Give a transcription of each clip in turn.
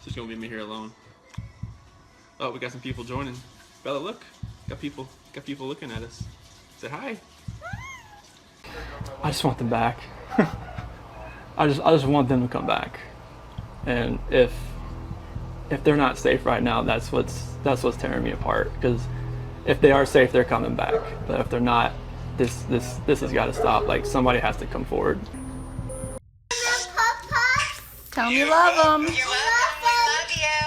just gonna leave me here alone. Oh, we got some people joining. Bella, look. Got people looking at us. Say hi. I just want them back. I just want them to come back. And if they're not safe right now, that's what's tearing me apart. Because if they are safe, they're coming back. But if they're not, this has got to stop. Like, somebody has to come forward. Tell them you love them. You're welcome. We love you.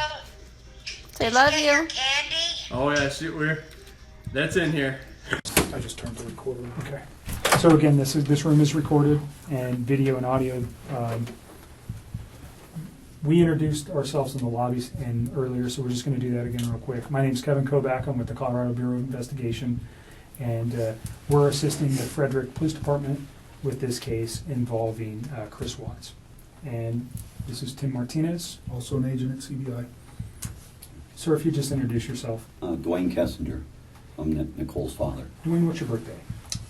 Say love you. Candy. Oh yeah, shoot, that's in here. I just turned the recorder on. Okay. So again, this room is recorded, and video and audio. We introduced ourselves in the lobbies and earlier, so we're just going to do that again real quick. My name is Kevin Kovac. I'm with the Colorado Bureau of Investigation, and we're assisting the Frederick Police Department with this case involving Chris Watts. And this is Tim Martinez, also an agent at CBI. Sir, if you just introduce yourself. Dwayne Kessinger. I'm Nicole's father. Dwayne, what's your birthday?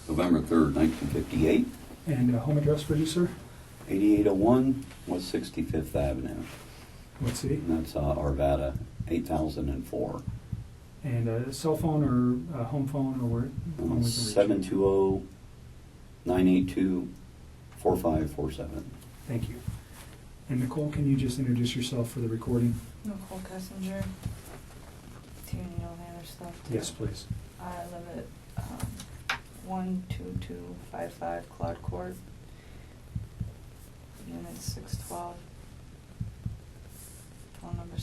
November 3rd, 1958. And home address for you, sir? 8801 West 65th Avenue. What city? And that's Arvada, 8004. And cell phone or home phone, or where? 720-982-4547. Thank you. And Nicole, can you just introduce yourself for the recording? Nicole Kessinger. Do you need all the other stuff too? Yes, please. I live at 12255 Cloud Court, Unit 612. Phone number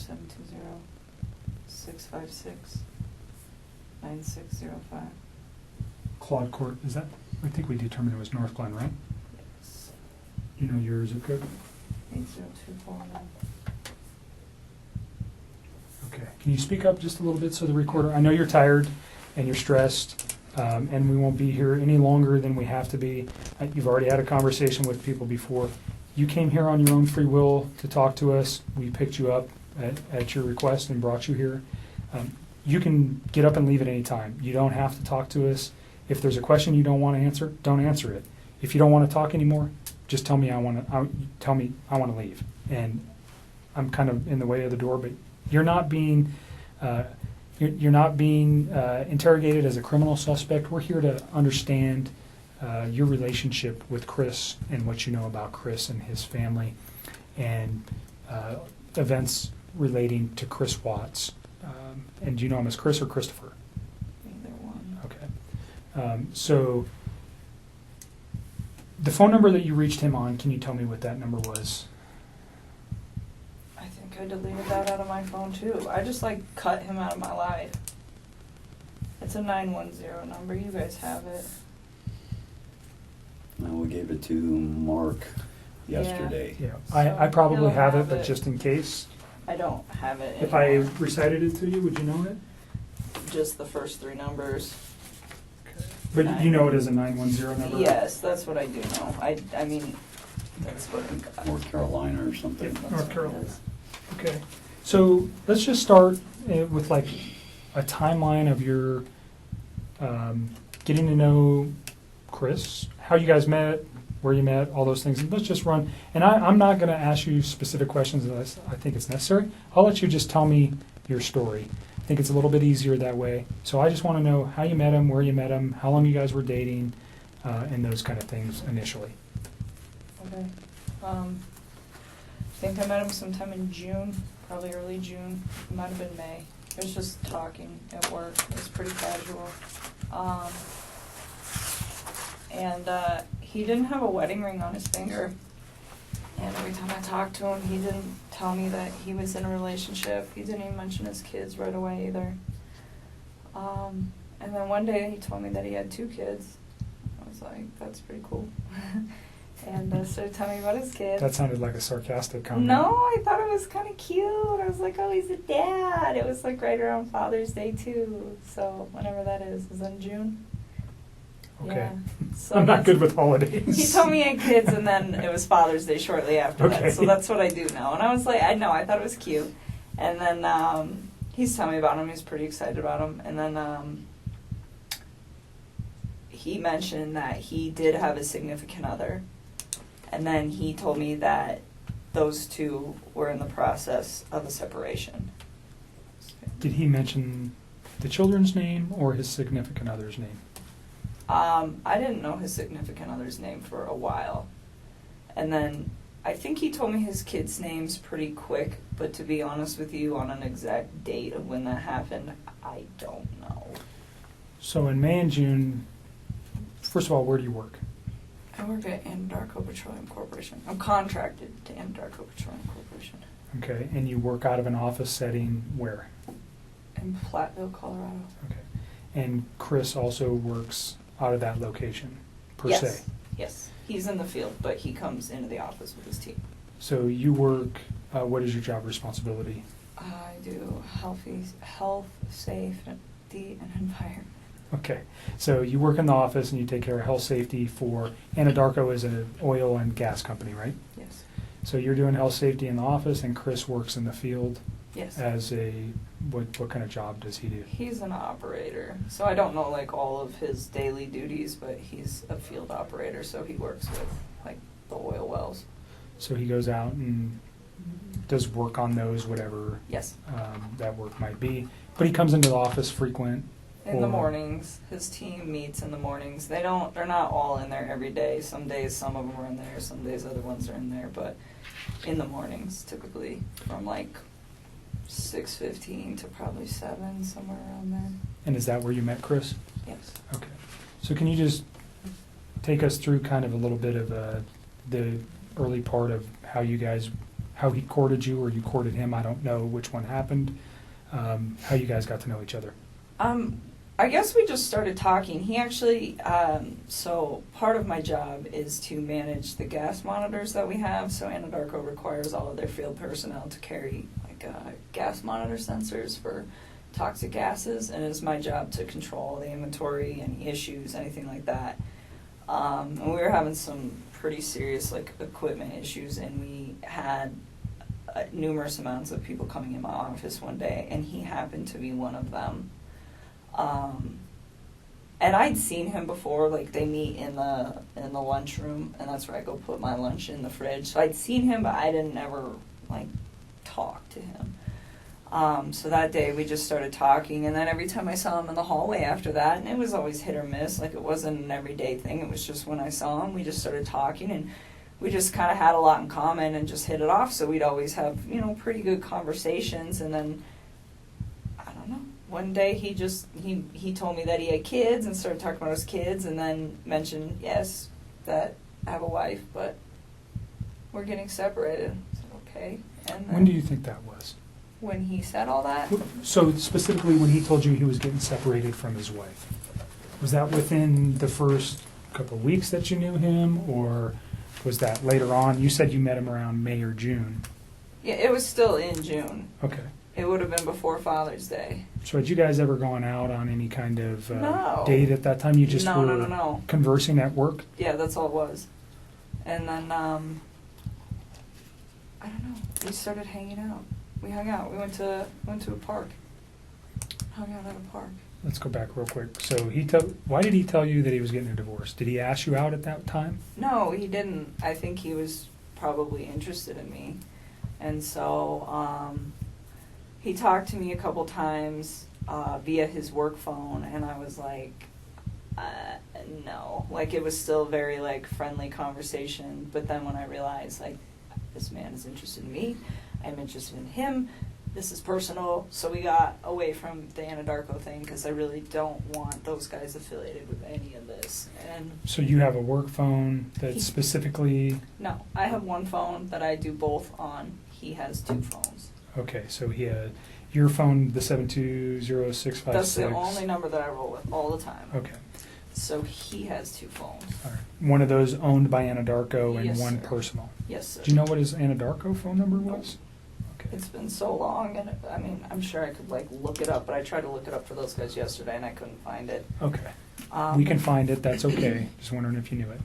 720-656-9605. Claude Court, is that? I think we determined it was North Glen, right? Yes. You know your zip code? 80249. Okay. Can you speak up just a little bit so the recorder? I know you're tired and you're stressed, and we won't be here any longer than we have to be. You've already had a conversation with people before. You came here on your own free will to talk to us. We picked you up at your request and brought you here. You can get up and leave at any time. You don't have to talk to us. If there's a question you don't want to answer, don't answer it. If you don't want to talk anymore, just tell me I want to leave. And I'm kind of in the way of the door, but you're not being interrogated as a criminal suspect. We're here to understand your relationship with Chris and what you know about Chris and his family, and events relating to Chris Watts. And do you know him as Chris or Christopher? Either one. Okay. So the phone number that you reached him on, can you tell me what that number was? I think I deleted that out of my phone too. I just cut him out of my life. It's a 910 number. You guys have it. We gave it to Mark yesterday. Yeah, I probably He'll have it, have but it. just in case. I don't have it If I anymore. recited it to you, would you know it? Just the first three numbers. But you know it as a 910 number? Yes, that's what I do know. I mean, that's what I got. North Carolina or something. That's North what it Carolina. is. Okay. So let's just start with a timeline of your getting to know Chris, how you guys met, where you met, all those things. And let's just run. And I'm not going to ask you specific questions unless I think it's necessary. I'll let you just tell me your story. I think it's a little bit easier that way. So I just want to know how you met him, where you met him, how long you guys were dating, and those kind of things initially. Okay. I think I met him sometime in June, probably early June. It might have been May. It was just talking at work. It was pretty casual. And he didn't have a wedding ring on his finger. And every time I talked to him, he didn't tell me that he was in a relationship. He didn't even mention his kids right away either. And then one day he told me that he had 2 kids. I was like, that's pretty cool. And started telling me about his kids. That sounded like a sarcastic comment. No, I thought it was kind of cute. I was like, oh, he's a dad. It was right around Father's Day too. So whenever that is in June. Okay. Yeah. So I'm not good with holidays. He told me he had kids, and then it was Father's Day shortly after Okay. that. So that's what I do know. And I was like, I thought it was cute. And then he's telling me about him. He's pretty excited about him. And then he mentioned that he did have a significant other. And then he told me that those two were in the process of a separation. Did he mention the children's name or his significant other's name? I didn't know his significant other's name for a while. And then I think he told me his kids' names pretty quick, but to be honest with you, on an exact date of when that happened, I don't know. So in May and June, first of all, where do you work? I work at Anadarko Petroleum Corporation. I'm contracted to Anadarko Petroleum Corporation Okay, and you work out of an office setting where? in Platteville, Colorado. Okay. And Chris also works out of that location, per Yes. se. Yes. He's in the field, but he comes into the office with his team. So you work, what is your job responsibility? I do health, safety, and environment. Okay, so you work in the office and you take care of health safety for, Anadarko is an oil and gas company, right? Yes. So you're doing health safety in the office and Chris works in the field Yes. as what kind of job does he do? He's an operator, so I don't know like all of his daily duties, but he's a field operator, so he works with like the oil wells. So he goes out and does work on those, whatever Yes. that work might be. But he comes into the office frequent. In the or- mornings, his team meets in the mornings. They're not all in there every day. Some days some of them are in there, some days other ones are in there, but in the mornings typically from like 6:15 to probably 7, somewhere around there. And is that where you met Chris? Yes. Okay. So can you just take us through kind of a little bit of the early part of how he courted you or you courted him? I don't know which one happened. How you guys got to know each other? I guess we just started talking. He actually, so part of my job is to manage the gas monitors that we have. So Anadarko requires all of their field personnel to carry like gas monitor sensors for toxic gases, and it's my job to control the inventory, any issues, anything like that. And we were having some pretty serious like equipment issues, and we had numerous amounts of people coming in my office one day, and he happened to be one of them. And I'd seen him before, like they meet in the lunchroom, and that's where I go put my lunch in the fridge. So I'd seen him, but I didn't ever like talk to him. So that day we just started talking, and then every time I saw him in the hallway after that, and it was always hit or miss, like it wasn't an everyday thing, it was just when I saw him, we just started talking, and we just kind of had a lot in common and just hit it off, so we'd always have, pretty good conversations, and then, I don't know, one day he told me that he had kids and started talking about his kids, and then mentioned, yes, that I have a wife, but we're getting separated. I said, okay. And then When do you think that was? when he said all that, So specifically when he told you he was getting separated from his wife, was that within the first couple of weeks that you knew him, or was that later on? You said you met him around May or June. yeah, it was still in June. Okay. It would have been before Father's Day. So had you guys ever gone out on any kind of No. date at that time? You just No, were no. conversing at work? Yeah, that's all it was. And then, I don't know. We started hanging out. We hung out. We went to a park. Hung out at a park. Let's go back real quick. So why did he tell you that he was getting a divorce? Did he ask you out at that time? No, he didn't. I think he was probably interested in me. And so, he talked to me a couple times via his work phone, and I was like, no. Like, it was still very, like, friendly conversation. But then when I realized, like, this man is interested in me, I'm interested in him, this is personal, so we got away from the Anadarko thing, because I really don't want those guys affiliated with any of this. And So you have a work phone that's specifically... no, I have one phone that I do both on. He has 2 phones. Okay, so he had your phone, the 720-656. That's the only number that I roll with all the time. Okay. So he has 2 phones. All right. One of those owned by Anadarko and Yes, one sir. personal. Yes, sir. Do you know what his Anadarko phone number was? Okay. It's been so long, and I mean, I'm sure I could like look it up, but I tried to look it up for those guys yesterday, and I couldn't find it. Okay. We can find it. That's okay. Just wondering if you knew it.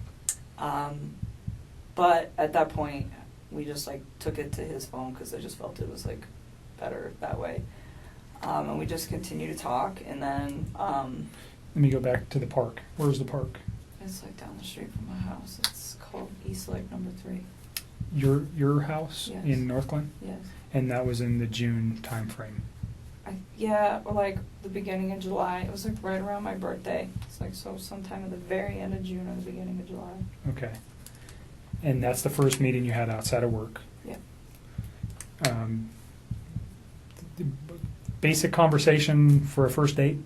But at that point, we just like took it to his phone because I just felt it was like better that way. And we just continued to talk, and then Let me go back to the park. Where's the park? it's like down the street from my house. It's called East Lake Number 3. your house Yes. in North Glen? Yes. And that was in the June timeframe. Yeah, or like the beginning of July. It was like right around my birthday. It's like so sometime at the very end of June or the beginning of July. Okay. And that's the first meeting you had outside of work. Yeah. Basic conversation for a first date?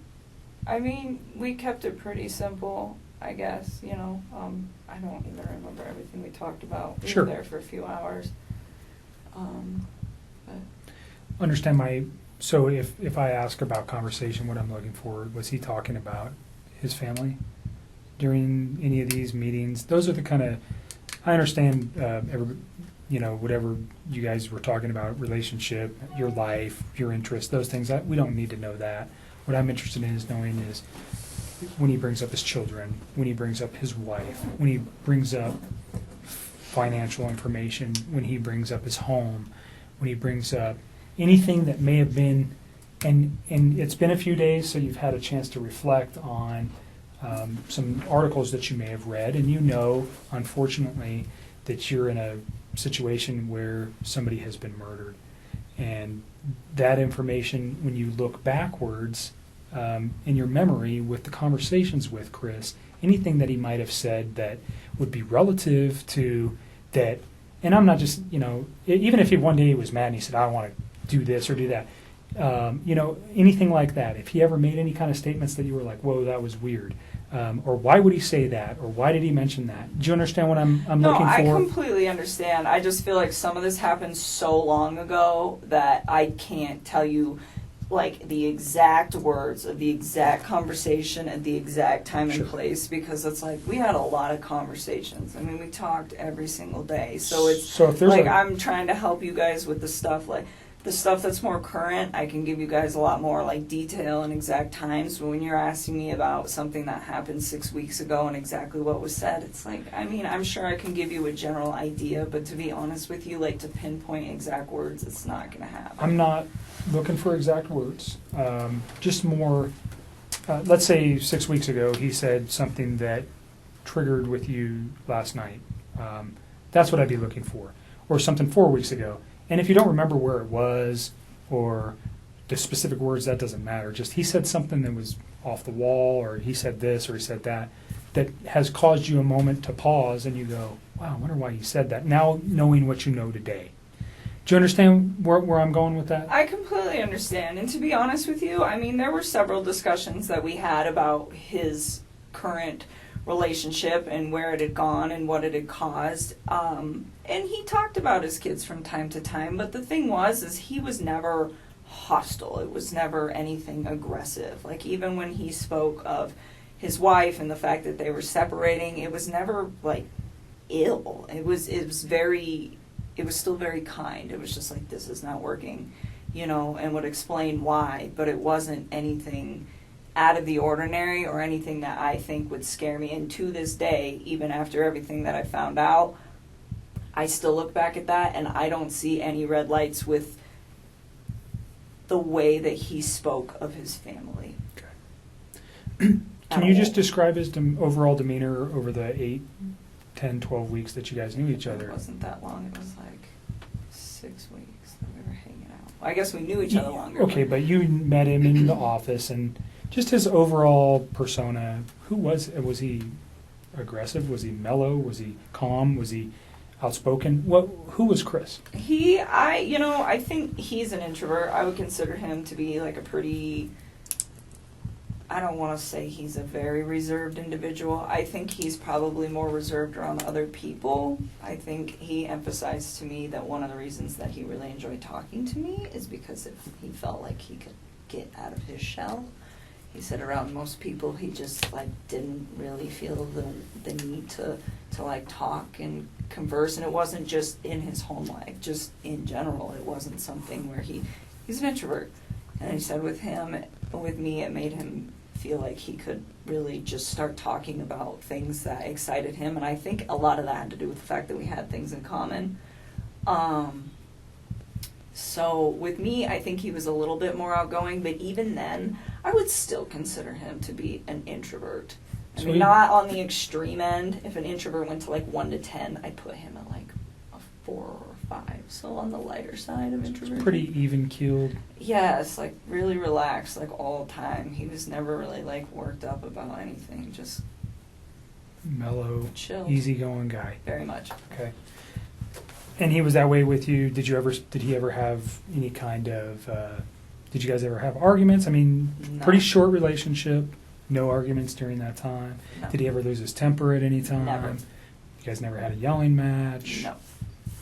I mean, we kept it pretty simple, I guess, you know. I don't even remember everything we talked about. We Sure. were there for a few hours. But Understand so if I ask about conversation, what I'm looking for, was he talking about his family during any of these meetings? Those are the kind of, I understand, whatever you guys were talking about, relationship, your life, your interests, those things, we don't need to know that. What I'm interested in is knowing is when he brings up his children, when he brings up his wife, when he brings up financial information, when he brings up his home, when he brings up anything that may have been, and it's been a few days, so you've had a chance to reflect on some articles that you may have read, and you know, unfortunately, that you're in a situation where somebody has been murdered. And that information, when you look backwards in your memory with the conversations with Chris, anything that he might have said that would be relative to that, and I'm not just, even if one day he was mad and he said, I want to do this or do that, anything like that. If he ever made any kind of statements that you were like, whoa, that was weird, or why would he say that, or why did he mention that? Do you understand what I'm looking for? No, I completely understand. I just feel like some of this happened so long ago that I can't tell you like the exact words of the exact conversation at the exact time and Sure. place, because it's like we had a lot of conversations. I mean, we talked every single day. So it's So if there's like a- I'm trying to help you guys with the stuff like the stuff that's more current. I can give you guys a lot more like detail and exact times. But when you're asking me about something that happened 6 weeks ago and exactly what was said, it's like, I mean, I'm sure I can give you a general idea, but to be honest with you, like to pinpoint exact words, it's not going to happen. I'm not looking for exact words, just more, let's say 6 weeks ago he said something that triggered with you last night. That's what I'd be looking for. Or something 4 weeks ago. And if you don't remember where it was or the specific words, that doesn't matter. Just he said something that was off the wall, or he said this or he said that, that has caused you a moment to pause and you go, wow, I wonder why he said that. Now knowing what you know today. Do you understand where I'm going with that? I completely understand. And to be honest with you, I mean, there were several discussions that we had about his current relationship and where it had gone and what it had caused. And he talked about his kids from time to time. But the thing is he was never hostile. It was never anything aggressive. Like even when he spoke of his wife and the fact that they were separating, it was never like ill. It was still very kind. It was just like, this is not working, and would explain why, but it wasn't anything out of the ordinary or anything that I think would scare me. And to this day, even after everything that I found out, I still look back at that and I don't see any red lights with the way that he spoke of his family. Okay. Can you just all. describe his overall demeanor over the 8, 10, 12 weeks that you guys knew each other? It wasn't that long. It was like 6 weeks that we were hanging out. Well, I guess we knew each other longer. Okay, but you met him in the office, and just his overall persona, who was he aggressive? Was he mellow? Was he calm? Was he outspoken? Who was Chris? I think he's an introvert. I would consider him to be like a pretty, I don't want to say he's a very reserved individual. I think he's probably more reserved around other people. I think he emphasized to me that one of the reasons that he really enjoyed talking to me is because he felt like he could get out of his shell. He said around most people he just like didn't really feel the need to like talk and converse, and it wasn't just in his home life, just in general. It wasn't something where he's an introvert. And he said with me, it made him feel like he could really just start talking about things that excited him. And I think a lot of that had to do with the fact that we had things in common. So with me, I think he was a little bit more outgoing, but even then, I would still consider him to be an introvert. I mean, not on the extreme end. If an introvert went to like 1 to 10, I'd put him at like a 4 or 5, so on the lighter side of introversion. Pretty even keeled. Yes, like really relaxed, like all the time. He was never really like worked up about anything, just Mellow, chill. easygoing guy. Very much. Okay. And he was that way with you. Did he ever have any kind of? Did you guys ever have arguments? I mean, No. pretty short relationship. No arguments during that time. No. Did he ever lose his temper at any time? Never. You guys never had a yelling match. No.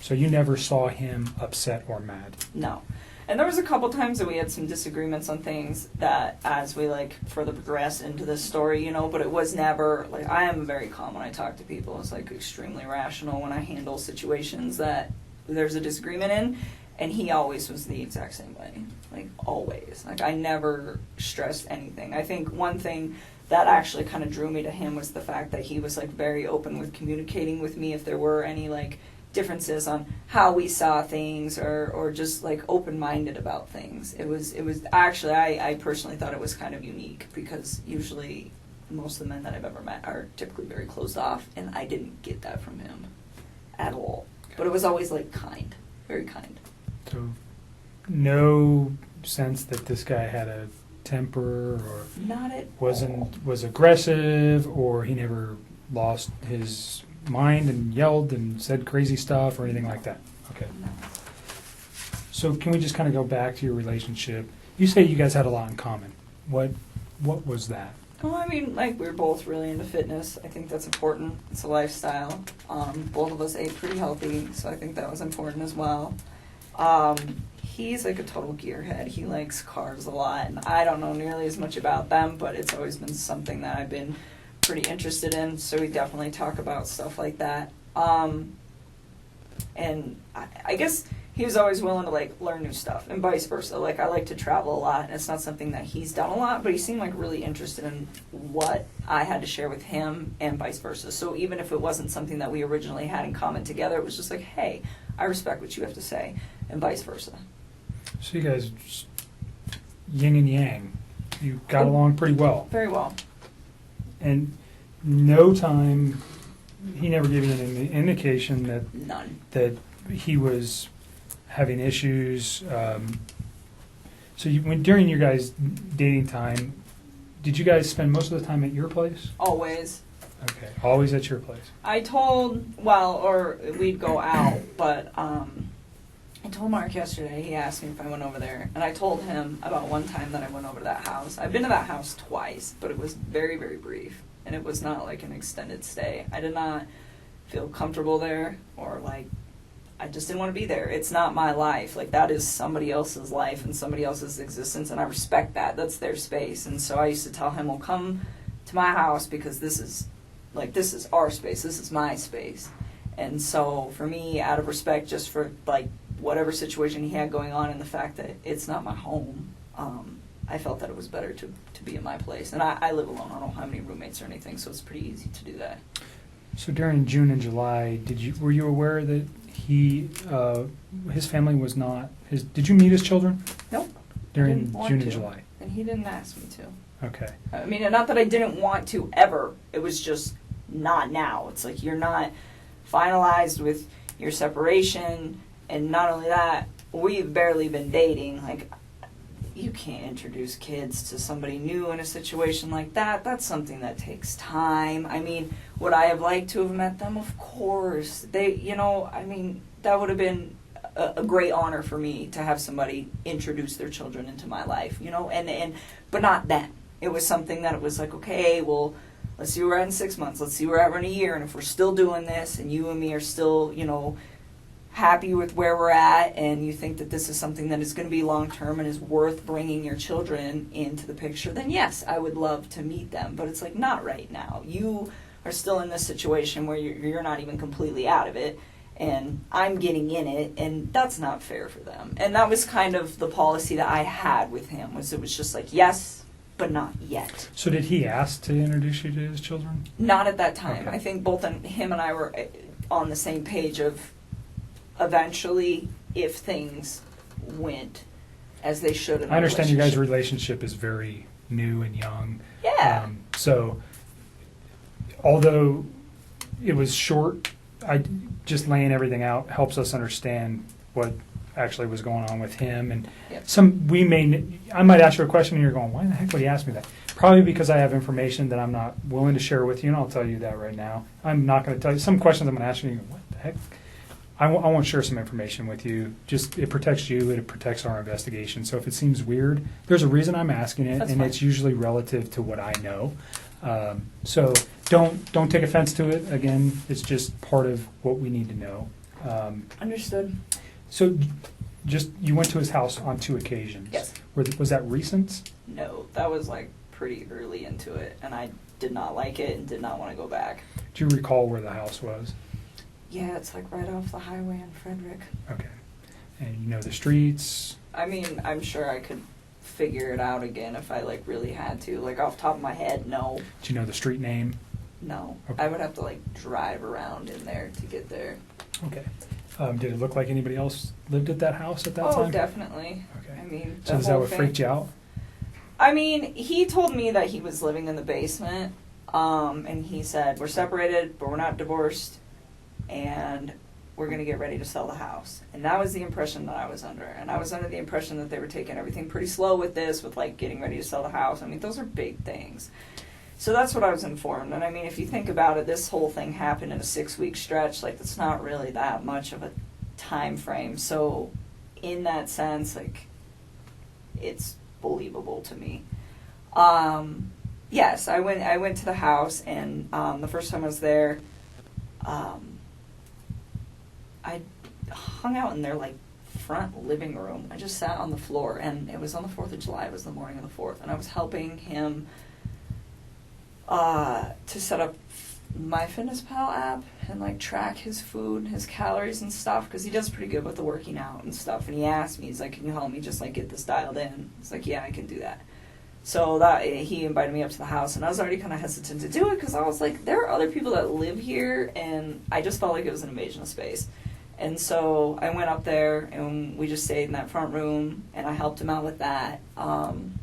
So you never saw him upset or mad. No. And there was a couple times that we had some disagreements on things that as we like further progress into this story, you know, but it was never like I am very calm when I talk to people. It's like extremely rational when I handle situations that there's a disagreement in, and he always was the exact same way. Like always. Like I never stressed anything. I think one thing that actually kind of drew me to him was the fact that he was like very open with communicating with me if there were any like differences on how we saw things or just like open-minded about things. It was actually I personally thought it was kind of unique because usually most of the men that I've ever met are typically very closed off, and I didn't get that from him at all. But it was always like kind, very kind. So no sense that this guy had a temper or Not at all. was aggressive, or he never lost his mind and yelled and said crazy stuff or anything like that. Okay. No. So can we just kind of go back to your relationship? You say you guys had a lot in common. What was that? Oh, I mean, like, we were both really into fitness. I think that's important. It's a lifestyle. Both of us ate pretty healthy, so I think that was important as well. He's like a total gearhead. He likes cars a lot, and I don't know nearly as much about them, but it's always been something that I've been pretty interested in, so we definitely talk about stuff like that. And I guess he was always willing to like learn new stuff, and vice versa. Like I like to travel a lot, and it's not something that he's done a lot, but he seemed like really interested in what I had to share with him, and vice versa. So even if it wasn't something that we originally had in common together, it was just like, hey, I respect what you have to say, and vice versa. So you guys just yin and yang. You got along pretty well. Very well. And no time, he never gave you an indication that None. he was having issues. So during your guys' dating time, did you guys spend most of the time at your place? Always. Okay, always at your place. Or we'd go out, but I told Mark yesterday, he asked me if I went over there, and I told him about one time that I went over to that house. I've been to that house twice, but it was very, very brief, and it was not like an extended stay. I did not feel comfortable there, or like, I just didn't want to be there. It's not my life. Like, that is somebody else's life and somebody else's existence, and I respect that. That's their space. And so I used to tell him, well, come to my house because this is our space. This is my space. And so for me, out of respect just for, like, whatever situation he had going on and the fact that it's not my home, I felt that it was better to be in my place. And I live alone. I don't have any roommates or anything, so it's pretty easy to do that. So during June and July, were you aware that his family was not his? Did you meet his children? Nope. During Didn't want June and to. July. And he didn't ask me to. Okay. I mean, not that I didn't want to ever. It was just not now. It's like you're not finalized with your separation. And not only that, we've barely been dating. Like, you can't introduce kids to somebody new in a situation like that. That's something that takes time. I mean, would I have liked to have met them? Of course. That would have been a great honor for me to have somebody introduce their children into my life, but not then. It was something that it was like, okay, well, let's see where we're at in 6 months. Let's see where we're at in a year. And if we're still doing this and you and me are still, happy with where we're at, and you think that this is something that is going to be long-term and is worth bringing your children into the picture, then yes, I would love to meet them. But it's like, not right now. You are still in this situation where you're not even completely out of it, and I'm getting in it, and that's not fair for them. And that was kind of the policy that I had with him, was it was just like, yes, but not yet. So did he ask to introduce you to his children? Not at that time. Okay. I think both him and I were on the same page of eventually, if things went as they should in I understand your guys' relationship. relationship is very new and young. Yeah. So, although it was short just laying everything out helps us understand what actually was going on with him. And Yep. I might ask you a question and you're going, why the heck would he ask me that? Probably because I have information that I'm not willing to share with you, and I'll tell you that right now. I'm not going to tell you some questions I'm going to ask you. And you go, what the heck? I won't share some information with you. Just it protects you. It protects our investigation. So if it seems weird, there's a reason I'm asking it, That's and fine. it's usually relative to what I know. So don't take offense to it. Again, it's just part of what we need to know. Understood. So just you went to his house on 2 occasions. Yes. Was that recent? No, that was like pretty early into it, and I did not like it and did not want to go back. Do you recall where the house was? Yeah, it's like right off the highway in Frederick. Okay. And you know the streets? I mean, I'm sure I could figure it out again if I like really had to. Like off the top of my head, no. Do you know the street name? No. Okay. I would have to like drive around in there to get there. Okay. Did it look like anybody else lived at that house at that Oh, time? definitely. Okay. I mean, So the is that whole what thing. freaked you out? I mean, he told me that he was living in the basement, and he said, we're separated, but we're not divorced, and we're going to get ready to sell the house. And that was the impression that I was under. And I was under the impression that they were taking everything pretty slow with this, with like getting ready to sell the house. I mean, those are big things. So that's what I was informed. And I mean, if you think about it, this whole thing happened in a 6-week stretch. Like, that's not really that much of a time frame. So in that sense, like, it's believable to me. Yes, I went to the house, and the first time I was there, I hung out in their like front living room. I just sat on the floor, and it was on the 4th of July. It was the morning of the 4th, and I was helping him to set up my MyFitnessPal app and like track his food, his calories and stuff, because he does pretty good with the working out and stuff. And he asked me, he's like, "Can you help me just like get this dialed in?" I was like, "Yeah, I can do that." So that he invited me up to the house, and I was already kind of hesitant to do it because I was like, there are other people that live here, and I just felt like it was an invasion of space. And so I went up there, and we just stayed in that front room, and I helped him out with that, and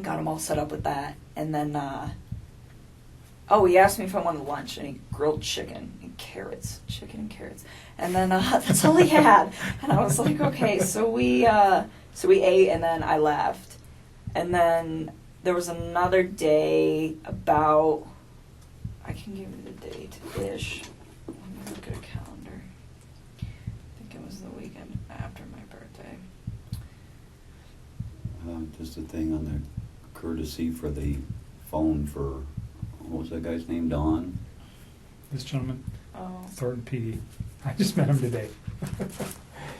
got him all set up with that. And then, he asked me if I wanted lunch, and he grilled chicken and carrots. And then that's all he had. And I was like, okay. So we ate, and then I left. And then there was another day about, I can give you the date-ish. Let me look at a calendar. I think it was the weekend after my birthday. Just a thing on the courtesy for the phone for, what was that guy's name, Don? This gentleman, Oh. Thornton PD. I just met him today.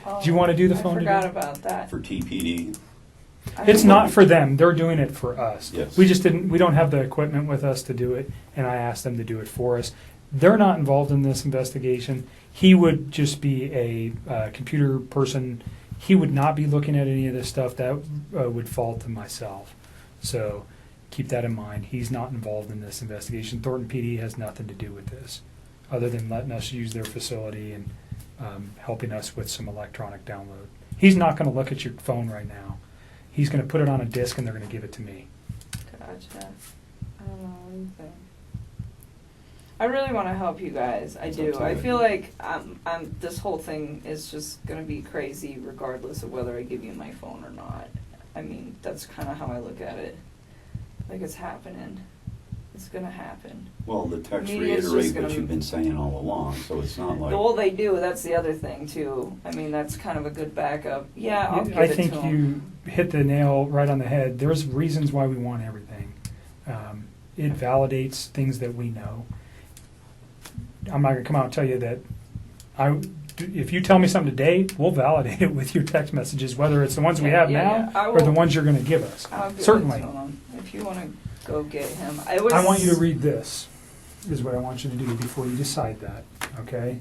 Oh, Do you want to do the phone I forgot today? about that. For TPD? It's not for them. They're doing it for us. Yes. We don't have the equipment with us to do it, and I asked them to do it for us. They're not involved in this investigation. He would just be a computer person. He would not be looking at any of this stuff. That would fall to myself. So keep that in mind. He's not involved in this investigation. Thornton PD has nothing to do with this, other than letting us use their facility and helping us with some electronic download. He's not going to look at your phone right now. He's going to put it on a disc, and they're going to give it to me. Gotcha. I don't know. What do you think? I really want to help you guys. I do. I feel like this whole thing is just going to be crazy regardless of whether I give you my phone or not. I mean, that's kind of how I look at it. Like, it's happening. It's going to happen. Well, the texts Media is just reiterate what gonna- you've been saying all along, so it's not like, Well, they do. That's the other thing, too. I mean, that's kind of a good backup. Yeah, I'll give I it think to 'em. you hit the nail right on the head. There's reasons why we want everything. It validates things that we know. I'm not going to come out and tell you that if you tell me something today, we'll validate it with your text messages, whether it's the ones we have Yeah, now I or the will- ones you're going to give us. I'll give Certainly. it to him. If you want to go get him. I want you to read this, is what I want you to do before you decide that, okay?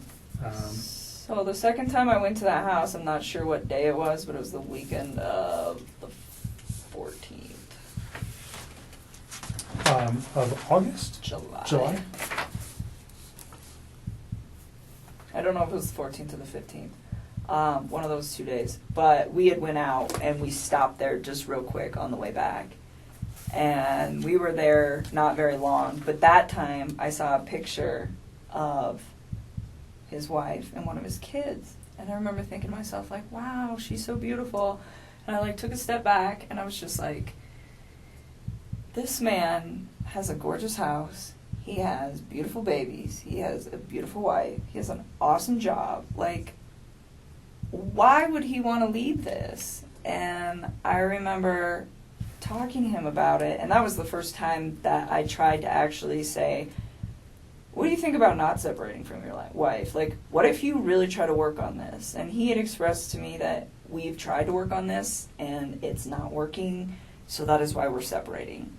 So the second time I went to that house, I'm not sure what day it was, but it was the weekend of the 14th. Of August? July. I don't know if it was the 14th or the 15th. One of those 2 days. But we had went out and we stopped there just real quick on the way back. And we were there not very long. But that time I saw a picture of his wife and one of his kids. And I remember thinking to myself, like, wow, she's so beautiful. And I like took a step back and I was just like, this man has a gorgeous house. He has beautiful babies. He has a beautiful wife. He has an awesome job. Like, why would he want to leave this? And I remember talking to him about it, and that was the first time that I tried to actually say, what do you think about not separating from your wife? Like, what if you really try to work on this? And he had expressed to me that we've tried to work on this, and it's not working, so that is why we're separating.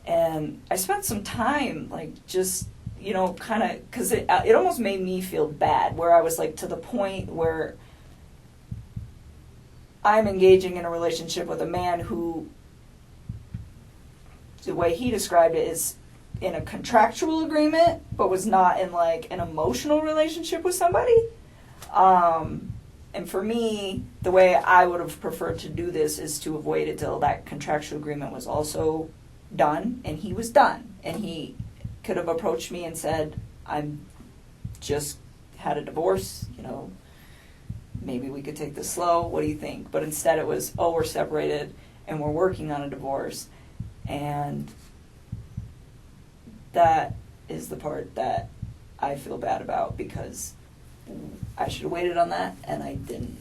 And I spent some time, like, just, you know, kind of, because it almost made me feel bad, where I was, like, to the point where I'm engaging in a relationship with a man who, the way he described it, is in a contractual agreement, but was not in, like, an emotional relationship with somebody. And for me, the way I would have preferred to do this is to have waited till that contractual agreement was also done, and he was done. And he could have approached me and said, I'm just had a divorce, you know, maybe we could take this slow, what do you think? But instead it was, oh, we're separated and we're working on a divorce. And that is the part that I feel bad about, because I should have waited on that, and I didn't.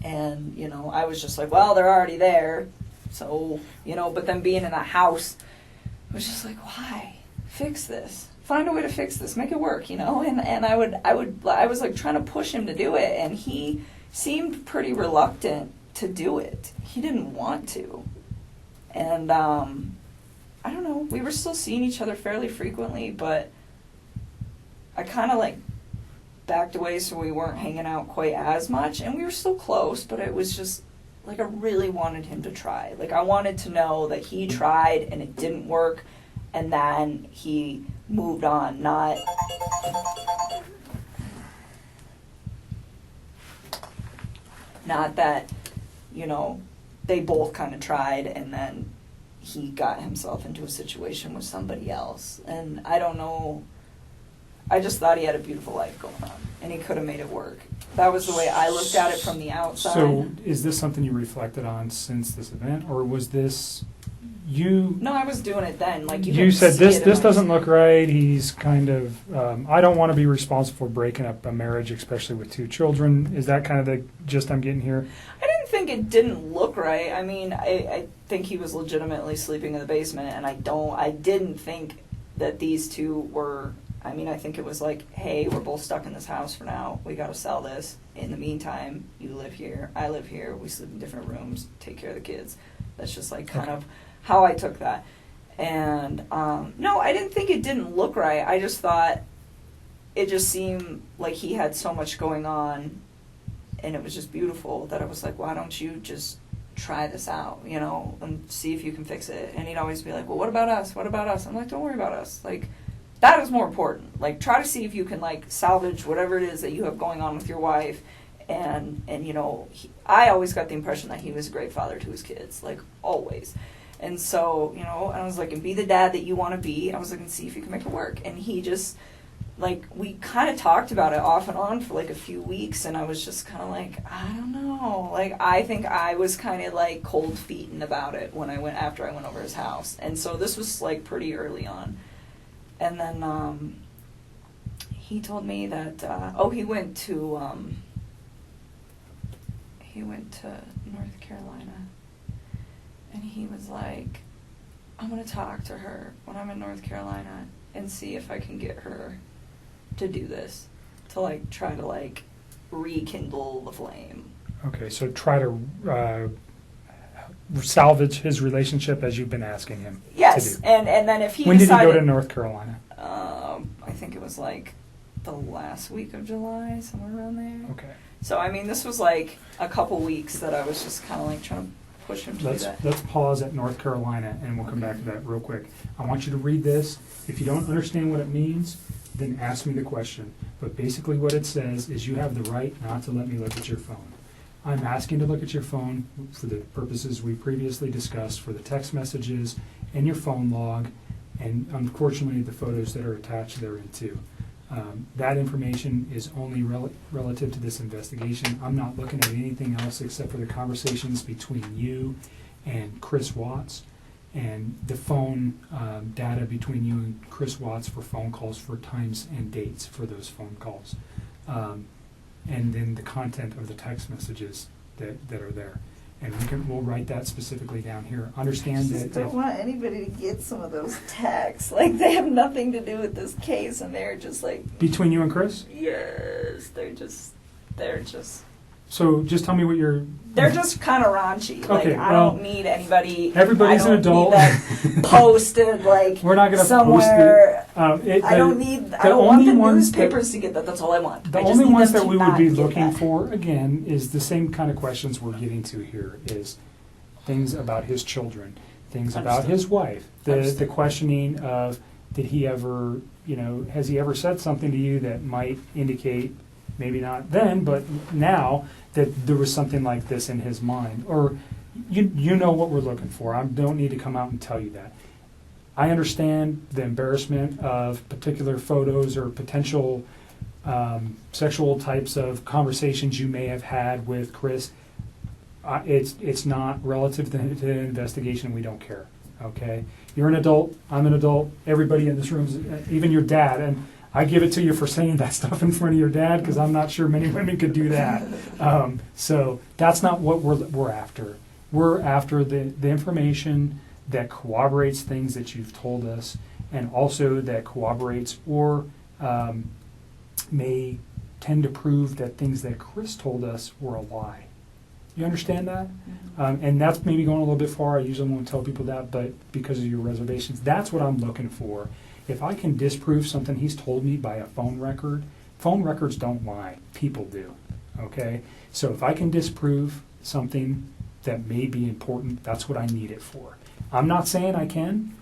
And, you know, I was just like, well, they're already there. So, you know, but then being in a house was just like, why? Fix this. Find a way to fix this. Make it work, you know? And I was like trying to push him to do it, and he seemed pretty reluctant to do it. He didn't want to. And, I don't know, we were still seeing each other fairly frequently, but I kind of like backed away so we weren't hanging out quite as much, and we were still close, but it was just like I really wanted him to try. Like, I wanted to know that he tried and it didn't work, and then he moved on, not that, you know, they both kind of tried and then he got himself into a situation with somebody else. And I don't know, I just thought he had a beautiful life going on, and he could have made it work. That was the way I looked at it from the outside. So is this something you reflected on since this event, or was this you? No, I was doing it then. Like, You said this doesn't look right. He's kind of, I don't want to be responsible for breaking up a marriage, especially with 2 children. Is that kind of the gist I'm getting here? I didn't think it didn't look right. I mean, I think he was legitimately sleeping in the basement, and I didn't think that these two were, I mean, I think it was like, hey, we're both stuck in this house for now. We got to sell this. In the meantime, you live here, I live here. We sleep in different rooms, take care of the kids. That's just like kind of how I took that. And no, I didn't think it didn't look right. I just thought it just seemed like he had so much going on, and it was just beautiful, that I was like, why don't you just try this out, you know, and see if you can fix it. And he'd always be like, well, what about us? What about us? I'm like, don't worry about us. Like, that is more important. Like, try to see if you can, like, salvage whatever it is that you have going on with your wife. And you know, I always got the impression that he was a great father to his kids, like, always. And so, you know, I was like, and be the dad that you want to be. I was like, and see if you can make it work. And he just, like, we kind of talked about it off and on for, like, a few weeks, and I was just kind of like, I don't know. Like, I think I was kind of, like, cold feeting about it after I went over his house. And so this was, like, pretty early on. And then he told me that, he went to North Carolina. And he was like, I'm going to talk to her when I'm in North Carolina and see if I can get her to do this, to, like, try to, like, rekindle the flame. Okay, so try to salvage his relationship as you've been asking him Yes, to do. And then if he When decided, did he go to North Carolina? I think it was, like, the last week of July, somewhere around there. Okay. So, I mean, this was, like, a couple weeks that I was just kind of, like, trying to push him to do that. Let's pause at North Carolina, and we'll come back to that real quick. I want you to read this. If you don't understand what it means, then ask me the question. But basically what it says is you have the right not to let me look at your phone. I'm asking to look at your phone for the purposes we previously discussed, for the text messages and your phone log, and unfortunately the photos that are attached therein too. That information is only relative to this investigation. I'm not looking at anything else except for the conversations between you and Chris Watts, and the phone data between you and Chris Watts for phone calls, for times and dates for those phone calls. And then the content of the text messages that are there. And we'll write that specifically down here. Understand I that just don't want anybody to get some of those texts. Like, they have nothing to do with this case, and they're just like, between you and Chris? yes, they're just So just tell me what they're just kind of raunchy. Okay, Like, I well, don't need anybody. everybody's I an don't adult. Need that posted like We're not going to somewhere. post it. I don't want the newspapers to get that. That's all I want. The I just only need ones them that to we would not be get looking that. for, again, is the same kind of questions we're getting to here, is things about his children, things about Understood. his wife, the Understood. questioning of, did he ever, has he ever said something to you that might indicate, maybe not then, but now, that there was something like this in his mind? Or, you know what we're looking for. I don't need to come out and tell you that. I understand the embarrassment of particular photos or potential sexual types of conversations you may have had with Chris. It's not relative to the investigation. We don't care. Okay, you're an adult. I'm an adult. Everybody in this room, even your dad, and I give it to you for saying that stuff in front of your dad, because I'm not sure many women could do that. So that's not what we're after. We're after the information that corroborates things that you've told us, and also that corroborates or may tend to prove that things that Chris told us were a lie. You understand that? And that's maybe going a little bit far. I usually won't tell people that, but because of your reservations, that's what I'm looking for. If I can disprove something he's told me by a phone records don't lie. People do. Okay? So if I can disprove something that may be important, that's what I need it for. I'm not saying I can.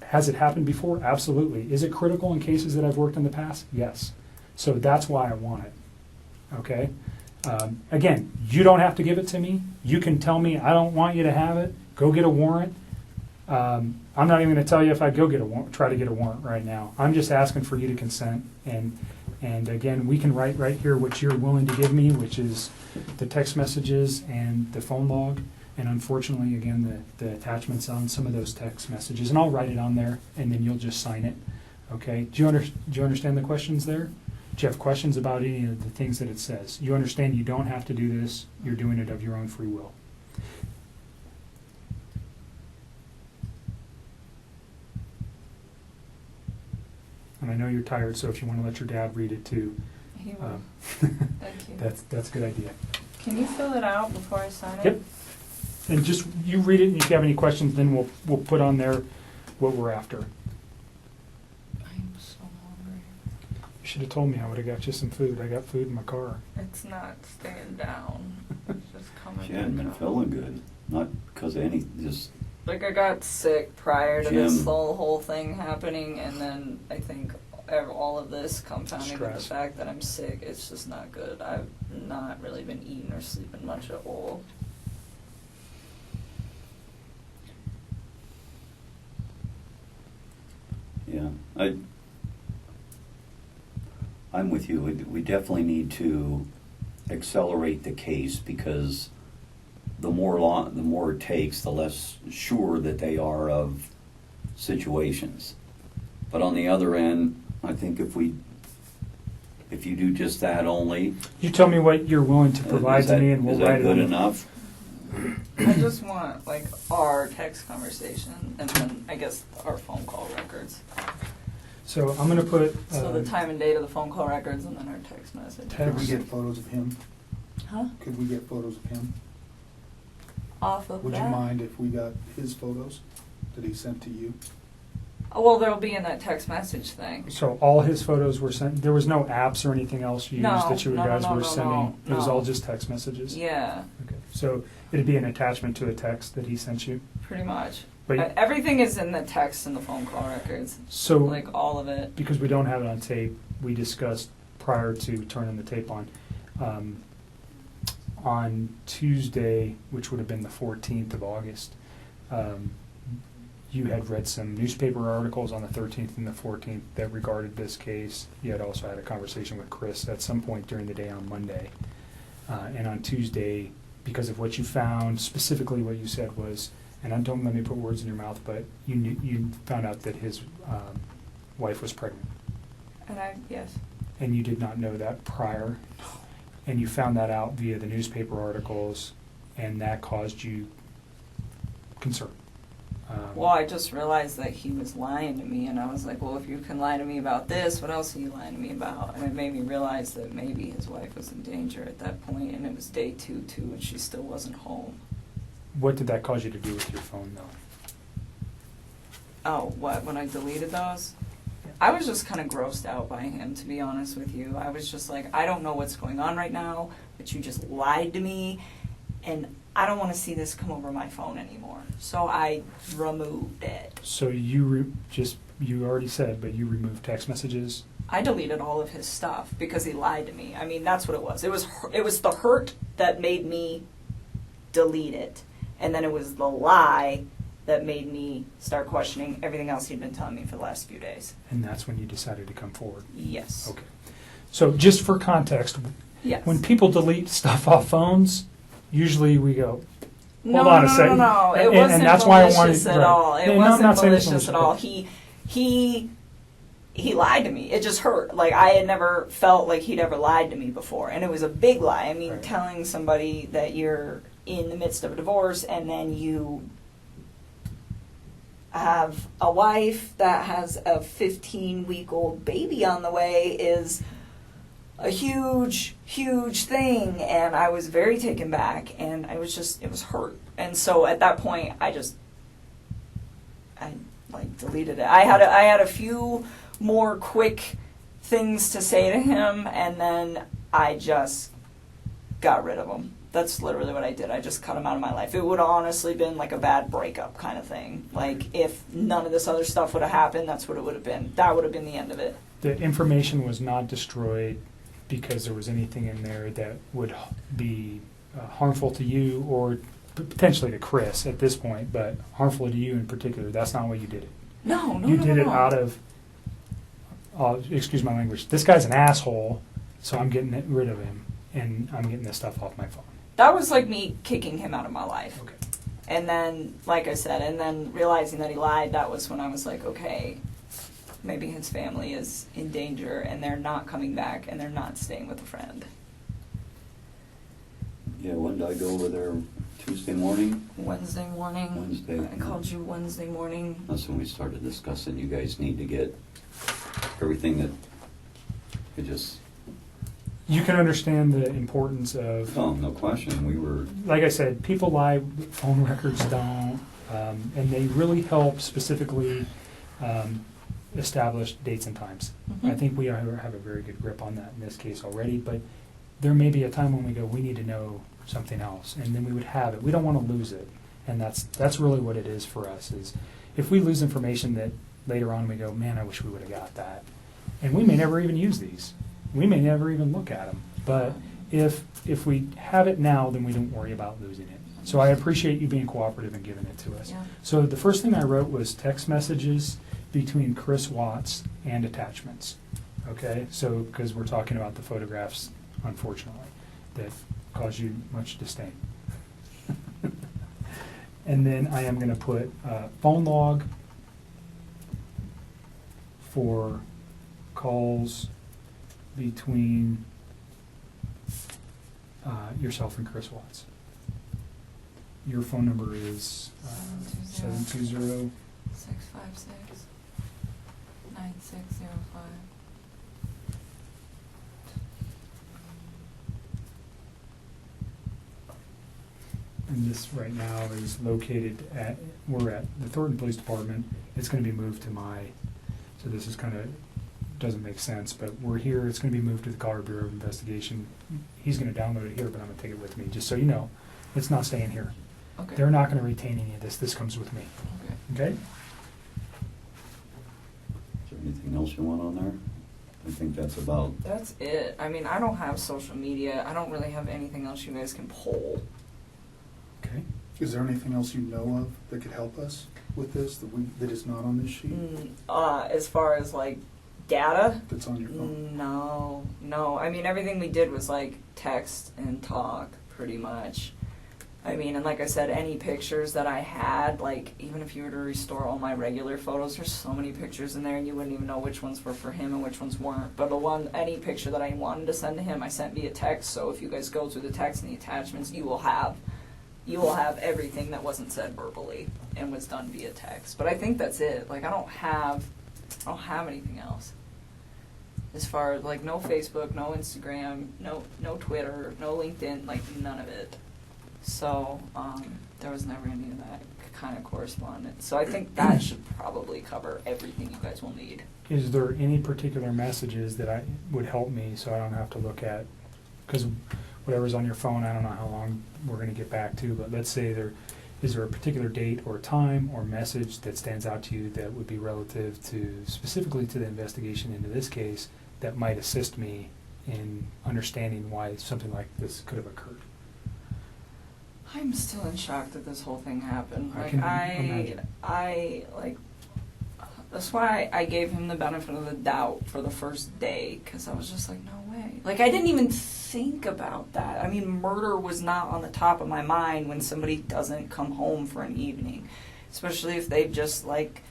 Has it happened before? Absolutely. Is it critical in cases that I've worked in the past? Yes. So that's why I want it. Okay? Again, you don't have to give it to me. You can tell me, I don't want you to have it. Go get a warrant. I'm not even going to tell you if I go try to get a warrant right now. I'm just asking for you to consent. And again, we can write right here what you're willing to give me, which is the text messages and the phone log. And unfortunately, again, the attachments on some of those text messages. And I'll write it on there, and then you'll just sign it. Okay? Do you understand the questions there? Do you have questions about any of the things that it says? You understand you don't have to do this. You're doing it of your own free will. And I know you're tired, so if you want to let your dad read it too, He will. Thank you. That's a good idea. Can you fill it out before I sign it? Yep. And just you read it, and if you have any questions, then we'll put on there what we're after. I'm so hungry. You should have told me. I would have got you some food. I got food in my car. It's not staying down. It's just coming. She hadn't been back up. feeling good, not because of any, just, Like, I got sick prior to Jim. this whole thing happening, and then I think all of this compounding with the Stress. fact that I'm sick, it's just not good. I've not really been eating or sleeping much at all. yeah. I'm with you. We definitely need to accelerate the case, because the more it takes, the less sure that they are of situations. But on the other end, I think if you do just that only, You tell me what you're willing to provide is that, to me, and we'll is write that it good on. enough? I just want, like, our text conversation, and then, I guess, our phone call records. So I'm going to put So the time and date of the phone call records, and then our text message. Could we get photos of him? Huh? Could we get photos of him? Off of Would that? you mind if we got his photos that he sent to you? Oh, well, they'll be in that text message thing. So all his photos were sent. There was no apps or anything else used No, that you no, guys no, were no, sending. no, It was no. all just text messages. Yeah, Okay. So it'd be an attachment to a text that he sent you. pretty much. But Everything is in the text and the phone call records. so Like, all of it. because we don't have it on tape, we discussed prior to turning the tape on Tuesday, which would have been the 14th of August. You had read some newspaper articles on the 13th and the 14th that regarded this case. You had also had a conversation with Chris at some point during the day on Monday. And on Tuesday, because of what you found, specifically what you said was, and don't let me put words in your mouth, but you found out that his wife was pregnant. And yes. And you did not know that prior. And you found that out via the newspaper articles, and that caused you concern. Well, I just realized that he was lying to me, and I was like, well, if you can lie to me about this, what else are you lying to me about? And it made me realize that maybe his wife was in danger at that point, and it was day 2, too, and she still wasn't home. What did that cause you to do with your phone, though? Oh, what, when I deleted those? I was just kind of grossed out by him, to be honest with you. I was just like, I don't know what's going on right now, but you just lied to me, and I don't want to see this come over my phone anymore. So I removed it. So you already said, but you removed text messages? I deleted all of his stuff because he lied to me. I mean, that's what it was. It was the hurt that made me delete it, and then it was the lie that made me start questioning everything else he'd been telling me for the last few days. And that's when you decided to come forward? Yes. Okay. So just for context, Yes. when people delete stuff off phones, usually we go, No, hold on a no, second. no. It And wasn't that's why I malicious wanted, at all. It No, I'm not wasn't saying it's malicious at all. He lied to me. It just hurt. Like, I had never felt like he'd ever lied to me before. And it was a big lie. I mean, Right. telling somebody that you're in the midst of a divorce and then you have a wife that has a 15-week-old baby on the way is a huge, huge thing. And I was very taken back, and it was hurt. And so at that point, I deleted it. I had a few more quick things to say to him, and then I just got rid of him. That's literally what I did. I just cut him out of my life. It would have honestly been like a bad breakup kind of thing. Like, if none of this other stuff would have happened, that's what it would have been. That would have been the end of it. The information was not destroyed because there was anything in there that would be harmful to you or potentially to Chris at this point, but harmful to you in particular. That's not why you did it. No. You did it out of, excuse my language, this guy's an asshole, so I'm getting rid of him, and I'm getting this stuff off my phone. That was like me kicking him out of my life. Okay. And then, like I said, and then realizing that he lied, that was when I was like, okay, maybe his family is in danger and they're not coming back and they're not staying with a friend. Yeah, when did I go over there? Tuesday morning? Wednesday morning. Wednesday. I called you Wednesday morning. That's when we started discussing, you guys need to get everything that, it just, You can understand the importance of, oh, no question, we were, like I said, people lie, phone records don't, and they really help specifically establish dates and times. Mhm. I think we have a very good grip on that in this case already, but there may be a time when we go, we need to know something else, and then we would have it. We don't want to lose it, and that's really what it is for us, is if we lose information that later on we go, man, I wish we would have got that. And we may never even use these. We may never even look at them. But if we have it now, then we don't worry about losing it. So I appreciate you being cooperative and giving it to us. Yeah. So the first thing I wrote was text messages between Chris Watts and attachments. Okay? So, because we're talking about the photographs, unfortunately, that cause you much disdain. And then I am going to put phone log for calls between yourself and Chris Watts. Your phone number is 720. 656-9605. And this right now is located we're at the Thornton Police Department. It's going to be moved to so this is kind of, doesn't make sense, but we're here. It's going to be moved to the Colorado Bureau of Investigation. He's going to download it here, but I'm going to take it with me, just so you know. It's not staying here. Okay. They're not going to retain any of this. This comes with me. Okay. Okay? is there anything else you want on there? I think that's about, That's it. I mean, I don't have social media. I don't really have anything else you guys can pull. Okay. Is there anything else you know of that could help us? with this that is not on this sheet? As far as like data, That's on your phone? no. I mean, everything we did was like text and talk, pretty much. I mean, and like I said, any pictures that I had, like even if you were to restore all my regular photos, there's so many pictures in there, and you wouldn't even know which ones were for him and which ones weren't. But any picture that I wanted to send to him, I sent via text. So if you guys go through the text and the attachments, you will have everything that wasn't said verbally and was done via text. But I think that's it. Like I don't have anything else. As far as like no Facebook, no Instagram, no Twitter, no LinkedIn, like none of it. So there was never any of that kind of correspondence. So I think that should probably cover everything you guys will need. Is there any particular messages that would help me so I don't have to look at, because whatever's on your phone, I don't know how long we're going to get back to, but let's say is there a particular date or time or message that stands out to you that would be relative to, specifically to the investigation into this case, that might assist me in understanding why something like this could have occurred? I'm still in shock that this whole thing happened. I Like can imagine. that's why I gave him the benefit of the doubt for the first day, because I was just like, no way. Like I didn't even think about that. I mean, murder was not on the top of my mind when somebody doesn't come home for an evening, especially if they've just like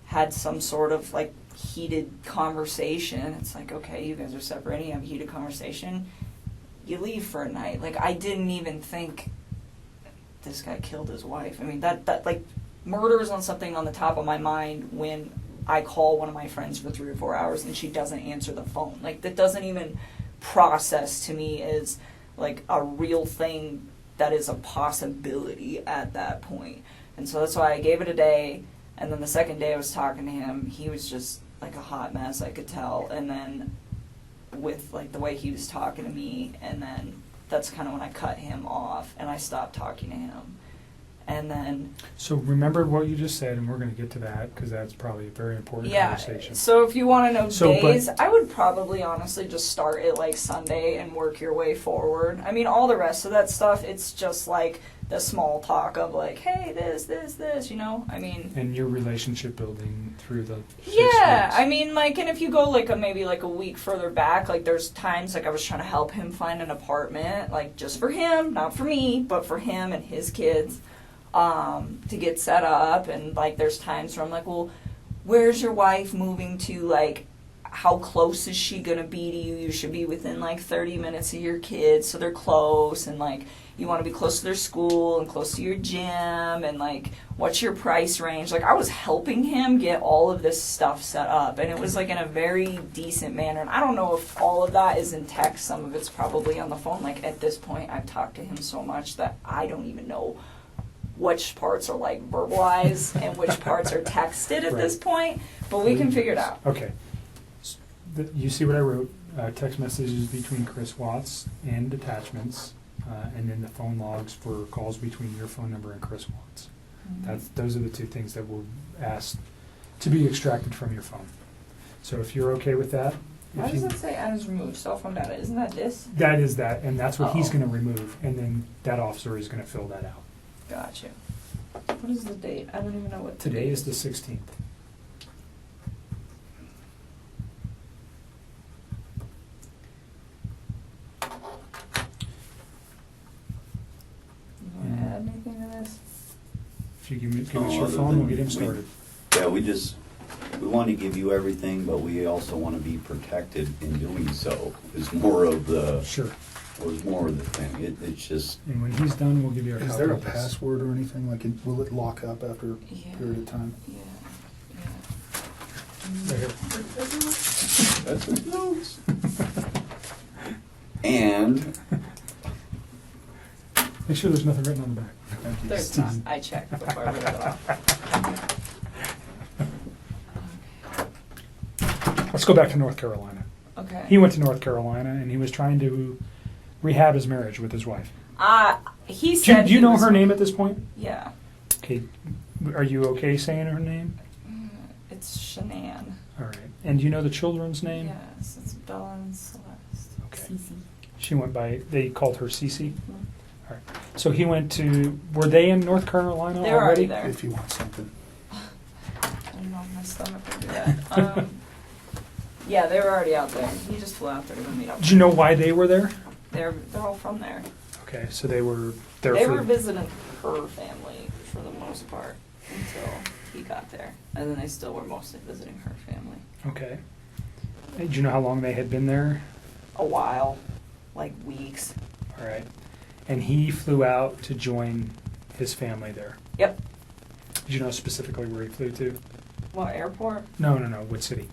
had some sort of like heated conversation. It's like, okay, you guys are separating, you have a heated conversation, you leave for a night. Like I didn't even think this guy killed his wife. I mean, that like murder is on something on the top of my mind when I call one of my friends for 3 or 4 hours and she doesn't answer the phone. Like that doesn't even process to me as like a real thing that is a possibility at that point. And so that's why I gave it a day, and then the second day I was talking to him, he was just like a hot mess, I could tell. And then with like the way he was talking to me, and then that's kind of when I cut him off and I stopped talking to him. And then So remember what you just said, and we're going to get to that because that's probably a very important conversation. So if you want to know So, days, I would probably honestly just start at like Sunday and work your way forward. I mean, all the rest of that stuff, it's just like the small talk of like, hey, this, you know? I mean, And your relationship building through the 6 yeah, weeks. I mean, like, and if you go like maybe like a week further back, like there's times like I was trying to help him find an apartment, like just for him, not for me, but for him and his kids, to get set up. And like there's times where I'm like, well, where's your wife moving to? Like, how close is she gonna be to you? You should be within like 30 minutes of your kids, so they're close. And like, you want to be close to their school and close to your gym, and like, what's your price range? Like, I was helping him get all of this stuff set up, and it was like in a very decent manner. And I don't know if all of that is in text. Some of it's probably on the phone. Like at this point, I've talked to him so much that I don't even know which parts are like verbalized and which parts are texted at this point. But we can figure it out. Okay. You see what I wrote? Text messages between Chris Watts and attachments, and then the phone logs for calls between your phone number and Chris Watts. Those are the two things that we'll ask to be extracted from your phone. So if you're okay with that, Why does it say as removed cell phone data? Isn't that this? that is that, and that's what he's Oh. going to remove, and then that officer is going to fill that out. Gotcha. What is the date? I don't even know what Today is the 16th. You want to add anything to this? If you give us your Other phone, than we'll get him started. Yeah, we want to give you everything, but we also want to be protected in doing so. Is more of the Sure. thing. It's just, And when he's done, we'll give you a copy Is there a of this. password or anything? Like, will it lock up after a Yeah. period of time? Yeah. Right here. that's his notes. And Make sure there's nothing written on the back. Thank you. There's not. I checked before I read it off. Let's go back to North Carolina. Okay. He went to North Carolina and he was trying to rehab his marriage with his wife. He Do said. you he know was- her name at this point? Yeah. Okay. Are you okay saying her name? It's Shanann. All right. And do you know the children's name? Yes, it's Bella and Celeste. Okay. Cece. She went by, they called her Cece. Mhm. All right. So he went to, were they in North Carolina They were already? already there. If you want something. I don't know if my stomach would do that. Yeah, they were already out there. He just flew out there to meet up. Did you know why they were there? They're all from there. Okay, so they were there They for. were visiting her family for the most part until he got there, and then they still were mostly visiting her family. Okay. Did you know how long they had been there? A while, like weeks. All right. And he flew out to join his family there. Yep. Did you know specifically where he flew to? What, airport? No. What city?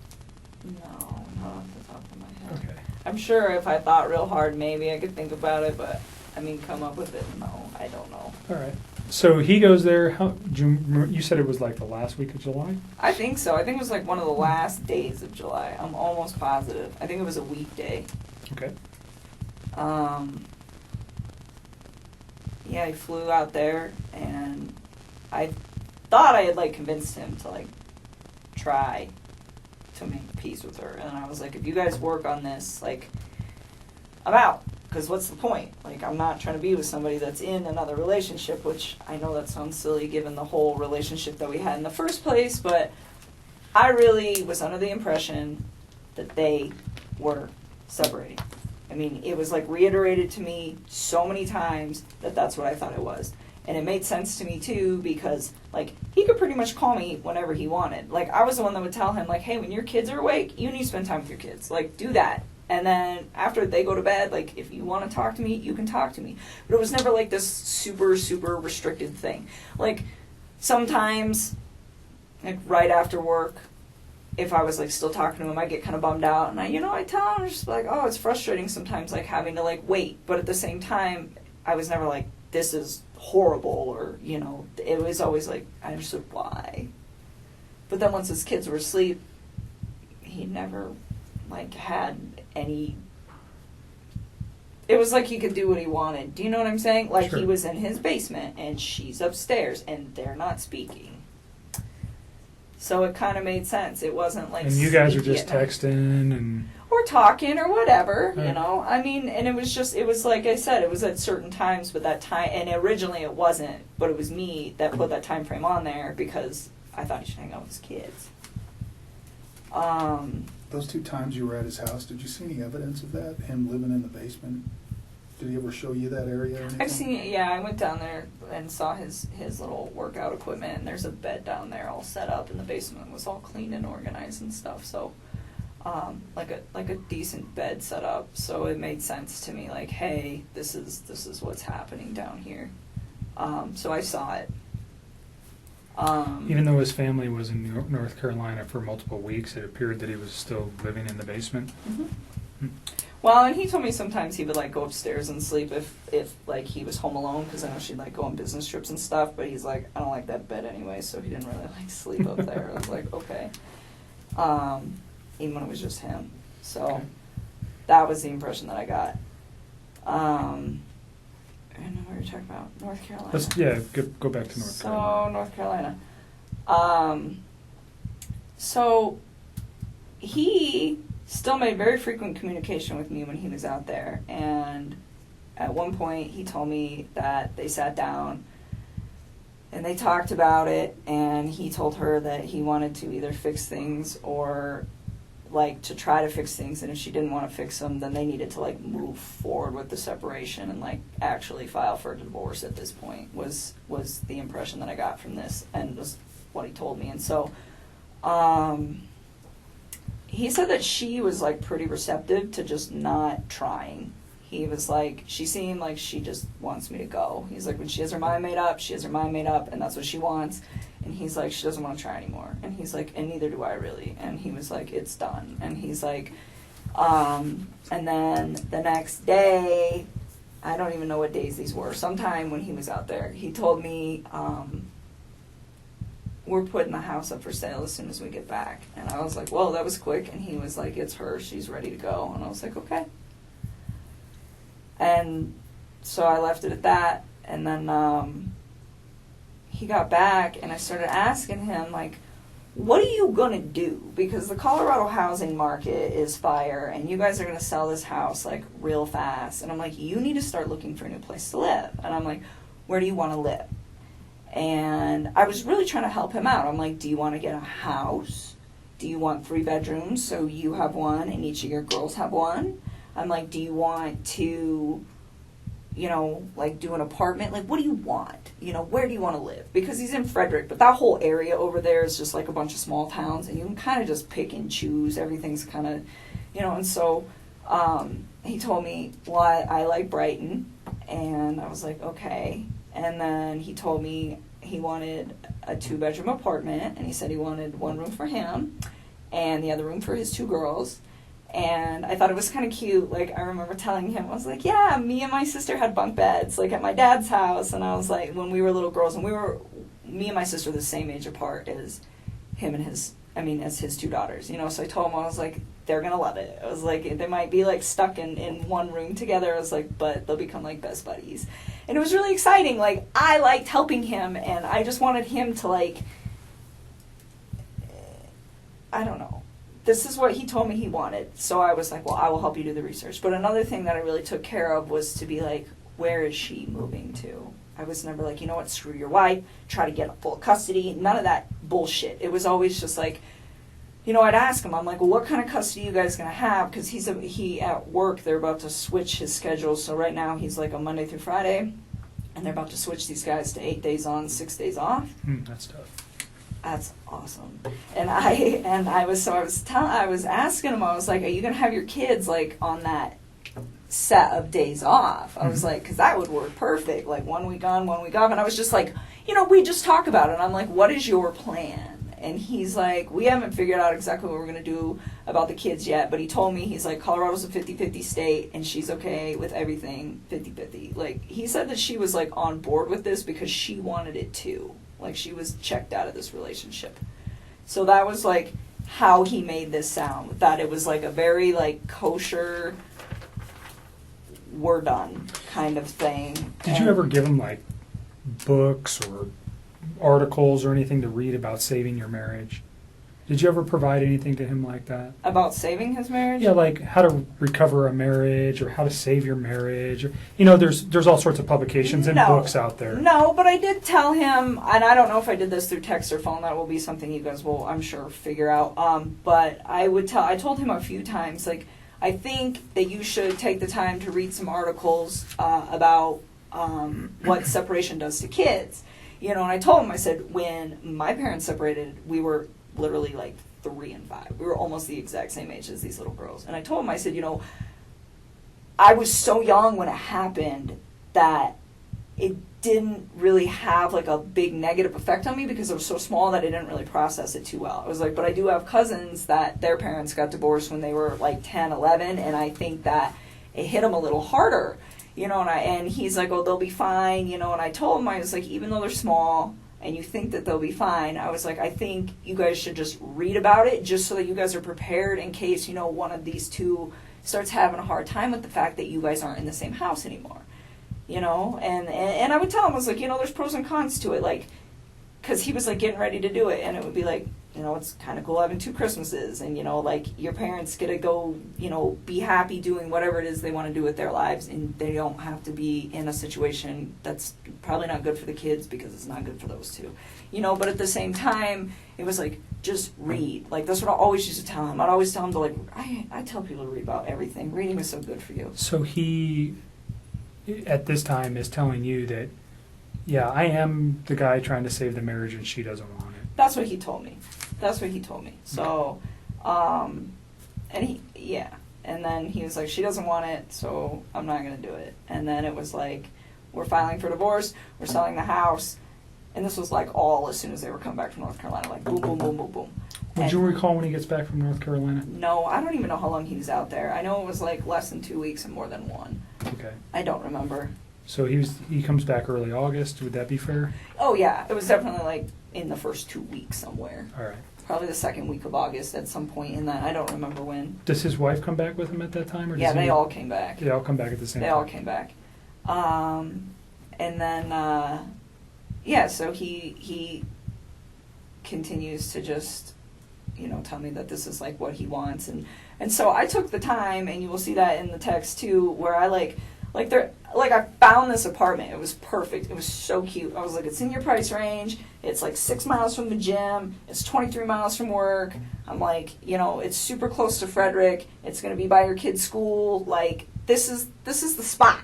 No, not off the top of my head. Okay. I'm sure if I thought real hard, maybe I could think about it, but I mean, come up with it. No, I don't know. All right. So he goes there. You said it was like the last week of July? I think so. I think it was like one of the last days of July. I'm almost positive. I think it was a weekday. Okay. Yeah, he flew out there, and I thought I had like convinced him to like try to make peace with her, and I was like, if you guys work on this, like, I'm out. Because what's the point? Like, I'm not trying to be with somebody that's in another relationship, which I know that sounds silly given the whole relationship that we had in the first place, but I really was under the impression that they were separating. I mean, it was like reiterated to me so many times that that's what I thought it was. And it made sense to me too because, like, he could pretty much call me whenever he wanted. Like, I was the one that would tell him, like, hey, when your kids are awake, you need to spend time with your kids. Like, do that. And then after they go to bed, like, if you want to talk to me, you can talk to me. But it was never like this super, super restricted thing. Like, sometimes, like, right after work, if I was, like, still talking to him, I'd get kind of bummed out. And I tell him, just like, oh, it's frustrating sometimes, like, having to, like, wait. But at the same time, I was never like, this is horrible, or, it was always like, I understood why. But then once his kids were asleep, he never, like, had any, it was like he could do what he wanted. Do you know what I'm saying? Like, Sure. He was in his basement, and she's upstairs, and they're not speaking. So it kind of made sense. It wasn't like, And you guys are sneaky just at night. texting and. Or talking or whatever, Right. I mean, and it was like I said, it was at certain times, but that time, and originally it wasn't, but it was me that put that time frame on there because I thought he should hang out with his kids. Those 2 times you were at his house, did you see any evidence of that? Him living in the basement? Did he ever show you that area or anything? I went down there and saw his little workout equipment, and there's a bed down there all set up, and the basement was all clean and organized and stuff, so. Like a decent bed set up, so it made sense to me. Like, hey, this is what's happening down here. So I saw it. Even though his family was in North Carolina for multiple weeks, it appeared that he was still living in the basement. Mm-hmm. Well, and he told me sometimes he would like go upstairs and sleep if like he was home alone, because I know she'd like go on business trips and stuff. But he's like, I don't like that bed anyway, so he didn't really like sleep up there. I was like, okay. Even when it was just him. So Okay. that was the impression that I got. I don't know what you're talking about. North Carolina. Let's go back to North Carolina. So, North Carolina. So he still made very frequent communication with me when he was out there. And at one point he told me that they sat down and they talked about it, and he told her that he wanted to either fix things or like to try to fix things, and if she didn't want to fix them, then they needed to like move forward with the separation and like actually file for a divorce at this point was the impression that I got from this, and was what he told me. And so he said that she was like pretty receptive to just not trying. He was like, she seemed like she just wants me to go. He's like, when she has her mind made up, she has her mind made up, and that's what she wants. And he's like, she doesn't want to try anymore. And he's like, and neither do I really. And he was like, it's done. And he's like, and then the next day, I don't even know what days these were, sometime when he was out there, he told me, we're putting the house up for sale as soon as we get back. And I was like, well, that was quick. And he was like, it's her, she's ready to go. And I was like, okay. And so I left it at that. And then he got back, and I started asking him, like, what are you going to do? Because the Colorado housing market is fire, and you guys are going to sell this house, like, real fast. And I'm like, you need to start looking for a new place to live. And I'm like, where do you want to live? And I was really trying to help him out. I'm like, do you want to get a house? Do you want 3 bedrooms so you have one and each of your girls have one? I'm like, do you want to, you know, like do an apartment? Like, what do you want? You know, where do you want to live? Because he's in Frederick, but that whole area over there is just like a bunch of small towns, and you can kind of just pick and choose. Everything's kind of, you know, and so he told me, well, I like Brighton, and I was like, okay. And then he told me he wanted a 2-bedroom apartment, and he said he wanted 1 room for him and the other room for his 2 girls. And I thought it was kind of cute. Like, I remember telling him, I was like, yeah, me and my sister had bunk beds, like, at my dad's house. And I was like, when we were little girls, and me and my sister were the same age apart as him and as his 2 daughters, you know. So I told him, I was like, they're going to love it. I was like, they might be, like, stuck in one room together. I was like, but they'll become, like, best buddies. And it was really exciting. Like, I liked helping him, and I just wanted him to, like, I don't know. This is what he told me he wanted. So I was like, well, I will help you do the research. But another thing that I really took care of was to be like, where is she moving to? I was never like, you know what, screw your wife, try to get full custody. None of that bullshit. It was always just like, you know, I'd ask him, I'm like, well, what kind of custody you guys going to have? Because he at work, they're about to switch his schedule. So right now he's like on Monday through Friday, and they're about to switch these guys to 8 days on, 6 days off. That's tough. That's awesome. And I was asking him, I was like, are you going to have your kids like on that set of days off? I was like, because that would work perfect, like 1 week on, 1 week off. And I was just like, you know, we just talk about it. I'm like, what is your plan? And he's like, we haven't figured out exactly what we're going to do about the kids yet. But he told me, he's like, Colorado's a 50-50 state, and she's okay with everything 50-50. Like, he said that she was, like, on board with this because she wanted it too. Like, she was checked out of this relationship. So that was, like, how he made this sound. That it was, like, a very, like, kosher, we're done kind of thing. Did you ever give him, like, books or articles or anything to read about saving your marriage? Did you ever provide anything to him like that? About saving his marriage? Yeah, like how to recover a marriage or how to save your marriage. Or, you know, there's all sorts of publications and books out there. No, but I did tell him, and I don't know if I did this through text or phone. That will be something you guys will, I'm sure, figure out. But I told him a few times, like, I think that you should take the time to read some articles about what separation does to kids. You know, and I told him, I said, when my parents separated, we were literally like 3 and 5. We were almost the exact same age as these little girls. And I told him, I said, you know, I was so young when it happened that it didn't really have like a big negative effect on me because I was so small that I didn't really process it too well. I was like, but I do have cousins that their parents got divorced when they were like 10, 11, and I think that it hit them a little harder. You know, and he's like, oh, they'll be fine, you know, and I told him, I was like, even though they're small and you think that they'll be fine, I was like, I think you guys should just read about it just so that you guys are prepared in case, you know, one of these two starts having a hard time with the fact that you guys aren't in the same house anymore, you know, and I would tell him, I was like, you know, there's pros and cons to it, like, because he was like getting ready to do it, and it would be like, you know, it's kind of cool having 2 Christmases, and, you know, like, your parents get to go, you know, be happy doing whatever it is they want to do with their lives, and they don't have to be in a situation that's probably not good for the kids because it's not good for those 2. You know, but at the same time, it was like, just read. Like, that's what I always used to tell him. I'd always tell him to, like, I tell people to read about everything. Reading was so good for you. So he, at this time, is telling you that, yeah, I am the guy trying to save the marriage and she doesn't want it. That's what he told me. So, and and then he was like, she doesn't want it, so I'm not going to do it. And then it was like, we're filing for divorce, we're selling the house, and this was like all as soon as they were coming back from North Carolina, like boom, boom, boom, boom, boom. Would you recall when he gets back from North Carolina? No, I don't even know how long he was out there. I know it was like less than 2 weeks and more than 1. Okay. I don't remember. So he comes back early August. Would that be fair? Oh yeah, it was definitely like in the first 2 weeks somewhere. All right. Probably the second week of August at some point in that. I don't remember when. Does his wife come back with him at that time? Or Yeah, they all came back. They all come back at the same time? They all came back. And then, so he continues to just, you know, tell me that this is like what he wants. And so I took the time, and you will see that in the text too, where I like I found this apartment. It was perfect. It was so cute. I was like, it's in your price range. It's like 6 miles from the gym. It's 23 miles from work. I'm like, it's super close to Frederick. It's going to be by your kid's school. Like, this is the spot,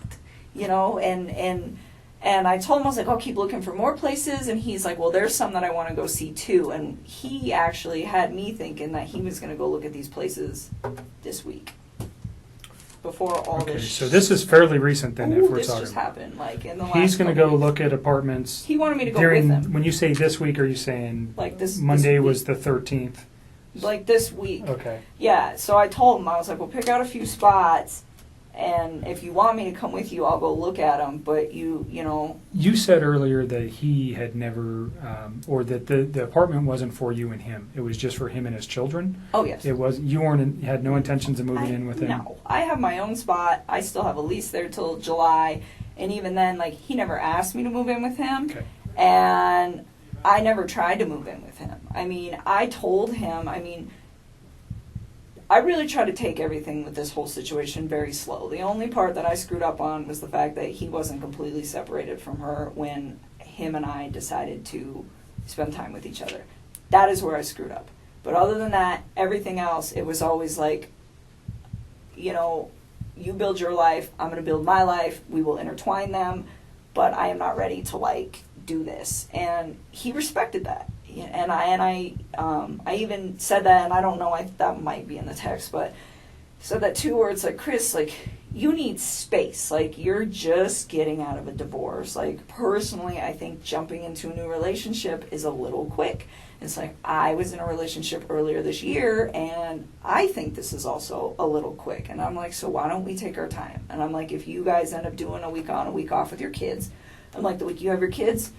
and I told him, I was like, I'll keep looking for more places. And he's like, well, there's some that I want to go see too. And he actually had me thinking that he was going to go look at these places this week. Before all Okay, this. so this is fairly recent then, if we're this talking just about. happened, like in the last. He's going to go couple weeks. look at apartments. He wanted me to go during, with him. when you say this week, are you saying Like this. Monday this was week. the 13th? Like this week. Okay. Yeah. So I told him, I was like, well, pick out a few spots, and if you want me to come with you, I'll go look at them. But you know. You said earlier that he had never, or that the apartment wasn't for you and him. It was just for him and his children. Oh yes. It was. You had no intentions of moving in with him. No, I have my own spot. I still have a lease there till July, and even then, like, he never asked me to move in with him, Okay. and I never tried to move in with him. I mean, I told him. I really try to take everything with this whole situation very slow. The only part that I screwed up on was the fact that he wasn't completely separated from her when him and I decided to spend time with each other. That is where I screwed up. But other than that, everything else, it was always like, you build your life, I'm going to build my life, we will intertwine them, but I am not ready to, do this. And he respected that. And I even said that, and I don't know, that might be in the text, but said that too, where it's like, Chris, you need space. You're just getting out of a divorce. Personally, I think jumping into a new relationship is a little quick. It's like, I was in a relationship earlier this year, and I think this is also a little quick. And I'm like, so why don't we take our time? And I'm like, if you guys end up doing a week on, a week off with your kids, I'm like, the week you have your kids,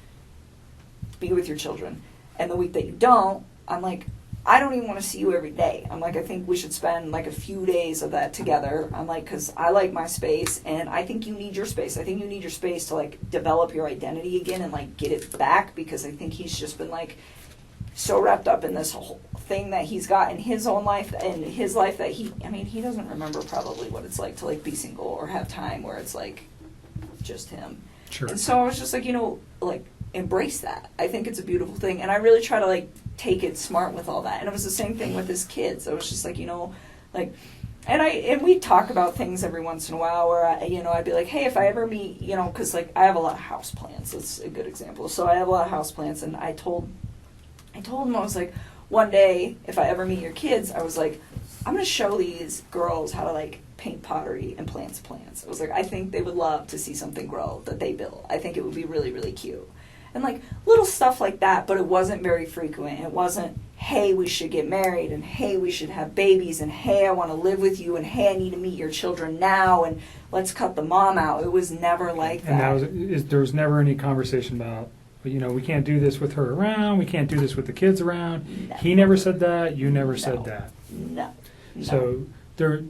be with your children. And the week that you don't, I'm like, I don't even want to see you every day. I'm like, I think we should spend a few days of that together. I'm like, because I like my space, and I think you need your space. I think you need your space to develop your identity again and get it back, because I think he's just been so wrapped up in this whole thing that he's got in his own life and his life that he doesn't remember probably what it's like to be single or have time where it's just him. Sure. And so I was just embrace that. I think it's a beautiful thing, and I really try to take it smart with all that. And it was the same thing with his kids. I was just and we talk about things every once in a while where I'd be like, hey, if I ever meet, because I have a lot of house plants. It's a good example. So I have a lot of house plants, and I told him, I was like, one day if I ever meet your kids, I was like, I'm going to show these girls how to paint pottery and plants. I was like, I think they would love to see something grow that they built. I think it would be really, really cute. And little stuff like that, but it wasn't very frequent. It wasn't, hey, we should get married, and hey, we should have babies, and hey, I want to live with you, and hey, I need to meet your children now, and let's cut the mom out. It was never like that. And there was never any conversation about, we can't do this with her around, we can't do this with the kids around. No. He never said that, you never said that. No. So the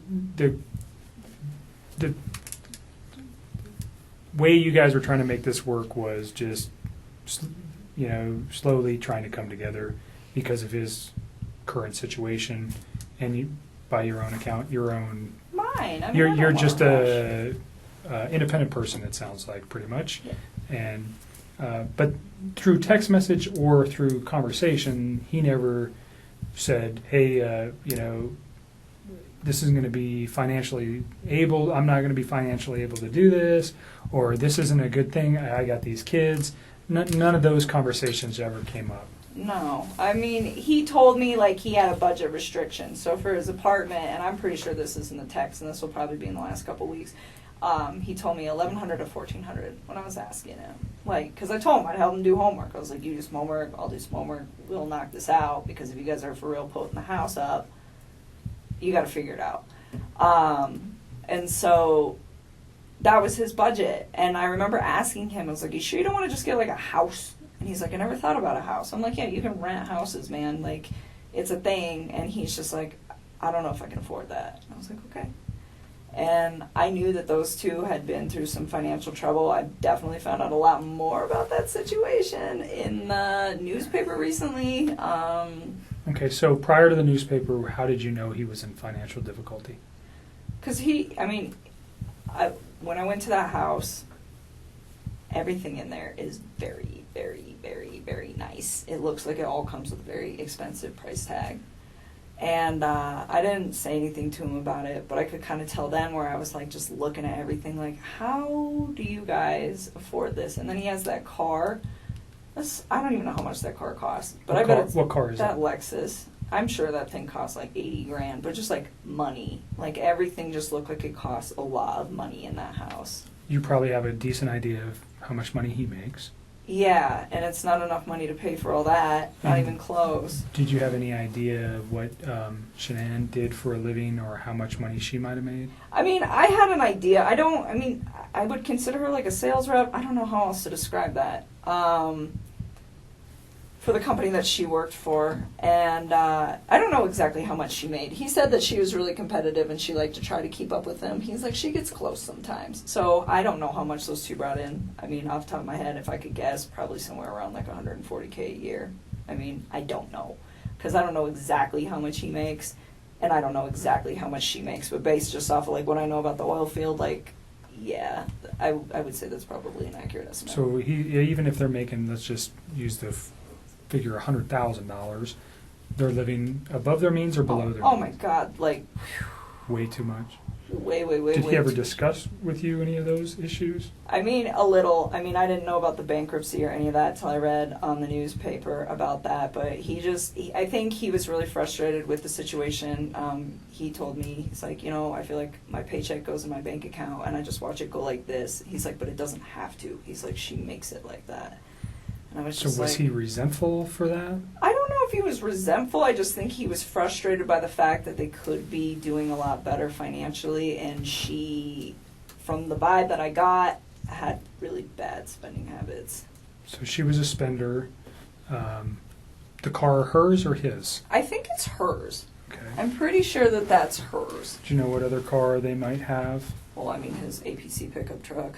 way you guys were trying to make this work was just, slowly trying to come together because of his current situation, and you, by your own account, Mine. I you're don't just wanna a independent person. It sounds like pretty much, Yeah. and but through text message or through conversation, he never said, "Hey, this isn't going to be financially able. I'm not going to be financially able to do this," or "This isn't a good thing. I got these kids." None of those conversations ever came up. No. He told me he had a budget restriction. So for his apartment, and I'm pretty sure this is in the text, and this will probably be in the last couple of weeks, he told me $1,100 to $1,400 when I was asking him. Because I told him I'd help him do homework. I was like, you do some homework, I'll do some homework, we'll knock this out, because if you guys are for real putting the house up, you got to figure it out. And so that was his budget. And I remember asking him, I was like, you sure you don't want to just get a house? And he's like, I never thought about a house. I'm like, yeah, you can rent houses, man. It's a thing. And he's just like, I don't know if I can afford that. And I was like, okay. And I knew that those two had been through some financial trouble. I definitely found out a lot more about that situation in the newspaper recently. Okay, so prior to the newspaper, how did you know he was in financial difficulty? Because when I went to that house, everything in there is very, very, very, very nice. It looks like it all comes with a very expensive price tag. And I didn't say anything to him about it, but I could kind of tell then where I was like just looking at everything like, how do you guys afford this? And then he has that car. I don't even know how much that car costs, but I bet it's What car is that it? Lexus. I'm sure that thing costs like 80 grand, but just like money. Like everything just looked like it costs a lot of money in that house. You probably have a decent idea of how much money he makes. Yeah, and it's not enough money to pay for all that, not Mhm. even close. Did you have any idea of what Shanann did for a living or how much money she might have made? I mean, I had an idea. I would consider her like a sales rep. I don't know how else to describe that. For the company that she worked for. And I don't know exactly how much she made. He said that she was really competitive and she liked to try to keep up with him. He's like, she gets close sometimes. So I don't know how much those two brought in. I mean, off the top of my head, if I could guess, probably somewhere around like $140K a year. I mean, I don't know. Because I don't know exactly how much he makes. And I don't know exactly how much she makes. But based just off of like what I know about the oil field, like, yeah, I would say that's probably an accurate estimate. So even if they're making, let's just use the figure $100,000, they're living above their means or below their Oh means? my God, like, Way too much. way. Did he ever too- discuss with you any of those issues? I mean, a little. I mean, I didn't know about the bankruptcy or any of that till I read on the newspaper about that. But I think he was really frustrated with the situation. He told me, he's like, I feel like my paycheck goes in my bank account and I just watch it go like this. He's like, but it doesn't have to. He's like, she makes it like that. And I was So just was like, he resentful for that? I don't know if he was resentful. I just think he was frustrated by the fact that they could be doing a lot better financially, and she, from the vibe that I got, had really bad spending habits. So she was a spender. The car hers or his? I think it's hers. Okay. I'm pretty sure that that's hers. Do you know what other car they might have? Well, I mean, his APC pickup truck.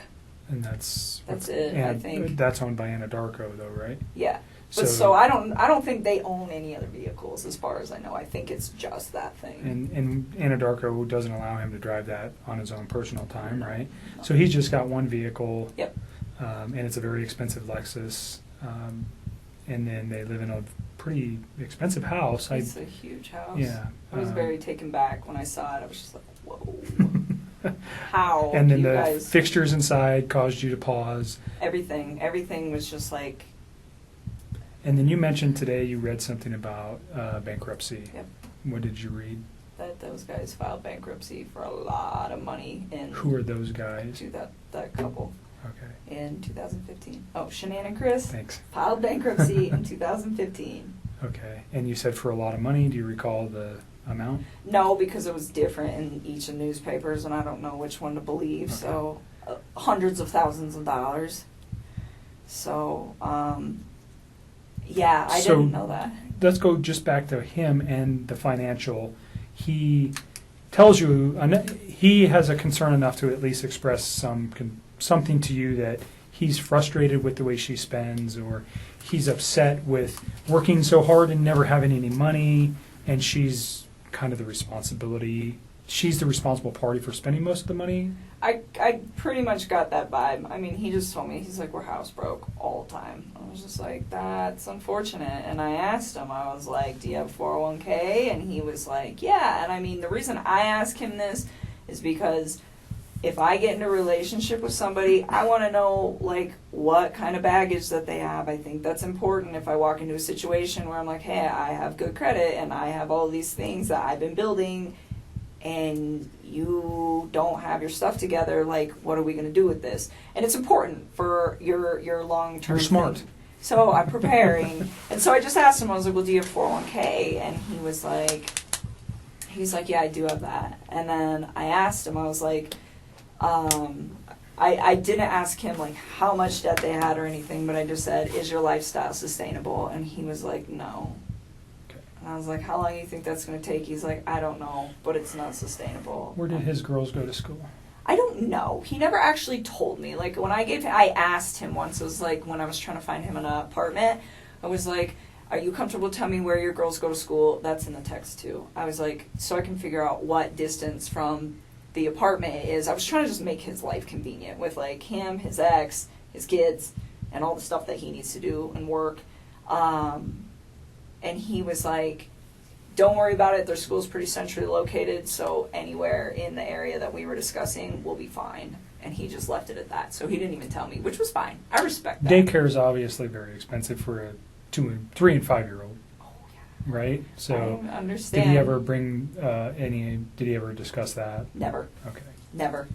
And that's it, I think. That's owned by Anadarko, though, right? Yeah. But so I don't think they own any other vehicles as far as I know. I think it's just that thing. And Anadarko doesn't allow him to drive that on his own personal time, right? So he's just got one vehicle. Yep. And it's a very expensive Lexus. And then they live in a pretty expensive house. It's a huge house. Yeah. I was very taken back when I saw it. I was just like, whoa. How And do then you the guys... fixtures inside caused you to pause. Everything was just like... And then you mentioned today you read something about bankruptcy. Yep. What did you read? That those guys filed bankruptcy for a lot of money in... Who are those guys? To that couple Okay. in 2015. Oh, Shanann and Chris Thanks. filed bankruptcy in 2015. Okay. And you said for a lot of money. Do you recall the amount? No, because it was different in each of the newspapers, and I don't know which one to believe. Okay. So, hundreds of thousands of dollars. So, yeah, I So- didn't know that. Let's go just back to him and the financial. He tells you he has a concern enough to at least express something to you that he's frustrated with the way she spends, or he's upset with working so hard and never having any money, and she's kind of the responsibility. She's the responsible party for spending most of the money. I pretty much got that vibe. I mean, he just told me, he's like, we're house broke all the time. I was just like, that's unfortunate. And I asked him, I was like, do you have 401k? And he was like, yeah. And I mean, the reason I ask him this is because if I get into a relationship with somebody, I want to know, like, what kind of baggage that they have. I think that's important if I walk into a situation where I'm like, hey, I have good credit and I have all these things that I've been building, and you don't have your stuff together, like, what are we going to do with this? And it's important for your long-term You're smart. thing. So I'm preparing. And so I just asked him, I was like, well, do you have 401k? And he's like, yeah, I do have that. And then I asked him, I was like, I didn't ask him, like, how much debt they had or anything, but I just said, is your lifestyle sustainable? And he was like, no. And I was like, how long do you think that's going to take? He's like, I don't know, but it's not sustainable. Where did his girls go to school? I don't know. He never actually told me. Like, when I asked him once, it was like when I was trying to find him an apartment, I was like, are you comfortable telling me where your girls go to school? That's in the text too. I was like, so I can figure out what distance from the apartment is, I was trying to just make his life convenient with like him, his ex, his kids, and all the stuff that he needs to do and work. And he was like, don't worry about it. Their school's pretty centrally located, so anywhere in the area that we were discussing will be fine. And he just left it at that. So he didn't even tell me, which was fine. I respect that. Daycare is obviously very expensive for a 3 and 5 year old, Oh, yeah. right? So, I understand. did he ever bring Did he ever discuss that? Never. Okay. Never.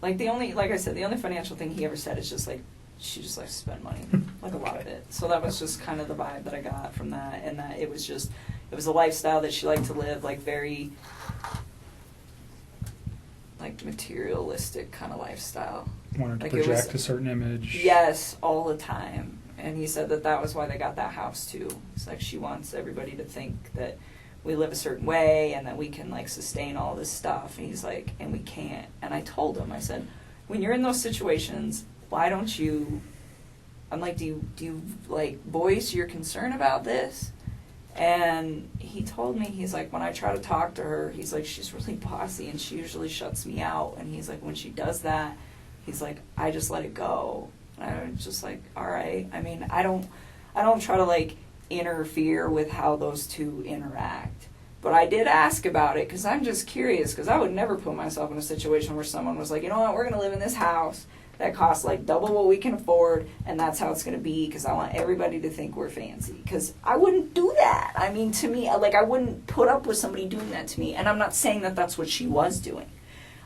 Like I said, the only financial thing he ever said is just like, she just likes to spend money, like a lot of it. So that was just kind of the vibe that I got from that, and that it was a lifestyle that she liked to live, like very, like materialistic kind of lifestyle. Wanted to Like it project was- a certain image. Yes, all the time. And he said that was why they got that house too. It's like she wants everybody to think that we live a certain way and that we can like sustain all this stuff. And he's like, and we can't. And I told him, I said, when you're in those situations, why don't you, I'm like, do you like voice your concern about this? And he told me, he's like, when I try to talk to her, he's like, she's really bossy and she usually shuts me out. And he's like, when she does that, he's like, I just let it go. And I was just like, all right. I mean, I don't try to like interfere with how those two interact. But I did ask about it because I'm just curious, because I would never put myself in a situation where someone was like, you know what, we're going to live in this house that costs like double what we can afford, and that's how it's going to be because I want everybody to think we're fancy. Because I wouldn't do that. I mean, to me, like, I wouldn't put up with somebody doing that to me. And I'm not saying that that's what she was doing.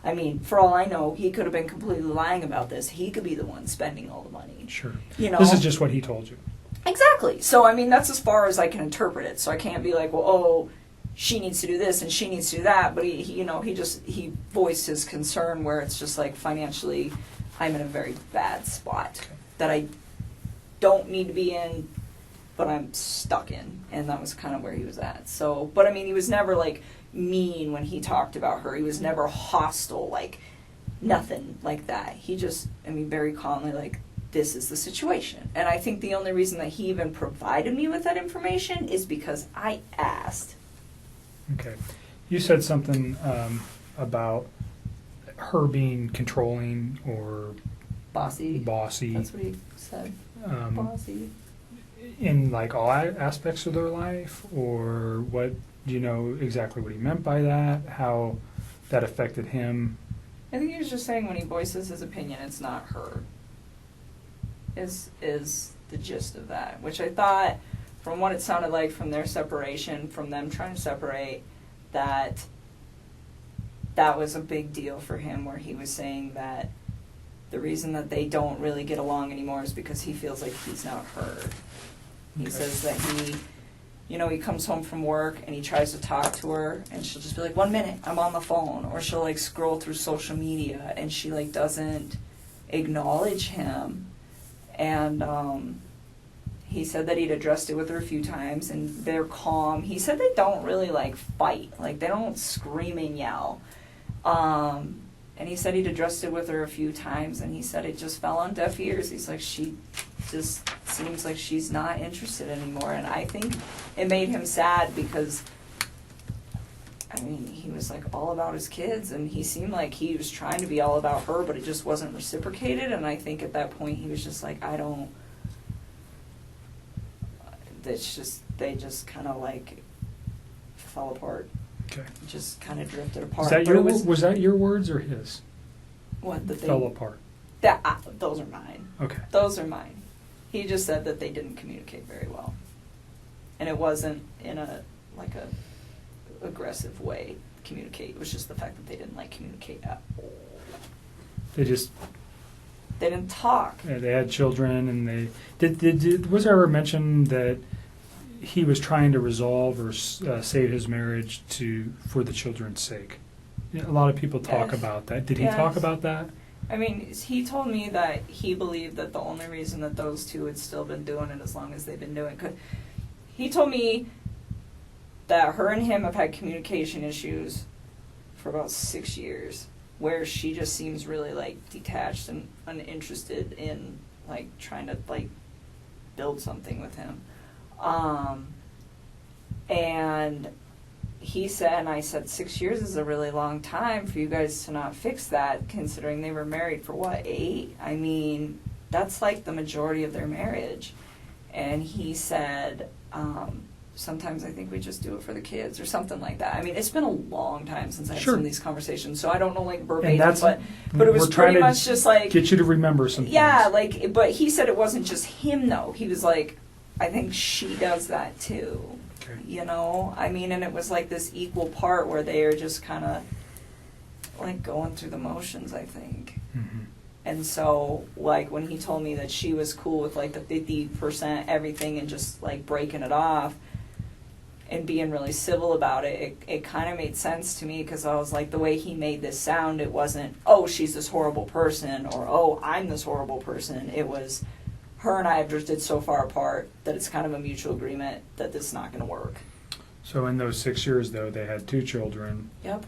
I mean, for all I know, he could have been completely lying about this. He could be the one spending all the money. Sure. You know? This is just what he told you. Exactly. So, I mean, that's as far as I can interpret it. So I can't be like, well, oh, she needs to do this and she needs to do that. But he voiced his concern where it's just like financially, I'm in a very bad spot that I don't need to be in, but I'm stuck in. And that was kind of where he was at. So, but I mean, he was never like mean when he talked about her. He was never hostile, like nothing like that. He just, I mean, very calmly like, this is the situation. And I think the only reason that he even provided me with that information is because I asked. Okay. You said something about her being controlling or Bossy. bossy That's what he said. Bossy. in like all aspects of their life, or what? Do you know exactly what he meant by that? How that affected him? I think he was just saying when he voices his opinion, it's not her. Is the gist of that, which I thought, from what it sounded like from their separation, from them trying to separate, that was a big deal for him, where he was saying that the reason that they don't really get along anymore is because he feels like he's not heard. He Okay. says that he comes home from work and he tries to talk to her and she'll just be like, 1 minute, I'm on the phone. Or she'll like scroll through social media and she like doesn't acknowledge him. And he said that he'd addressed it with her a few times and they're calm. He said they don't really like fight. Like they don't scream and yell. And he said he'd addressed it with her a few times and he said it just fell on deaf ears. He's like, she just seems like she's not interested anymore. And I think it made him sad because, I mean, he was like all about his kids and he seemed like he was trying to be all about her, but it just wasn't reciprocated. And I think at that point he was just like, they just kind of like fell apart. Okay. Just kind of drifted apart. Was that your words or his? What, that they Fell apart. those are mine. Okay. Those are mine. He just said that they didn't communicate very well, and it wasn't in a aggressive way. Communicate. It was just the fact that they didn't like communicate at all. They didn't talk. they had children, and they was there ever mention that he was trying to resolve or save his marriage for the children's sake? A lot of people talk Yes. about that. Did he Yes. talk about that? I mean, he told me that he believed that the only reason that those two had still been doing it as long as they've been doing it, 'cause he told me that her and him have had communication issues for about 6 years, where she just seems really like detached and uninterested in like trying to like build something with him. And he said, and I said, 6 years is a really long time for you guys to not fix that, considering they were married for what, 8? I mean, that's like the majority of their marriage. And he said, sometimes I think we just do it for the kids or something like that. I mean, it's been a long time since I had Sure. some of these conversations, so I don't know like And verbatim, that's but it was we're trying pretty to much just like, get you to remember some yeah, things. like, but he said it wasn't just him though. He was like, I think she does that too. Okay. You know, I mean, and it was like this equal part where they are just kind of like going through the motions, I think. Mhm. And so, like, when he told me that she was cool with like the 50% everything and just like breaking it off and being really civil about it, it kind of made sense to me, because I was like, the way he made this sound, it wasn't, oh, she's this horrible person, or oh, I'm this horrible person. It was, her and I have drifted so far apart that it's kind of a mutual agreement that this is not going to work. So in those 6 years, though, they had 2 children. Yep.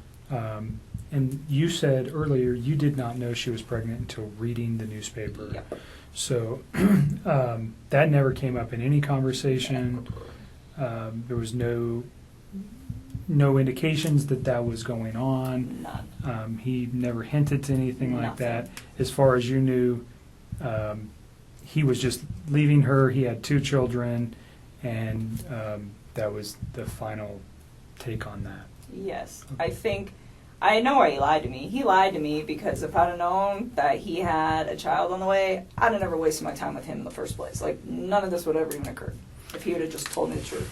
And you said earlier you did not know she was pregnant until reading the newspaper. Yep. So that never came up in any conversation. There was no indications that that was going on. None. He never hinted to anything like Nothing. that. As far as you knew, he was just leaving her. He had 2 children, and that was the final take on that. Yes. I know why he lied to me. He lied to me because if I'd have known that he had a child on the way, I'd have never wasted my time with him in the first place. Like, none of this would have ever even occurred if he would have just told me the truth.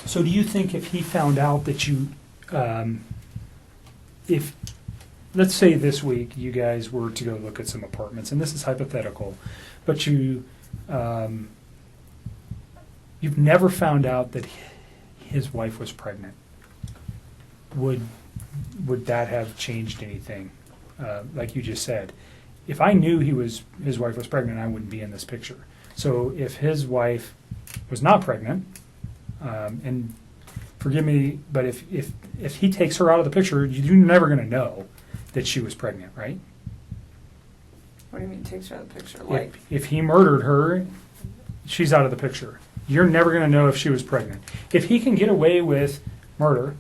So do you think if he found out that you, if, let's say this week you guys were to go look at some apartments, and this is hypothetical, but you've never found out that his wife was pregnant, would that have changed anything? Like you just said, if I knew his wife was pregnant, I wouldn't be in this picture. So if his wife was not pregnant, and forgive me, but if he takes her out of the picture, you're never going to know that she was pregnant, right? What do you mean takes her out of the picture? Like, If he murdered her, she's out of the picture. You're never going to know if she was pregnant. If he can get away with murder,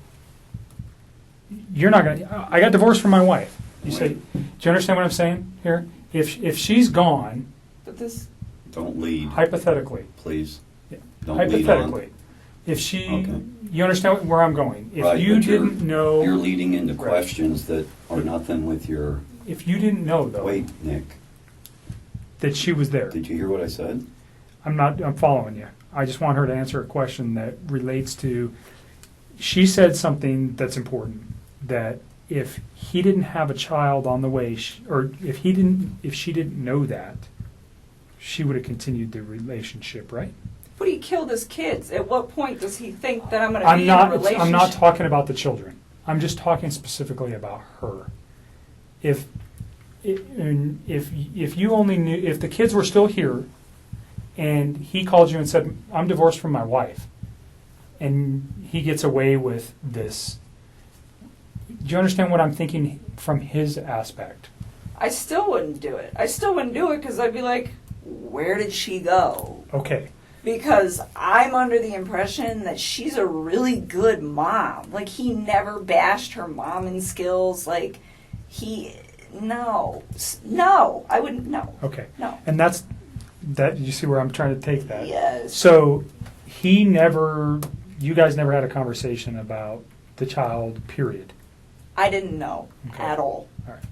you're not going to. I got divorced from my wife. You say, do you understand what I'm saying here? If she's gone, but this, Don't lead, hypothetically, please. Yeah. Don't lead hypothetically, on. if she, Okay. you understand where I'm going. If Right, you but you're- didn't know, You're leading into Right. questions that are nothing with your, if you didn't know though wait, Nick, that she was there, did you hear what I said? I'm following you. I just want her to answer a question that relates to, she said something that's important, that if he didn't have a child on the way, or if she didn't know that, she would have continued the relationship, right? but he killed his kids. At what point does he think that I'm going to be in a relationship? I'm not talking about the children. I'm just talking specifically about her. If you only knew, if the kids were still here, and he called you and said, "I'm divorced from my wife," and he gets away with this, do you understand what I'm thinking from his aspect? I still wouldn't do it. I still wouldn't do it because I'd be like, where did she go? Okay. Because I'm under the impression that she's a really good mom. Like, he never bashed her momming skills. Like, no, I wouldn't, no. Okay. No. And you see where I'm trying to take that? Yes. So you guys never had a conversation about the child, period. I didn't know Okay. at all. All right.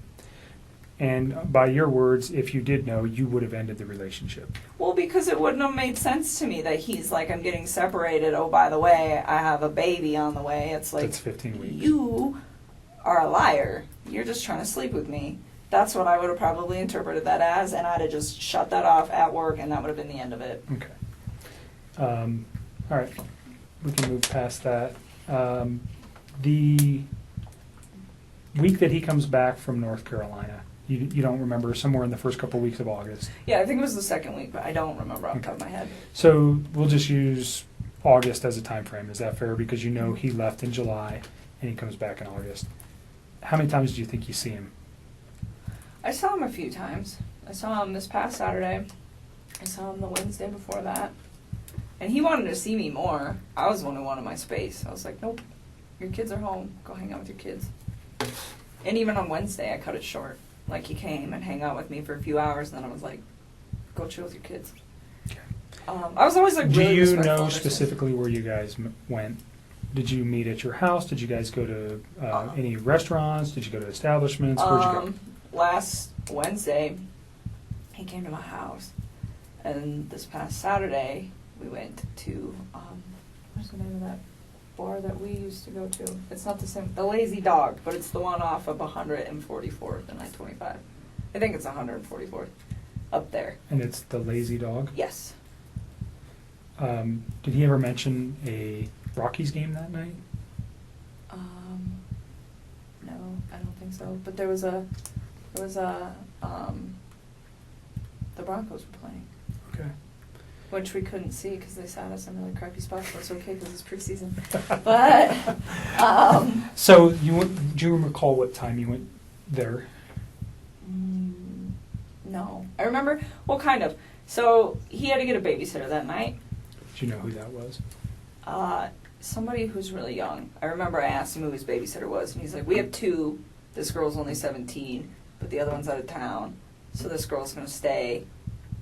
And by your words, if you did know, you would have ended the relationship. Well, because it wouldn't have made sense to me that he's like, I'm getting separated. Oh, by the way, I have a baby on the way. It's like, That's 15 weeks. you are a liar. You're just trying to sleep with me. That's what I would have probably interpreted that as, and I'd have just shut that off at work, and that would have been the end of it. Okay. All right. We can move past that. The week that he comes back from North Carolina, you don't remember, somewhere in the first couple weeks of August. Yeah, I think it was the second week, but I don't remember off the top of my head. So we'll just use August as a time frame. Is that fair? Because you know he left in July and he comes back in August. How many times do you think you see him? I saw him a few times. I saw him this past Saturday. I saw him the Wednesday before that. And he wanted to see me more. I was the one who wanted my space. I was like, nope. your kids are home. Go hang out with your kids. And even on Wednesday, I cut it short. Like, he came and hang out with me for a few hours, and then I was like, go chill with your kids. I was always like, Do really you respectful know of their space. specifically where you guys went? Did you meet at your house? Did you guys go to any restaurants? Did you go to establishments? Where'd you go? Last Wednesday, he came to my house, and this past Saturday, we went to, what's the name of that bar that we used to go to? It's not the same, the Lazy Dog, but it's the one off of 144th and I-25. I think it's 144th, up there. And it's the Lazy Dog? Yes. Did he ever mention a Rockies game that night? No, I don't think so. But there was a, the Broncos were playing, Okay. which we couldn't see because they sat us in really crappy spots. But it's okay because it's preseason. But So do you recall what time you went there? no, I remember. Well, kind of. So he had to get a babysitter that night. Do you know who that was? Somebody who's really young. I remember I asked him who his babysitter was, and he's like, "We have two. This girl's only 17, but the other one's out of town, so this girl's gonna stay,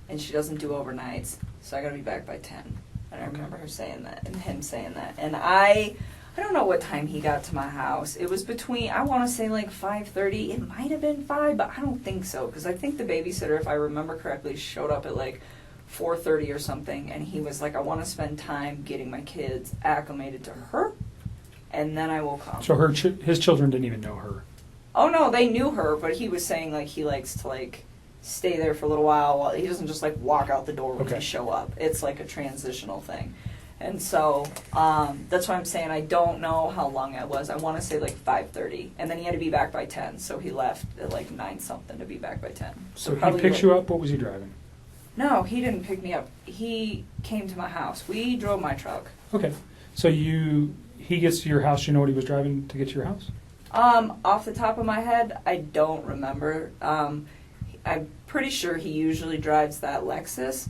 and she doesn't do overnights, so I gotta be back by 10." And I remember her saying that, and him saying that, and I don't know what time he got to my house. It was between, I want to say like 5:30. It might have been 5, but I don't think so, because I think the babysitter, if I remember correctly, showed up at like 4:30 or something, and he was like, "I want to spend time getting my kids acclimated to her, and then I will come." So his children didn't even know her. Oh no, they knew her, but he was saying like he likes to like stay there for a little while he doesn't just like walk out the door when Okay. they show up. It's like a transitional thing. And so that's why I'm saying I don't know how long it was. I want to say like 5:30, and then he had to be back by 10, so he left at like 9 something to be back by 10. So he probably picks like- you up. What was he driving? No, he didn't pick me up. He came to my house. We drove my truck. Okay. So he gets to your house. You know what he was driving to get to your house? Off the top of my head, I don't remember. I'm pretty sure he usually drives that Lexus,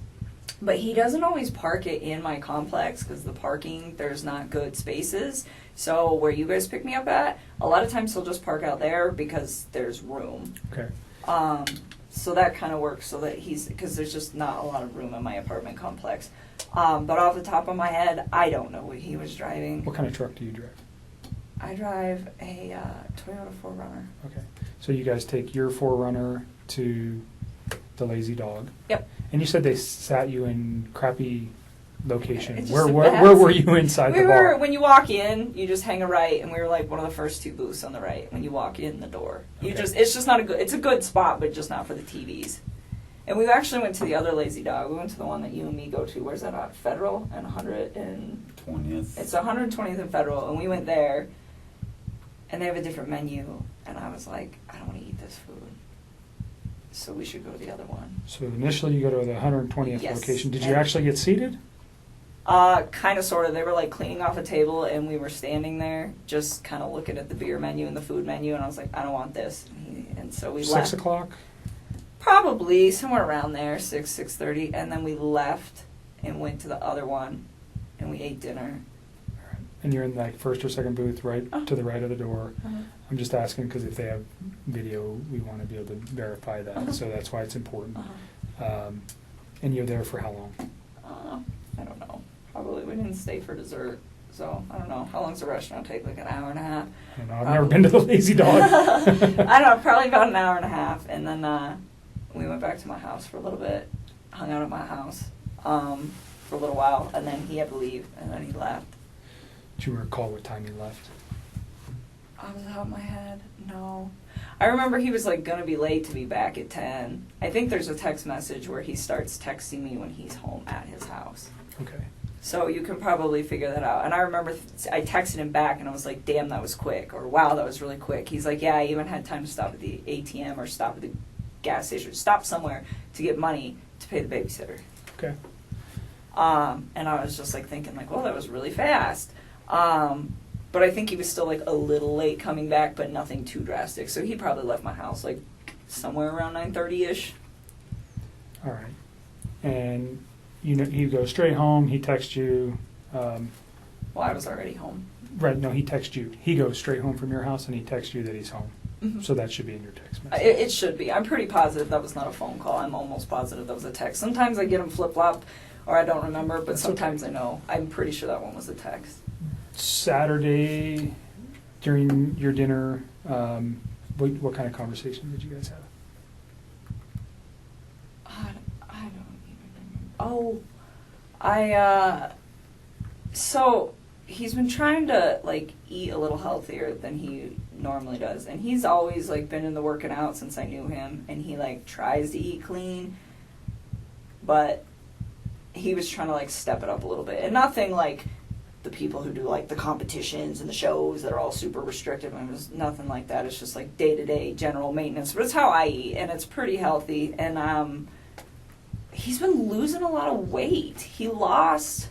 but he doesn't always park it in my complex because the parking, there's not good spaces. So where you guys pick me up at, a lot of times he'll just park out there because there's room. Okay. So that kind of works so that because there's just not a lot of room in my apartment complex. But off the top of my head, I don't know what he was driving. What kind of truck do you drive? I drive a Toyota 4Runner. Okay. So you guys take your 4Runner to the Lazy Dog. Yep. And you said they sat you in crappy locations. It's Where just a where bad were seat. you inside We the were, bar? when you walk in, you just hang a right, and we were like one of the first two booths on the right when you walk in the door. Okay. It's just not it's a good spot, but just not for the TVs. And we actually went to the other Lazy Dog. We went to the one that you and me go to. Where's that at? Federal and 100 and 20th. it's 120th and Federal, and we went there, and they have a different menu, and I was like, I don't want to eat this food, so we should go to the other one. So initially you go to the 120th Yes. location. Did you And- actually get seated? Kind of, sort of. They were like cleaning off a table, and we were standing there, just kind of looking at the beer menu and the food menu, and I was like, I don't want this, and so we 6 left. o'clock? Probably somewhere around there, 6:30, and then we left and went to the other one, and we ate dinner. And you're in like first or second booth right to the right of the door. I'm just asking because if they have video, we want to be able to verify that. So that's why it's important. And you're there for how long? I don't know. Probably we didn't stay for dessert, so I don't know. How long does the restaurant take? Like an hour and a half? I don't know. I've never been to the Lazy Dog. I don't know, probably about an hour and a half, and then we went back to my house for a little bit, hung out at my house for a little while, and then he had to leave, and then he left. Do you recall what time he left? Off the top of my head, no. I remember he was like gonna be late to be back at 10. I think there's a text message where he starts texting me when he's home at his house. Okay. So you can probably figure that out. And I remember I texted him back and I was like, damn, that was quick. Or wow, that was really quick. He's like, yeah, I even had time to stop at the ATM or stop at the gas station, stop somewhere to get money to pay the babysitter. Okay. And I was just like thinking like, well, that was really fast. But I think he was still like a little late coming back, but nothing too drastic. So he probably left my house like somewhere around 9:30ish. All right. And you go straight home. He texts you. Well, I was already home. Right, no, he texts you. He goes straight home from your house and he texts you that he's home. Mhm. So that should be in your text message. It should be. I'm pretty positive that was not a phone call. I'm almost positive that was a text. Sometimes I get them flip-flop or I don't remember, but That's sometimes okay. I know. I'm pretty sure that one was a text. Saturday, during your dinner, what kind of conversation did you guys have? I don't even remember. So he's been trying to like eat a little healthier than he normally does, and he's always like been in the working out since I knew him, and he like tries to eat clean, but he was trying to like step it up a little bit, and nothing like the people who do like the competitions and the shows that are all super restrictive. I mean, it's nothing like that. It's just like day-to-day general maintenance, but it's how I eat, and it's pretty healthy. And he's been losing a lot of weight. He lost,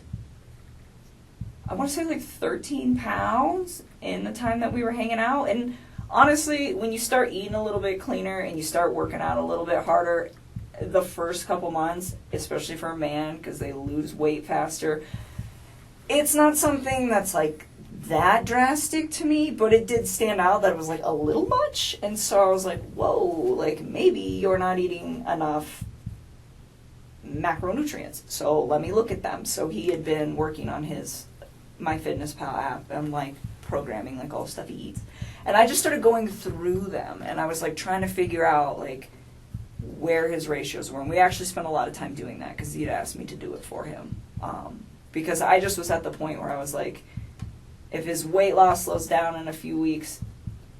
I want to say like 13 pounds in the time that we were hanging out. And honestly, when you start eating a little bit cleaner and you start working out a little bit harder, the first couple months, especially for a man, because they lose weight faster, it's not something that's like that drastic to me, but it did stand out that it was like a little much. And so I was like, whoa, like maybe you're not eating enough macronutrients. So let me look at them. So he had been working on his MyFitnessPal app and like programming like all the stuff he eats. And I just started going through them and I was like trying to figure out like where his ratios were. And we actually spent a lot of time doing that because he'd asked me to do it for him. Because I just was at the point where I was like, if his weight loss slows down in a few weeks,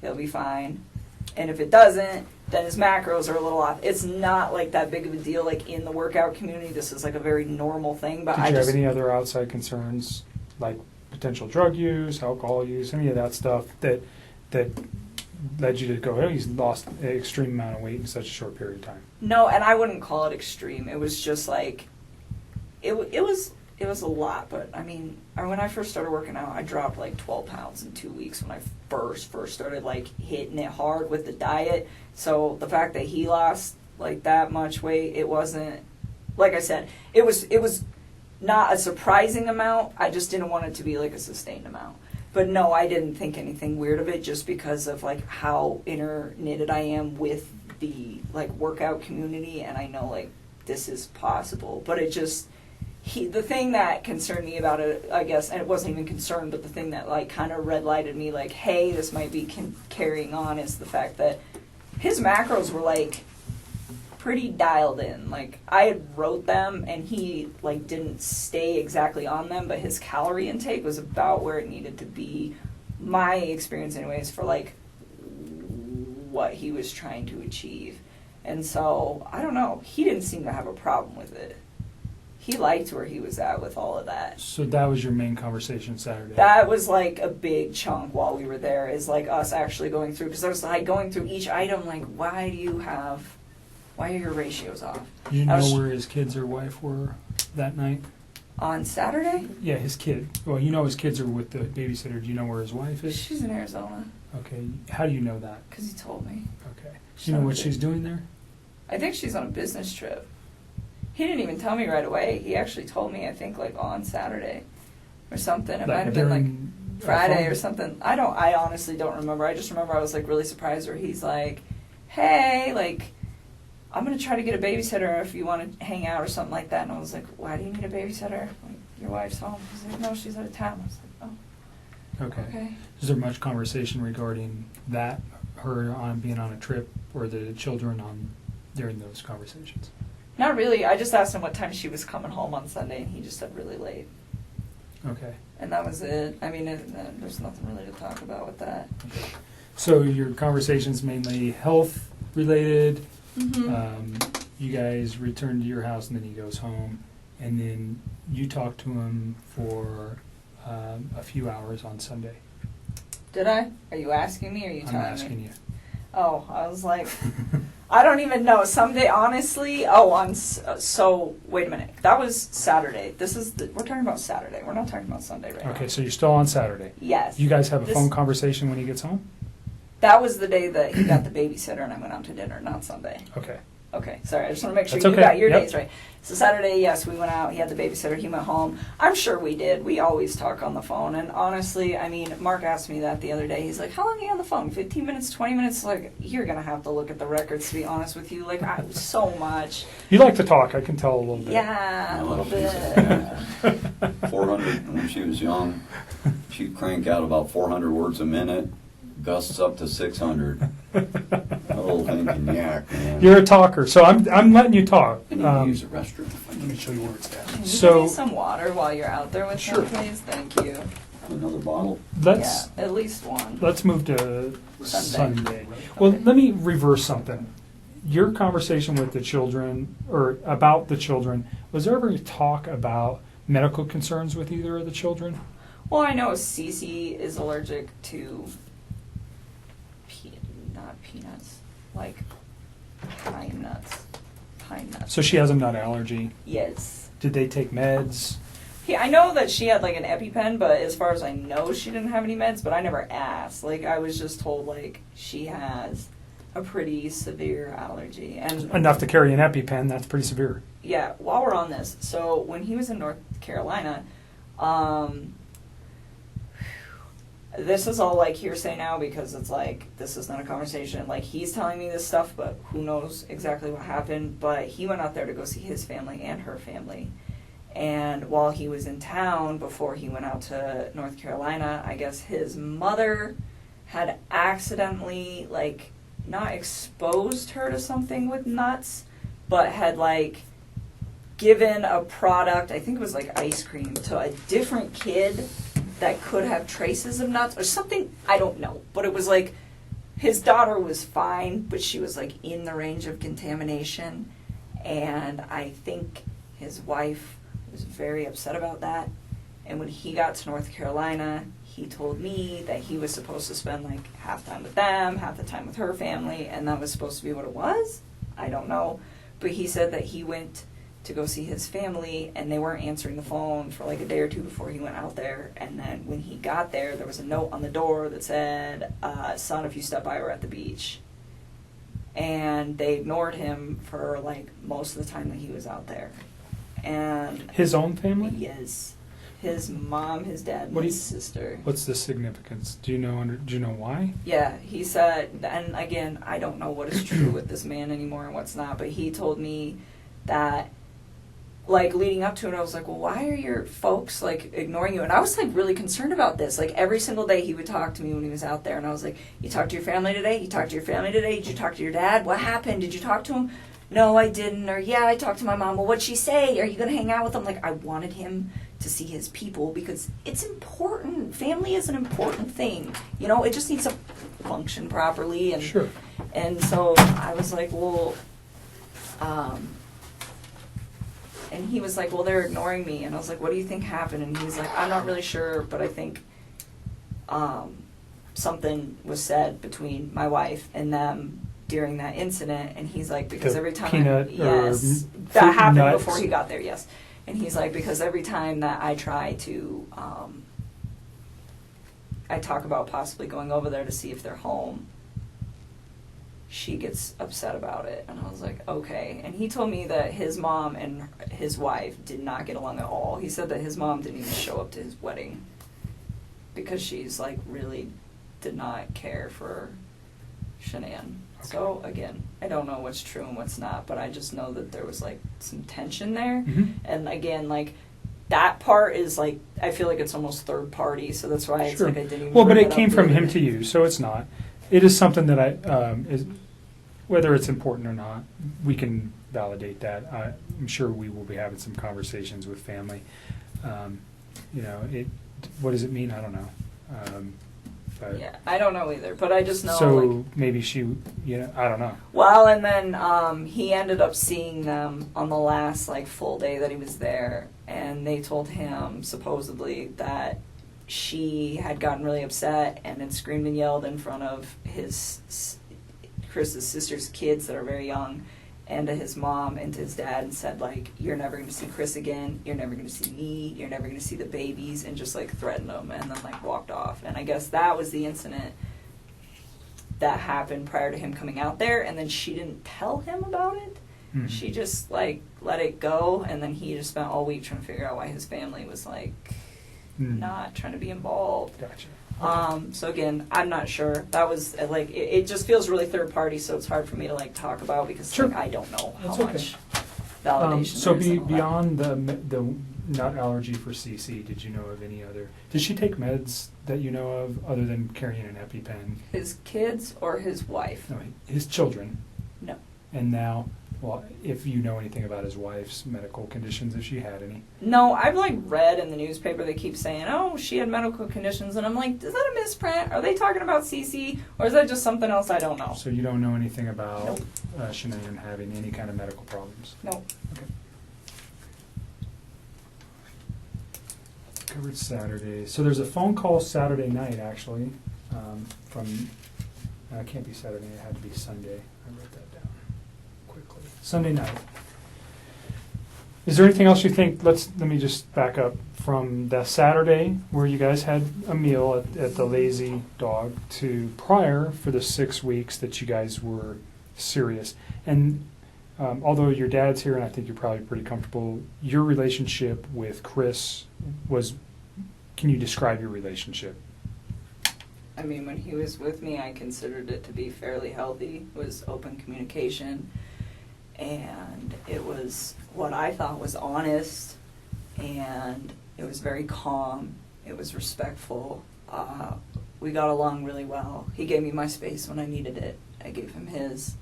he'll be fine. And if it doesn't, then his macros are a little off. It's not like that big of a deal like in the workout community. This is like a very normal thing. But Did you have any other outside concerns, like potential drug use, alcohol use, any of that stuff that led you to go, oh, he's lost an extreme amount of weight in such a short period of time? No, and I wouldn't call it extreme. It was just like, it was a lot. But I mean, when I first started working out, I dropped like 12 pounds in 2 weeks when I first started like hitting it hard with the diet. So the fact that he lost like that much weight, it wasn't, like I said, it was not a surprising amount. I just didn't want it to be like a sustained amount. But no, I didn't think anything weird of it just because of like how interknitted I am with the like workout community, and I know like this is possible. But it just, the thing that concerned me about it, I guess, and it wasn't even concerned, but the thing that like kind of red lighted me like, hey, this might be carrying on, is the fact that his macros were like pretty dialed in. Like I had wrote them and he like didn't stay exactly on them, but his calorie intake was about where it needed to be, my experience anyways, for like what he was trying to achieve. And so I don't know, he didn't seem to have a problem with it. He liked where he was at with all of that. So that was your main conversation Saturday? That was like a big chunk while we were there, is like us actually going through, because I was like going through each item like, why are your ratios off? You I know was- where his kids or wife were that night? On Saturday? Yeah, his kid. Well, you know his kids are with the babysitter. Do you know where his wife is? She's in Arizona, Okay. How do you know that? because he told me. Okay. Do you know what she's doing there? I think she's on a business trip. He didn't even tell me right away. He actually told me, I think, like on Saturday or something. It might have been like during a Friday phone- or something. I honestly don't remember. I just remember I was like really surprised where he's like, hey, like, I'm going to try to get a babysitter if you want to hang out or something like that. And I was like, why do you need a babysitter? Like, your wife's home. He's like, no, she's out of town. I was like, oh, Okay. okay. Is there much conversation regarding that, her on being on a trip, or the children on during those conversations? Not really. I just asked him what time she was coming home on Sunday, and he just said really late. Okay. And that was it. I mean, there's nothing really to talk about with that. Okay. So your conversation's mainly health related. Mm-hmm. You guys return to your house, and then he goes home, and then you talk to him for a few hours on Sunday. Did I? Are you asking me or are you I'm telling asking me? you. Oh, I was like, I don't even know. Someday, honestly, so wait a minute. That was Saturday. We're talking about Saturday. We're not talking about Sunday right now. Okay, so you're still on Saturday. Yes. You guys have a This- phone conversation when he gets home? That was the day that he got the babysitter and I went out to dinner, not Sunday. Okay. Okay, sorry, I just want to make sure That's you okay. got your Yep. days right. So Saturday, yes, we went out. He had the babysitter. He went home. I'm sure we did. We always talk on the phone. And honestly, I mean, Mark asked me that the other day. He's like, how long are you on the phone? 15 minutes, 20 minutes? Like, you're going to have to look at the records, to be honest with you. Like, so much. You like to talk, I can tell a little bit. Yeah, a No, little she's- bit. 400, when she was young, she'd crank out about 400 words a minute, gusts up to 600. That little thing can yak, man. You're a talker, so I'm letting you talk. I need to use the restroom. Let me show you where it's at. Can you So- give me some water while you're out there with Sure. him, please? Thank you. Another bottle? Let's Yeah, at least one. let's move to Sunday. Sunday. Well, Okay. let me reverse something. Your conversation with the children, or about the children, was there ever talk about medical concerns with either of the children? Well, I know Cece is allergic to not peanuts, like pine nuts. Pine nuts. So she has a nut allergy. Yes. Did they take meds? Yeah, I know that she had like an EpiPen, but as far as I know, she didn't have any meds. But I never asked. Like, I was just told like she has a pretty severe allergy, and Enough to carry an EpiPen, that's pretty severe. yeah. While we're on this, so when he was in North Carolina, this is all like hearsay now because it's like this is not a conversation. Like, he's telling me this stuff, but who knows exactly what happened. But he went out there to go see his family and her family. And while he was in town, before he went out to North Carolina, I guess his mother had accidentally, like, not exposed her to something with nuts, but had, like, given a product, I think it was like ice cream, to a different kid that could have traces of nuts or something. I don't know. But it was like his daughter was fine, but she was, like, in the range of contamination. And I think his wife was very upset about that. And when he got to North Carolina, he told me that he was supposed to spend like half time with them, half the time with her family, and that was supposed to be what it was. I don't know. But he said that he went to go see his family and they weren't answering the phone for like a day or two before he went out there. And then when he got there, there was a note on the door that said, son, if you step by, we're at the beach. And they ignored him for like most of the time that he was out there. And His own family? yes, his mom, his dad, and What do his you- sister. What's the significance? Do you know why? Yeah, he said, and again, I don't know what is true with this man anymore and what's not, but he told me that, like, leading up to it, I was like, well, why are your folks, like, ignoring you? And I was, like, really concerned about this. Like, every single day he would talk to me when he was out there, and I was like, you talked to your family today? You talked to your family today? Did you talk to your dad? What happened? Did you talk to him? No, I didn't. Or, yeah, I talked to my mom. Well, what'd she say? Are you going to hang out with him? Like, I wanted him to see his people because it's important. Family is an important thing. You know, it just needs to function properly. And Sure. and so I was like, well, and he was like, well, they're ignoring me. And I was like, what do you think happened? And he was like, I'm not really sure, but I think something was said between my wife and them during that incident. And he's like, because The every time peanut yes, or that fruit happened nuts. before he got there, yes. And he's like, because every time that I try to, I talk about possibly going over there to see if they're home, she gets upset about it. And I was like, okay. And he told me that his mom and his wife did not get along at all. He said that his mom didn't even show up to his wedding because she's like really did not care for Shanann. So again, I don't know what's true and what's not, but I just know that there was like some tension there. Mhm. And again, like that part is like, I feel like it's almost third party, so that's why it's Sure. like I didn't even Well, but bring it up came the from other him day. to you, so it's not. It is something that is whether it's important or not, we can validate that. I'm sure we will be having some conversations with family. You know, what does it mean? I don't know. But Yeah, I don't know either, but I just know so like, maybe she, I don't know. well, and then he ended up seeing them on the last like full day that he was there, and they told him supposedly that she had gotten really upset and had screamed and yelled in front of Chris's sister's kids that are very young, and to his mom and to his dad, and said like, you're never going to see Chris again, you're never going to see me, you're never going to see the babies, and just like threatened them, and then like walked off. And I guess that was the incident that happened prior to him coming out there, and then she didn't tell him about it. Mhm. She just like let it go, and then he just spent all week trying to figure out why his family was like Mm. not trying to be involved. Gotcha. So again, I'm not sure. That was like it just feels really third party, so it's hard for me to like talk about because Sure. like, I don't know how That's okay. much validation. So there is and all that. beyond the nut allergy for CC, did you know of any other? Did she take meds that you know of other than carrying an EpiPen? His kids or his wife? No, his children. No. And now, well, if you know anything about his wife's medical conditions, if she had any. No, I've like read in the newspaper they keep saying, "Oh, she had medical conditions," and I'm like, "Is that a misprint? Are they talking about CC, or is that just something else I don't know?" So you don't know anything about Nope. Shanae having any kind of medical problems? Nope. Okay. Covered Saturday. So there's a phone call Saturday night, actually, from, it can't be Saturday, it had to be Sunday. I wrote that down quickly. Sunday night. Is there anything else you think, let me just back up, from the Saturday where you guys had a meal at the Lazy Dog to prior for the 6 weeks that you guys were serious? And although your dad's here and I think you're probably pretty comfortable, your relationship with Chris was, can you describe your relationship? I mean, when he was with me, I considered it to be fairly healthy. It was open communication, and it was what I thought was honest, and it was very calm. It was respectful. We got along really well. He gave me my space when I needed it. I gave him his,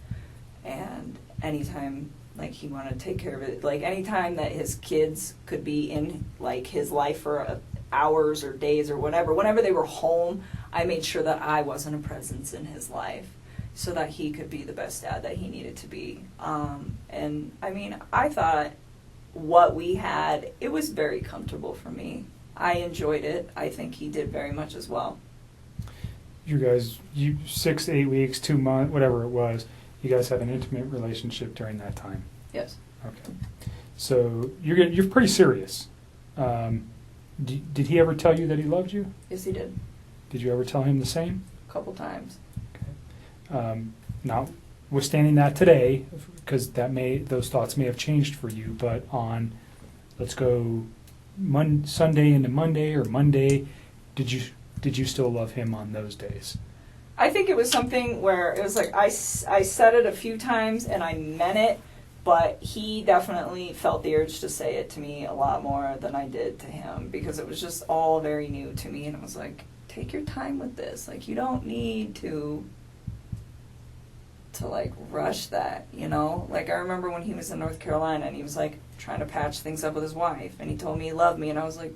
and anytime like he wanted to take care of it, like anytime that his kids could be in like his life for hours or days or whatever, whenever they were home, I made sure that I wasn't a presence in his life so that he could be the best dad that he needed to be. And I mean, I thought what we had, it was very comfortable for me. I enjoyed it. I think he did very much as well. You guys, 6 to 8 weeks, 2 months, whatever it was, you guys have an intimate relationship during that time. Yes. Okay. So you're pretty serious. Did he ever tell you that he loved you? Yes, he did. Did you ever tell him the same? A couple times. Notwithstanding that today, because those thoughts may have changed for you, but on, let's go Sunday into Monday or Monday, did you still love him on those days? I think it was something where it was like I said it a few times and I meant it, but he definitely felt the urge to say it to me a lot more than I did to him because it was just all very new to me, and it was like, take your time with this. Like, you don't need to like rush that, you know? Like, I remember when he was in North Carolina and he was like trying to patch things up with his wife and he told me he loved me, and I was like,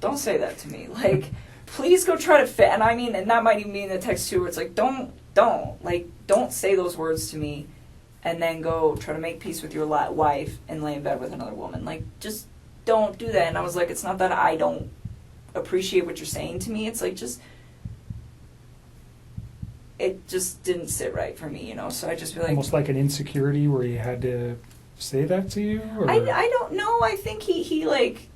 don't say that to me. Like, please go try to fit. And I mean, and that might even be in the text too, where it's like, don't say those words to me and then go try to make peace with your wife and lay in bed with another woman. Like, just don't do that. And I was like, it's not that I don't appreciate what you're saying to me. It's like, it just didn't sit right for me, you know? So I just feel like... Almost like an insecurity where he had to say that to you? Or? I don't know. I think he like...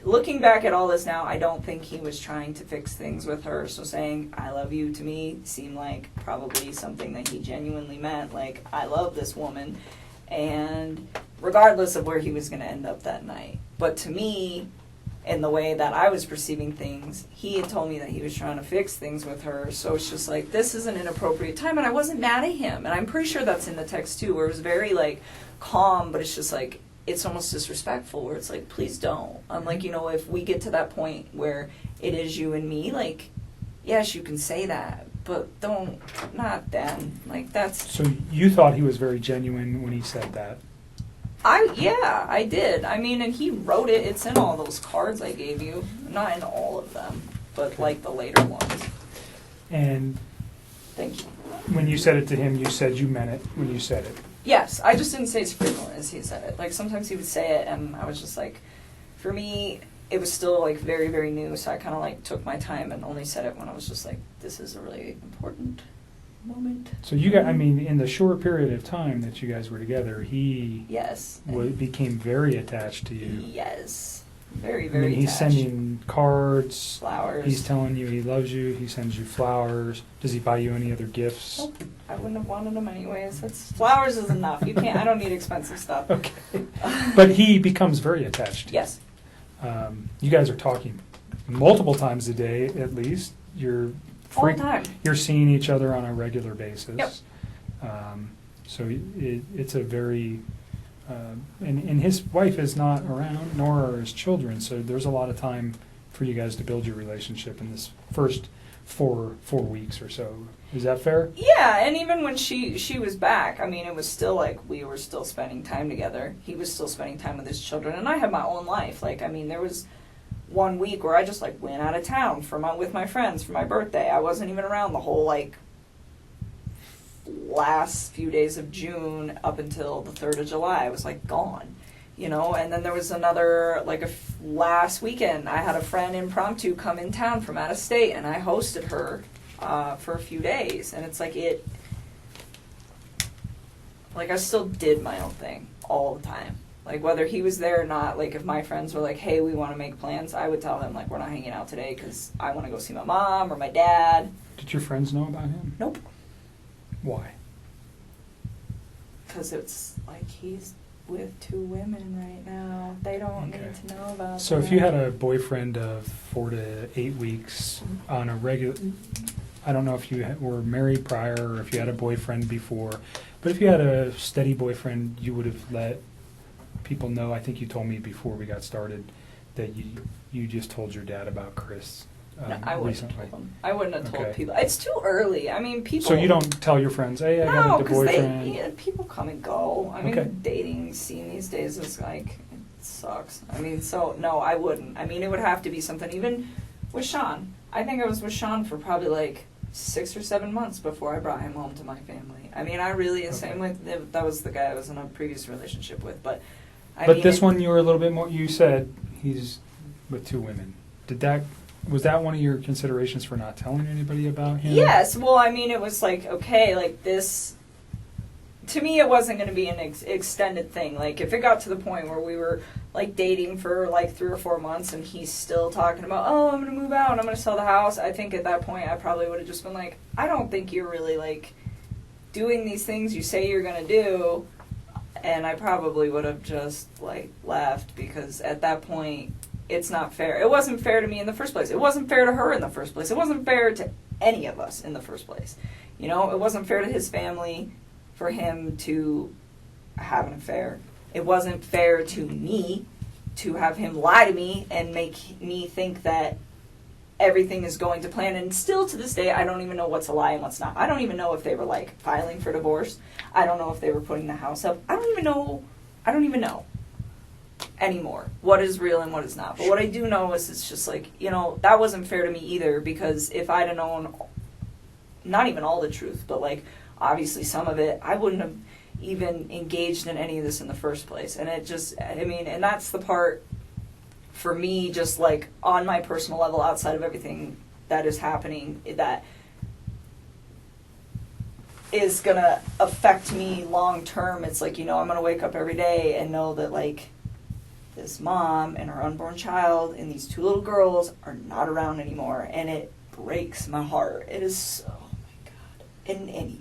looking back at all this now, I don't think he was trying to fix things with her. So saying, I love you, to me, seemed like probably something that he genuinely meant. Like, I love this woman. And regardless of where he was going to end up that night. But to me, in the way that I was perceiving things, he had told me that he was trying to fix things with her. So it's just like, this is an inappropriate time. And I wasn't mad at him. And I'm pretty sure that's in the text too, where it was very like calm, but it's just like, it's almost disrespectful, where it's like, please don't. I'm like, you know, if we get to that point where it is you and me, like, yes, you can say that, but not then. Like, that's... So you thought he was very genuine when he said that? Yeah, I did. I mean, and he wrote it. It's in all those cards I gave you. Not in all of them, but Okay. like the later ones. And Thank you. when you said it to him, you said you meant it when you said it? Yes, I just didn't say as frequently as he said it. Like, sometimes he would say it, and I was just like, for me, it was still like very, very new, so I kind of like took my time and only said it when I was just like, this is a really important moment. So you got, I mean, in the short period of time that you guys were together, he Yes. became very attached to you. Yes. Very, I very mean, he's attached. sending cards. Flowers. He's telling you he loves you. He sends you flowers. Does he buy you any other gifts? Nope. I wouldn't have wanted them anyways. Flowers is enough. You can't. I don't need expensive stuff. Okay. But he becomes very attached to you. Yes. You guys are talking multiple times a day, at least. You're All the time. You're seeing each other on a regular basis. Yep. So it's a very, and his wife is not around, nor are his children. So there's a lot of time for you guys to build your relationship in this first four weeks or so. Is that fair? Yeah, and even when she was back, I mean, it was still like we were still spending time together. He was still spending time with his children, and I had my own life. Like, I mean, there was one week where I just like went out of town with my friends for my birthday. I wasn't even around the whole like last few days of June up until the 3rd of July. I was like gone, you know. And then there was another like last weekend. I had a friend impromptu come in town from out of state, and I hosted her for a few days. And it's like I still did my own thing all the time. Like, whether he was there or not, like, if my friends were like, hey, we want to make plans, I would tell them, like, we're not hanging out today because I want to go see my mom or my dad. Did your friends know about him? Nope. Why? Because it's like he's with 2 women right now. They don't Okay. need to know about So that. if you had a boyfriend of 4 to 8 weeks on a regular, I don't know if you were married prior or if you had a boyfriend before, but if you had a steady boyfriend, you would have let people know. I think you told me before we got started that you just told your dad about Chris No, I wouldn't recently. have told them. I wouldn't have told Okay. people. It's too early. I mean, people... So you don't tell your friends, hey, I No, got a because boyfriend. people come and go. I mean, Okay. dating scene these days is like, it sucks. I mean, so, no, I wouldn't. I mean, it would have to be something, even with Sean. I think I was with Sean for probably like 6 or 7 months before I brought him home to my family. I mean, I really, same with, that was the guy I was in a previous relationship with, but I But mean, this one, you were a little bit more. You said he's with 2 women. Was that one of your considerations for not telling anybody about him? Yes, well, I mean, it was like, okay, like this, to me, it wasn't going to be an extended thing. Like, if it got to the point where we were, like, dating for, like, 3 or 4 months and he's still talking about, oh, I'm going to move out, I'm going to sell the house, I think at that point I probably would have just been like, I don't think you're really, like, doing these things you say you're going to do. And I probably would have just, like, left because at that point, it's not fair. It wasn't fair to me in the first place. It wasn't fair to her in the first place. It wasn't fair to any of us in the first place. You know, it wasn't fair to his family for him to have an affair. It wasn't fair to me to have him lie to me and make me think that everything is going to plan. And still to this day, I don't even know what's a lie and what's not. I don't even know if they were, like, filing for divorce. I don't know if they were putting the house up. I don't even know anymore what is real and what is not. But what I do know is it's just like, you know, that wasn't fair to me either, because if I'd have known not even all the truth, but like obviously some of it, I wouldn't have even engaged in any of this in the first place. And it just, I mean, and that's the part for me, just like on my personal level, outside of everything that is happening, that is gonna affect me long term. It's like, you know, I'm gonna wake up every day and know that, like, this mom and her unborn child and these 2 little girls are not around anymore, and it breaks my heart. It is so, oh my God.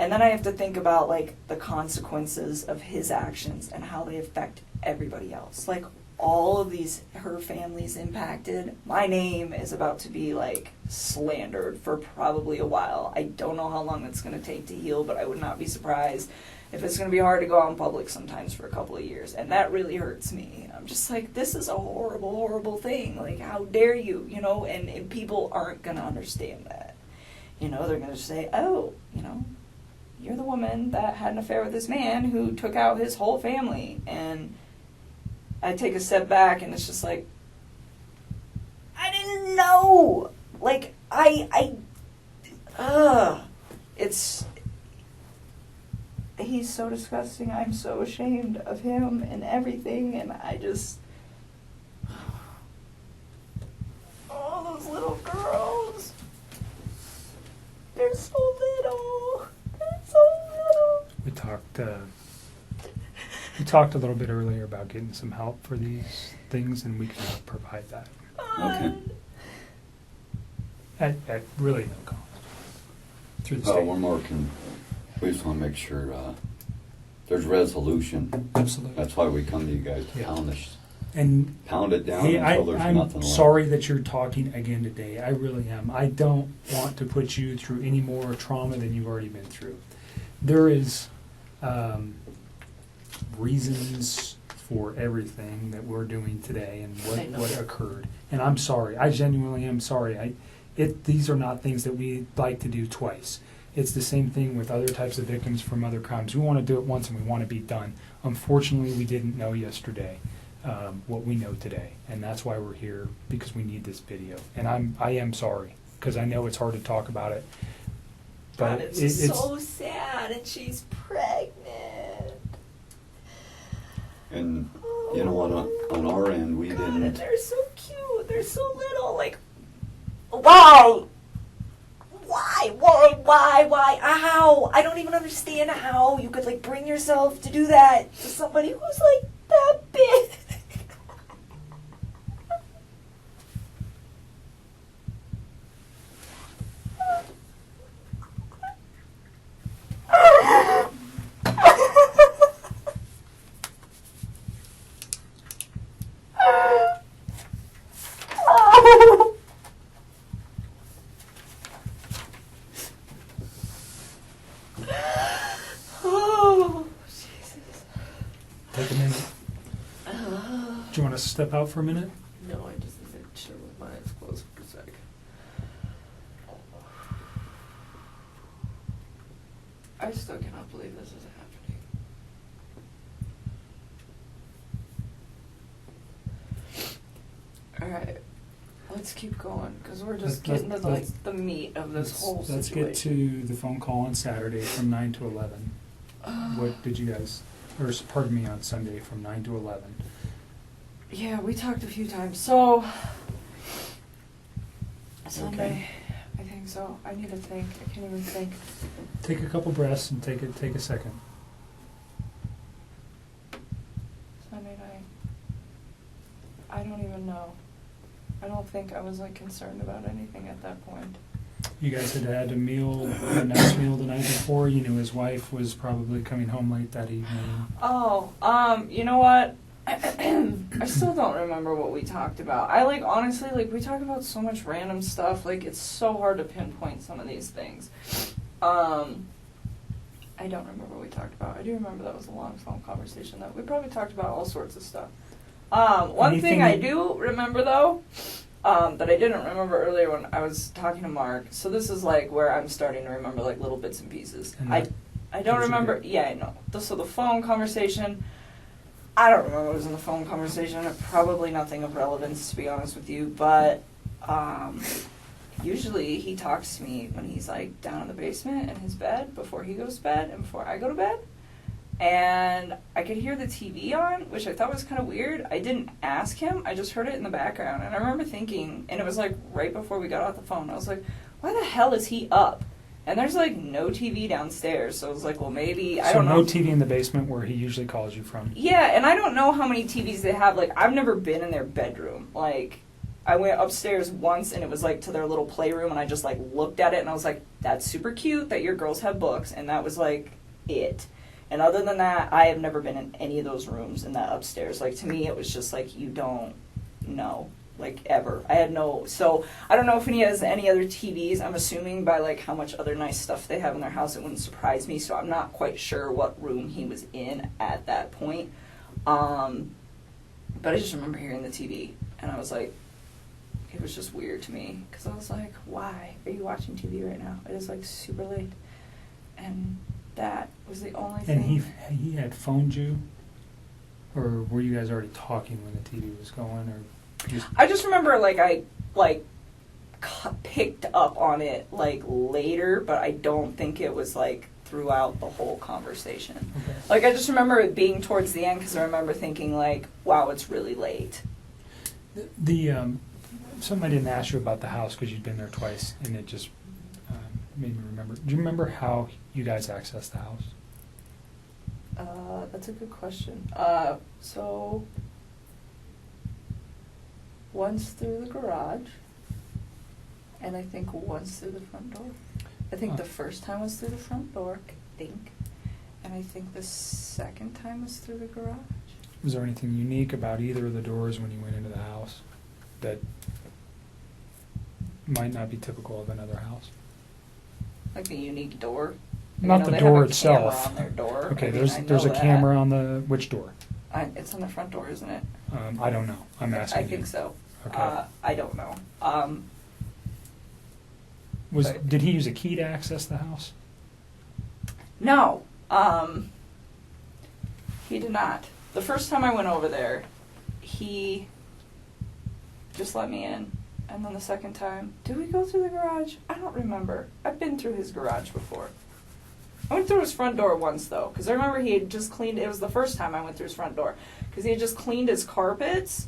And then I have to think about, like, the consequences of his actions and how they affect everybody else. Like, all of these, her family's impacted. My name is about to be, like, slandered for probably a while. I don't know how long it's going to take to heal, but I would not be surprised if it's going to be hard to go out in public sometimes for a couple of years. And that really hurts me. I'm just like, this is a horrible, horrible thing. Like, how dare you, you know? And people aren't going to understand that. You know, they're going to say, oh, you know, you're the woman that had an affair with this man who took out his whole family. And I take a step back and it's just like, I didn't know. Like, he's so disgusting. I'm so ashamed of him and everything. And I just, oh, those little girls. They're so little. They're so little. We talked We talked a little bit earlier about getting some help for these things, and we can provide that Okay. at really no cost through the Oh, state. one more we just want to make sure there's resolution. Absolutely. That's why we come to you guys to Yeah. And pound it down hey, until there's I'm nothing left. sorry that you're talking again today. I really am. I don't want to put you through any more trauma than you've already been through. There is reasons for everything that we're doing today and I know. what occurred. And I'm sorry. I genuinely am sorry. These are not things that we like to do twice. It's the same thing with other types of victims from other crimes. We want to do it once and we want to be done. Unfortunately, we didn't know yesterday what we know today, and that's why we're here, because we need this video. And I am sorry, because I know it's hard to talk about it. God, But it's so sad, and she's pregnant. And you know, on our end, we God, and didn't. they're so cute. They're so little. Like, why? Why? How? I don't even understand how you could like bring yourself to do that to somebody who's like that big. Oh, Jesus. take a minute. Do you want to step out for a minute? No, I just need to chill with my eyes closed for a sec. I still cannot believe this is happening. Alright, let's keep going, because we're just Let's- getting to let's- like the meat of this whole situation. Let's get to the phone call on Saturday from 9 to 11. What did you guys, or pardon me, on Sunday from 9 to 11? Yeah, we talked a few times. So, Sunday, I think so. I need to think. I can't even think. Take a couple breaths and take a second. Sunday night. I don't even know. I don't think I was like concerned about anything at that point. You guys had had a nice meal the night before. You knew his wife was probably coming home late that evening. Oh, you know what? I still don't remember what we talked about. I like honestly like we talk about so much random stuff. Like it's so hard to pinpoint some of these things. I don't remember what we talked about. I do remember that was a long phone conversation that we probably talked about all sorts of stuff. One thing I do remember though, that I didn't remember earlier when I was talking to Mark. So this is like where I'm starting to remember like little bits and pieces. And I that don't gives you remember. Yeah, I know. So the phone conversation. I don't remember what was in the phone conversation. Probably nothing of relevance, to be honest with you. But usually he talks to me when he's like down in the basement in his bed before he goes to bed and before I go to bed. And I could hear the TV on, which I thought was kind of weird. I didn't ask him. I just heard it in the background. And I remember thinking, and it was like right before we got off the phone, I was like, why the hell is he up? And there's like no TV downstairs. So I was like, well, maybe, I So don't know. no TV in the basement where he usually calls you from. Yeah, and I don't know how many TVs they have. Like, I've never been in their bedroom. Like, I went upstairs once, and it was, like, to their little playroom, and I just, like, looked at it, and I was like, that's super cute that your girls have books, and that was, like, it. And other than that, I have never been in any of those rooms in that upstairs. Like, to me, it was just, like, you don't know. Like, ever. I had no... So, I don't know if he has any other TVs. I'm assuming by, like, how much other nice stuff they have in their house, it wouldn't surprise me. So, I'm not quite sure what room he was in at that point. But I just remember hearing the TV. And I was like... It was just weird to me. Because I was like, why are you watching TV right now? It is, like, super late. And that was the only thing... And he had phoned you? Or were you guys already talking when the TV was going? Or... I just remember, like, I, like, picked up on it, like, later, but I don't think it was, like, throughout the whole conversation. Okay. Like, I just remember it being towards the end, because I remember thinking, like, wow, it's really late. Something I didn't ask you about the house, because you'd been there twice, and it just made me remember. Do you remember how you guys accessed the house? That's a good question. So once through the garage, and I think once through the front door. I think the first time was through the front door, I think, and I think the second time was through the garage. Was there anything unique about either of the doors when you went into the house that might not be typical of another house? Like a unique door. Not I know the they door have a camera itself. on their door. Okay, I mean, I there's know a that. camera on the which door? It's on the front door, isn't it? I don't know. I'm asking I you. think so. Okay. I don't know. Did he use a key to access the house? No, he did not. The first time I went over there, he just let me in. And then the second time, did we go through the garage? I don't remember. I've been through his garage before. I went through his front door once, though, because I remember he had just cleaned, it was the first time I went through his front door, because he had just cleaned his carpets,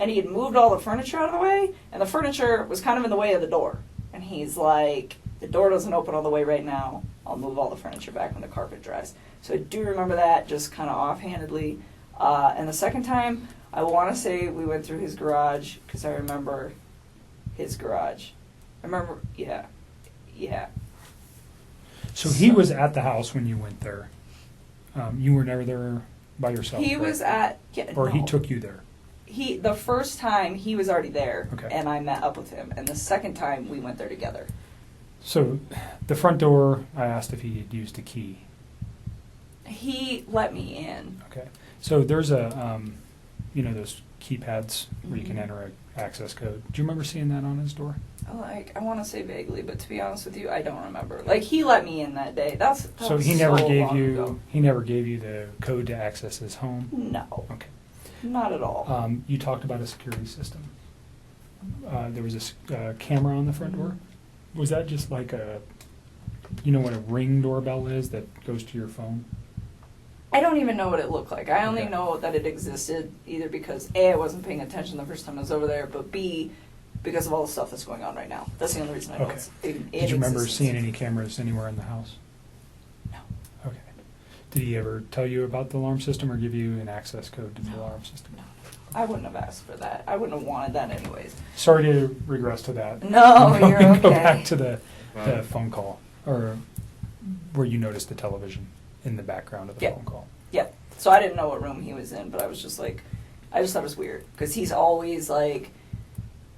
and he had moved all the furniture out of the way, and the furniture was kind of in the way of the door. And he's like, the door doesn't open all the way right now. I'll move all the furniture back when the carpet dries. So I do remember that, just kind of offhandedly. And the second time, I want to say we went through his garage, because I remember his garage. I remember, yeah. So he was at the house when you went there. You were never there by yourself. He correct? was at, Or he no. took you there. The first time he was already there, Okay. and I met up with him. And the second time we went there together. So the front door, I asked if he had used a key. He let me in. Okay. So there's a, those keypads where you can Mhm. enter an access code. Do you remember seeing that on his door? I want to say vaguely, but to be honest with you, I don't remember. Like, he let me in that day. That So was he never so gave long you ago. the code to access his home. No, Okay. not at all. You talked about a security system. There was a camera on the front door. Was that just like what a Ring doorbell is that goes to your phone? I don't even know what it looked like. I only Okay. know that it existed either because A, I wasn't paying attention the first time I was over there, but B, because of all the stuff that's going on right now. That's the only reason I know Okay. it's in Did you remember existence. seeing any cameras anywhere in the house? No. Okay. Did he ever tell you about the alarm system or give you an access code to the alarm system? No. I wouldn't have asked for that. I wouldn't have wanted that anyways. Sorry to regress to that. No, you're okay. Go back to the phone call, or where you noticed the television in the background of the Yeah. phone call. Yeah. So I didn't know what room he was in, but I was just like, I just thought it was weird. Because he's always like,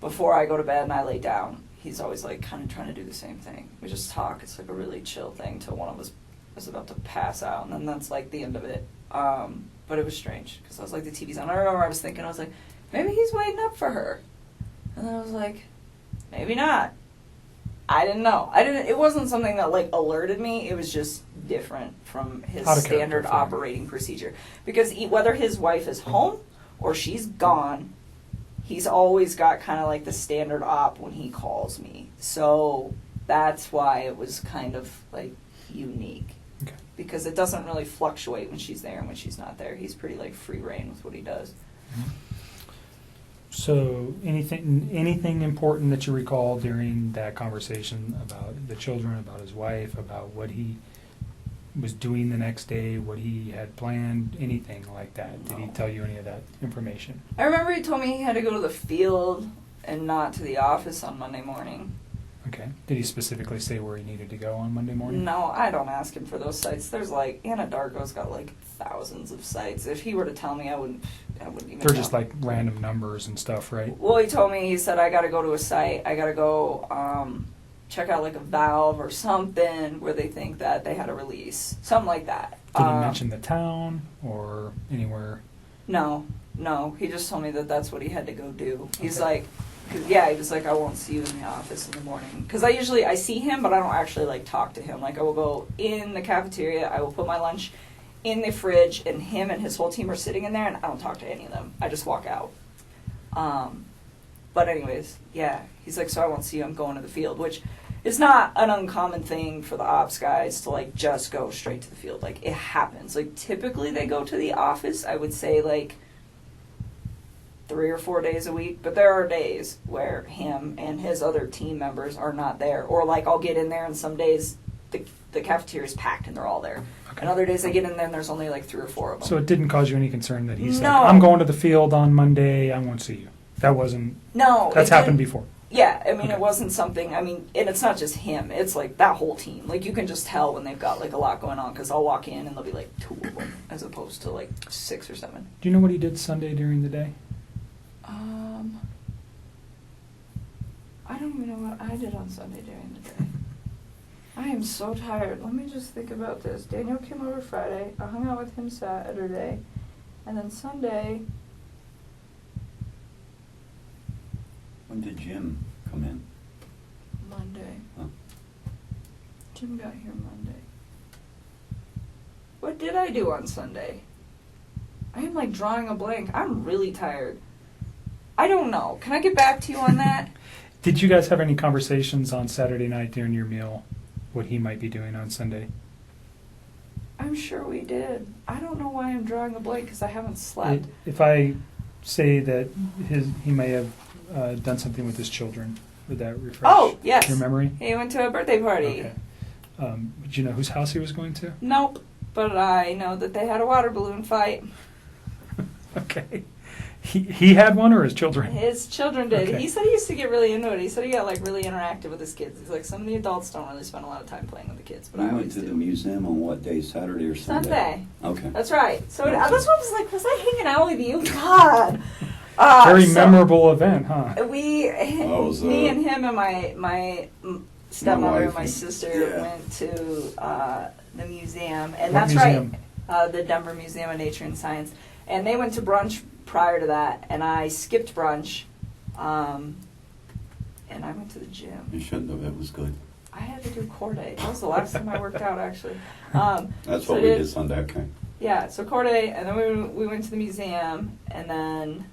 before I go to bed and I lay down, he's always like kind of trying to do the same thing. We just talk. It's like a really chill thing till one of us is about to pass out, and then that's like the end of it. But it was strange because I was like, the TV's on. I remember I was thinking, I was like, maybe he's waiting up for her. And then I was like, maybe not. I didn't know. It wasn't something that like alerted me. It was just different from his Out of character standard for him. operating procedure. Because whether his wife is home or she's gone, he's always got kind of like the standard op when he calls me. So that's why it was kind of like unique. Okay. Because it doesn't really fluctuate when she's there and when she's not there. He's pretty like free reign with what he does. So anything important that you recall during that conversation about the children, about his wife, about what he was doing the next day, what he had planned, anything like that? Did he No. tell you any of that information? I remember he told me he had to go to the field and not to the office on Monday morning. Okay. Did he specifically say where he needed to go on Monday morning? No, I don't ask him for those sites. There's like, Anadarko's got like thousands of sites. If he were to tell me, I wouldn't even They're know. just like random numbers and stuff, right? Well, he told me, he said, I gotta go to a site. I gotta go check out like a valve or something where they think that they had a release. Something like that. Did he mention the town or anywhere? No. He just told me that that's what he had to go do. He's Okay. like, he was like, I won't see you in the office in the morning. Because I see him, but I don't actually like talk to him. Like I will go in the cafeteria, I will put my lunch in the fridge, and him and his whole team are sitting in there, and I don't talk to any of them. I just walk out. But anyways, yeah, he's like, so I won't see you, I'm going to the field, which is not an uncommon thing for the ops guys to like just go straight to the field. Like it happens. Like typically they go to the office, I would say like 3 or 4 days a week, but there are days where him and his other team members are not there. Or like I'll get in there and some days the cafeteria is packed and they're all there. Okay. And other days I get in there and there's only like 3 or 4 of them. So it didn't cause you any concern that he said, No. I'm going to the field on Monday, I won't see you? That wasn't, No. that's it happened didn't- before. Yeah, I mean, Okay. it wasn't something, I mean, and it's not just him, it's like that whole team. Like, you can just tell when they've got like a lot going on, because I'll walk in and there'll be like 2 of them, as opposed to like 6 or 7. Do you know what he did Sunday during the day? I don't even know what I did on Sunday during the day. I am so tired. Let me just think about this. Daniel came over Friday. I hung out with him Saturday. And then Sunday, When did Jim come in? Monday. Huh. Jim got here Monday. What did I do on Sunday? I am like drawing a blank. I'm really tired. I don't know. Can I get back to you on that? Did you guys have any conversations on Saturday night during your meal, what he might be doing on Sunday? I'm sure we did. I don't know why I'm drawing a blank because I haven't slept. If I say that he may have done something with his children, would that refresh Oh, yes. your memory? He went to a birthday party. Okay. Did you know whose house he was going to? Nope. But I know that they had a water balloon fight. Okay. He had one, or his children? His children did. Okay. He said he used to get really into it. He said he got like really interactive with his kids. He's like, some of the adults don't really spend a lot of time playing with the kids, but You I went always to the do. museum on what day, Saturday or Sunday? Sunday. Okay. That's right. So Okay. that's what I was like, was I hanging out with you? God. Very So memorable event, huh? We, Oh, it was, me and him and my stepmother and my wife. sister Yeah. went to the museum, and What that's museum? right, the Denver Museum of Nature and Science. And they went to brunch prior to that, and I skipped brunch, and I went to the gym. You shouldn't have. It was good. I had to do core day. That was the last time I worked out, actually. That's so what I we did- did Sunday. Okay. Yeah, so core day, and then we went to the museum, and then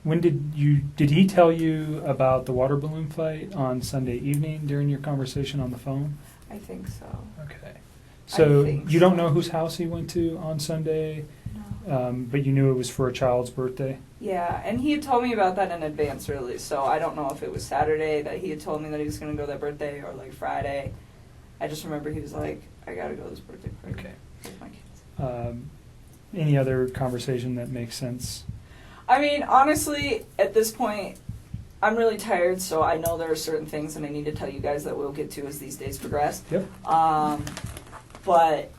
When did he tell you about the water balloon fight on Sunday evening during your conversation on the phone? I think so. Okay. So think you don't so. know whose house he went to on Sunday, No. but you knew it was for a child's birthday? Yeah, and he had told me about that in advance, really. So I don't know if it was Saturday that he had told me that he was going to go that birthday, or like Friday. I just remember he was like, "I got to go to this birthday party Okay. with my kids." Any other conversation that makes sense? I mean, honestly, at this point, I'm really tired, so I know there are certain things that I need to tell you guys that we'll get to as these days progress. Yep. But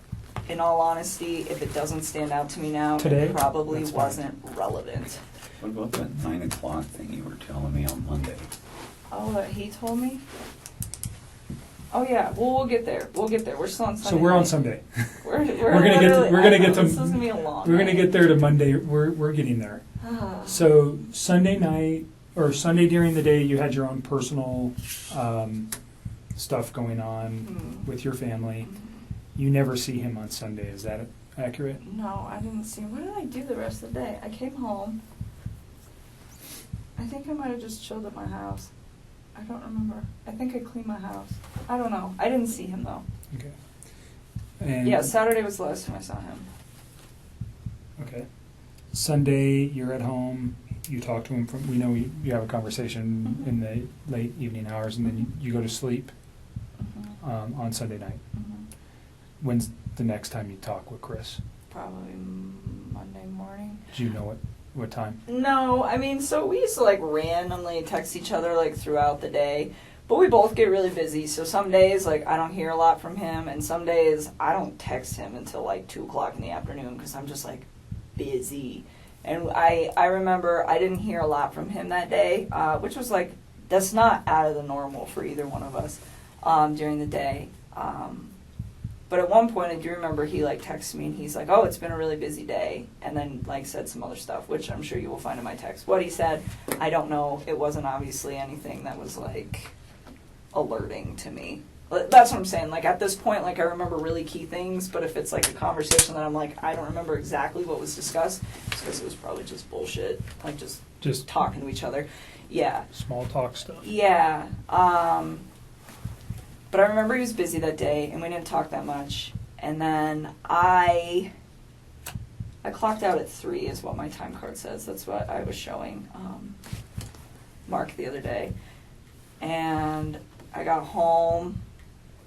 in all honesty, if it doesn't stand out to me now, Today? it probably That's fine. wasn't relevant. What about that 9 o'clock thing you were telling me on Monday? Oh, that he told me? Oh yeah, well we'll get there. We'll get there. We're still on Sunday. So we're on night. Sunday. We're We're gonna get literally- we're gonna I know, get to this is gonna be a long we're gonna night. get there to Monday. We're getting there. So Sunday night or Sunday during the day, you had your own personal stuff going on with your family. You never see him on Sunday. Is that accurate? No, I didn't see him. What did I do the rest of the day? I came home. I think I might have just chilled at my house. I don't remember. I think I cleaned my house. I don't know. I didn't see him though. Okay. And Yeah, Saturday was the last time I saw him. Okay. Sunday, you're at home. You talk to him. We know you have a conversation Mhm. in the late evening hours, and then you go to sleep on Sunday night. When's the next time you talk with Chris? Probably Monday morning. Do you know what time? No, I mean, so we used to like randomly text each other like throughout the day, but we both get really busy. So some days like I don't hear a lot from him, and some days I don't text him until like 2:00 in the afternoon because I'm just like busy. And I remember I didn't hear a lot from him that day, which was like that's not out of the normal for either one of us during the day. But at one point, I do remember he like texted me and he's like, "Oh, it's been a really busy day," and then like said some other stuff, which I'm sure you will find in my text. What he said, I don't know. It wasn't obviously anything that was like alerting to me. That's what I'm saying. Like at this point, like I remember really key things, but if it's like a conversation that I'm like, I don't remember exactly what was discussed, it's because it was probably just bullshit, like just talking to each other. Yeah. Small talk stuff. Yeah. But I remember he was busy that day, and we didn't talk that much. And then I clocked out at 3 is what my time card says. That's what I was showing Mark the other day. And I got home,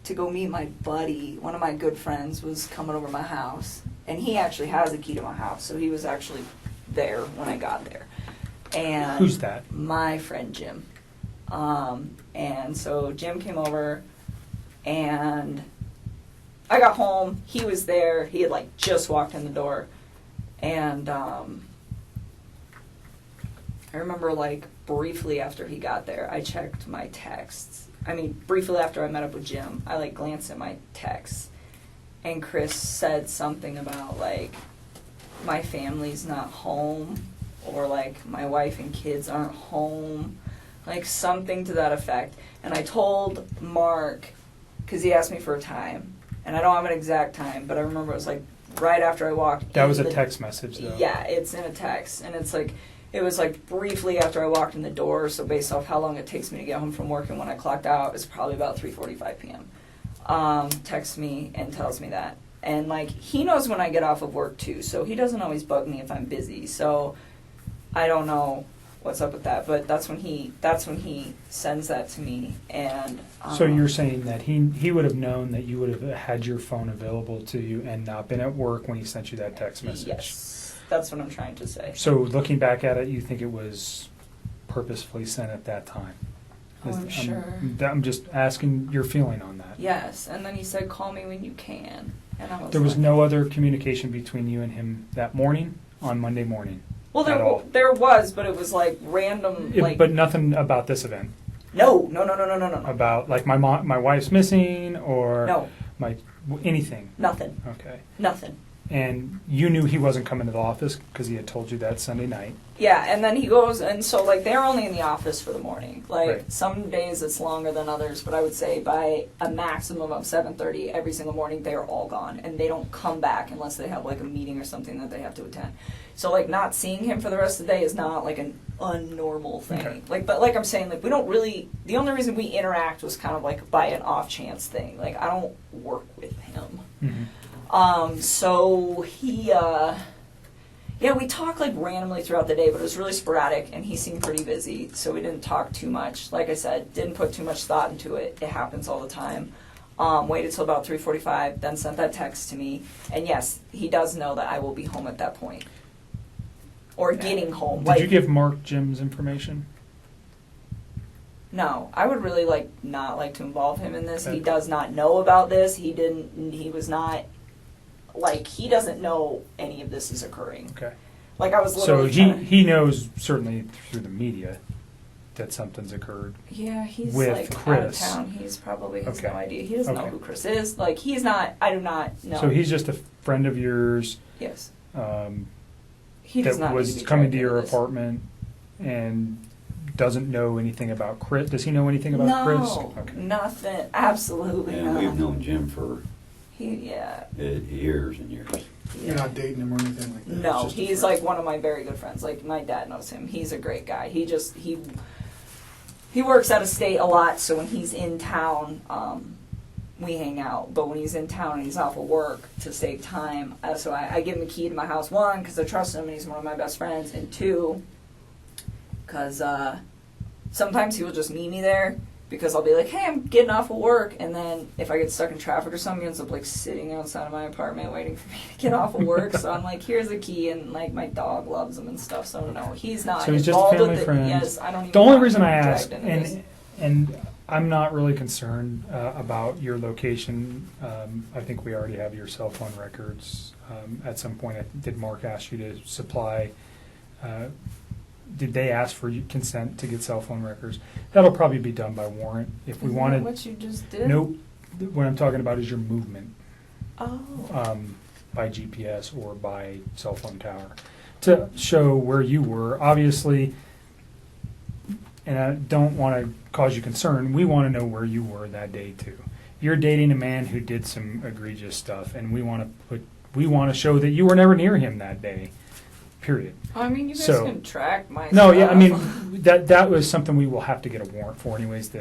to go meet my buddy. One of my good friends was coming over to my house, and he actually has a key to my house, so he was actually there when I got there. And Who's that? my friend Jim. And so Jim came over, and I got home. He was there. He had like just walked in the door, and I remember like briefly after he got there, I checked my texts. I mean, briefly after I met up with Jim, I like glanced at my texts, and Chris said something about like my family's not home, or like my wife and kids aren't home, like something to that effect. And I told Mark, because he asked me for a time, and I don't have an exact time, but I remember it was like right after I walked. That was a text message, though. Yeah, it's in a text, and it's like it was like briefly after I walked in the door. So based off how long it takes me to get home from work and when I clocked out, it's probably about 3:45 p.m. Texts me and tells me that, and like he knows when I get off of work too, so he doesn't always bug me if I'm busy. So I don't know what's up with that, but that's when he sends that to me. And So you're saying that he would have known that you would have had your phone available to you and not been at work when he sent you that text message? Yes, that's what I'm trying to say. So looking back at it, you think it was purposefully sent at that time? Oh, I'm sure. I'm just asking your feeling on that. Yes, and then he said, "Call me when you can," and I was. There was like, no other communication between you and him that morning, on Monday morning? Well, at all? there was, but it was like random, like But nothing about this event? no. About like my wife's missing or No, anything? nothing. Okay. Nothing. And you knew he wasn't coming to the office because he had told you that Sunday night. Yeah, and then he goes, and so like they're only in the office for the morning. Like Right. some days it's longer than others, but I would say by a maximum of 7:30 every single morning they are all gone, and they don't come back unless they have like a meeting or something that they have to attend. So like not seeing him for the rest of the day is not like an unnormal thing. Okay. Like, but like I'm saying, like we don't really. The only reason we interact was kind of like by an off chance thing. Like I don't work with him. Mm-hmm. So he, we talked like randomly throughout the day, but it was really sporadic, and he seemed pretty busy, so we didn't talk too much. Like I said, didn't put too much thought into it. It happens all the time. Waited till about 3:45, then sent that text to me, and yes, he does know that I will be home at that point. Or getting home. Did you give Mark Jim's information? No, I would really not like to involve him in this. Okay. He does not know about this. He doesn't know any of this is occurring. Okay. Like I was So literally he knows certainly through the media that something's occurred. Yeah, he's with out of Chris. town. He's probably has Okay. no idea. He doesn't know Okay. who Chris is. Like he's not. I do not know. So he's just a friend of yours yes. that He does not need was to be coming dragged to your into this. apartment and doesn't know anything about Chris. Does he know anything about No, Chris? Okay. nothing. Absolutely And not. we've known Jim for Yeah. years and years. You're not dating him or anything like that? It's No, just a he's friend. like one of my very good friends. Like my dad knows him. He's a great guy. He works out of state a lot, so when he's in town, we hang out. But when he's in town and he's off of work to save time, so I give him a key to my house. One, because I trust him and he's one of my best friends, and two, because sometimes he will just meet me there. Because I'll be like, hey, I'm getting off of work, and then if I get stuck in traffic or something, he ends up like sitting outside of my apartment waiting for me to get off of work. So I'm like, here's a key, and like my dog loves him and stuff. So no, he's not. So he's just a involved family with it. friend. Yes, I don't even. The only want reason him I dragged ask, into this. and I'm not really concerned about your location. I think we already have your cell phone records. At some point, did Mark ask you to supply? Did they ask for consent to get cell phone records? That'll probably be done by warrant. If we Isn't wanted, that what you just did? nope. What I'm talking about is your movement Oh. by GPS or by cell phone tower to show where you were. Obviously, and I don't want to cause you concern, we want to know where you were that day too. You're dating a man who did some egregious stuff, and we want to show that you were never near him that day. Period. I mean, you guys So- can track my. No, yeah, I mean stuff. that was something we will have to get a warrant for, anyways.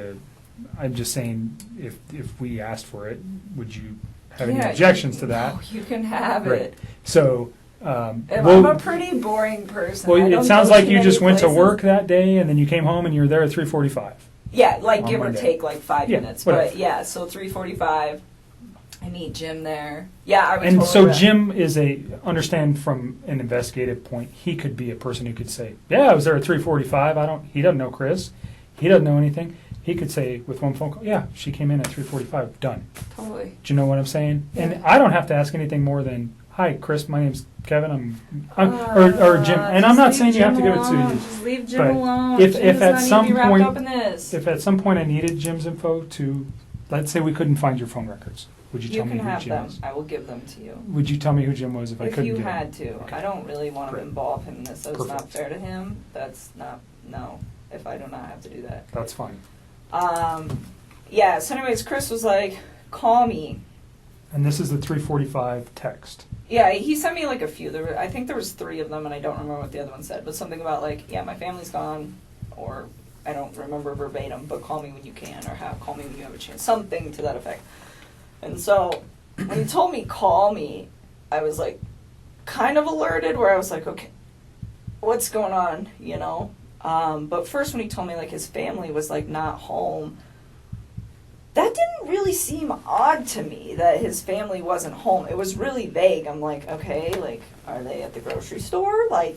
I'm just saying, if we asked for it, would you have any Yeah, objections to that? No, you can have Right. it. So, I'm we'll- a pretty boring person. well, I it don't sounds go like too you many just went to places. work that day, and then you came home and you were there at 3:45. Yeah, like On give or Monday. take like 5 Yeah, minutes. whatever. But yeah, so 3:45, I meet Jim there. Yeah, I would And totally so re- Jim is understand from an investigative point, he could be a person who could say, yeah, I was there at 3:45. He doesn't know Chris. He doesn't know anything. He could say with one phone call, yeah, she came in at 3:45, done. Totally. Do you know what I'm saying? Yeah. And I don't have to ask anything more than, hi, Chris, my name's Kevin, or Jim. And I'm not saying you have to give it to you. Just leave Jim But alone. if- Jim if does at not need to some be wrapped point- up in this. If at some point I needed Jim's info to, let's say we couldn't find your phone records, would you you tell me can who have Jim them. was? I will give them to you. Would you tell me who Jim was if I If couldn't you get him? had to. Okay. I don't really want to Great. involve him in this. That's not Perfect. fair to him. That's not, no, if I do not have to do that. That's fine. Yeah, so anyways, Chris was like, call me. And this is the 3:45 text. Yeah, he sent me like a few. I think there was 3 of them, and I don't remember what the other one said. But something about like, yeah, my family's gone, or I don't remember verbatim, but call me when you can, or call me when you have a chance, something to that effect. And so when he told me call me, I was like kind of alerted, where I was like, okay, what's going on, you know? But first when he told me like his family was like not home, that didn't really seem odd to me that his family wasn't home. It was really vague. I'm like, okay, like, are they at the grocery store? Like,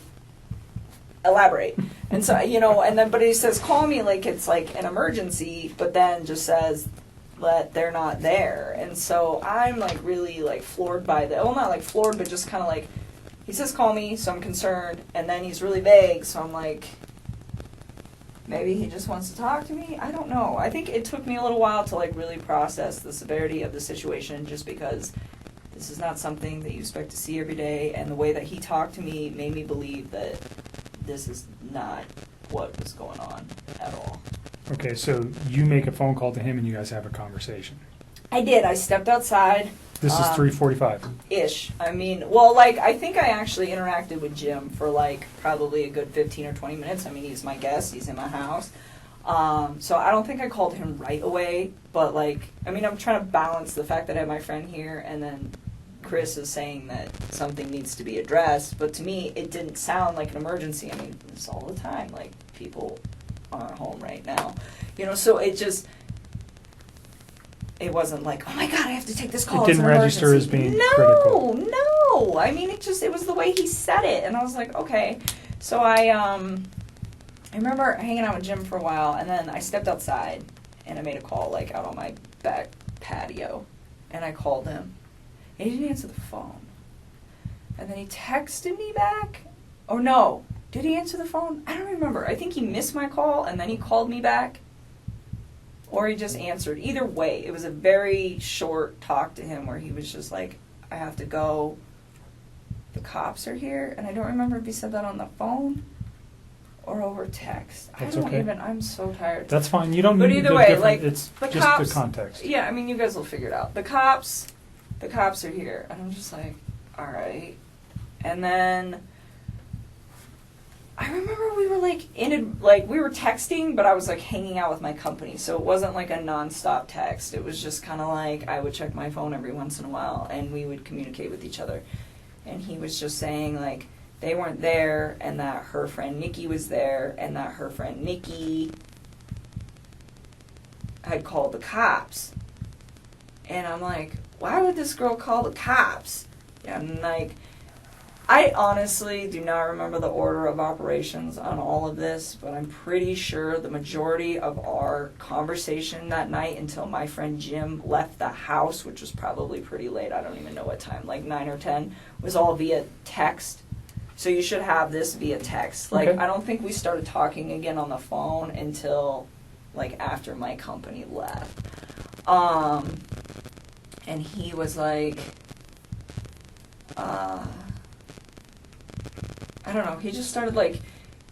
elaborate. And so, you know, and then, but he says, call me like it's like an emergency, but then just says that they're not there. And so I'm like really like floored by that. Well, not like floored, but just kind of like, he says, call me, so I'm concerned. And then he's really vague, so I'm like, maybe he just wants to talk to me. I don't know. I think it took me a little while to like really process the severity of the situation, just because this is not something that you expect to see every day, and the way that he talked to me made me believe that this is not what was going on at all. Okay, so you make a phone call to him and you guys have a conversation. I did. I stepped outside. This is 3:45. Ish. I mean, well, like, I think I actually interacted with Jim for, like, probably a good 15 or 20 minutes. I mean, he's my guest. He's in my house. So I don't think I called him right away. But, like, I mean, I'm trying to balance the fact that I have my friend here, and then Chris is saying that something needs to be addressed. But to me, it didn't sound like an emergency. I mean, it's all the time. Like, people aren't home right now. You know, so it just... It wasn't like, oh my God, I have to take this call. It didn't register as being critical. No. I mean, it was the way he said it, and I was like, okay. So I remember hanging out with Jim for a while, and then I stepped outside, and I made a call, like, out on my back patio, and I called him, and he didn't answer the phone. And then he texted me back. Oh no, did he answer the phone? I don't remember. I think he missed my call, and then he called me back. Or he just answered. Either way, it was a very short talk to him where he was just like, I have to go. The cops are here. And I don't remember if he said that on the phone or over text. That's I don't okay. even, I'm so tired. That's fine. You don't But need either the way, different, like, it's the just cops, the context. Yeah, I mean, you guys will figure it out. The cops are here. And I'm just like, all right. And then I remember we were we were texting, but I was like hanging out with my company, so it wasn't like a nonstop text. It was just kind of like I would check my phone every once in a while, and we would communicate with each other. And he was just saying like they weren't there, and that her friend Nikki was there, and that her friend Nikki had called the cops. And I'm like, why would this girl call the cops? And like, I honestly do not remember the order of operations on all of this, but I'm pretty sure the majority of our conversation that night until my friend Jim left the house, which was probably pretty late, I don't even know what time, like 9 or 10, was all via text. So you should have this via text. Like, Okay. I don't think we started talking again on the phone until, like, after my company left. And he was like, I don't know, he just started, like,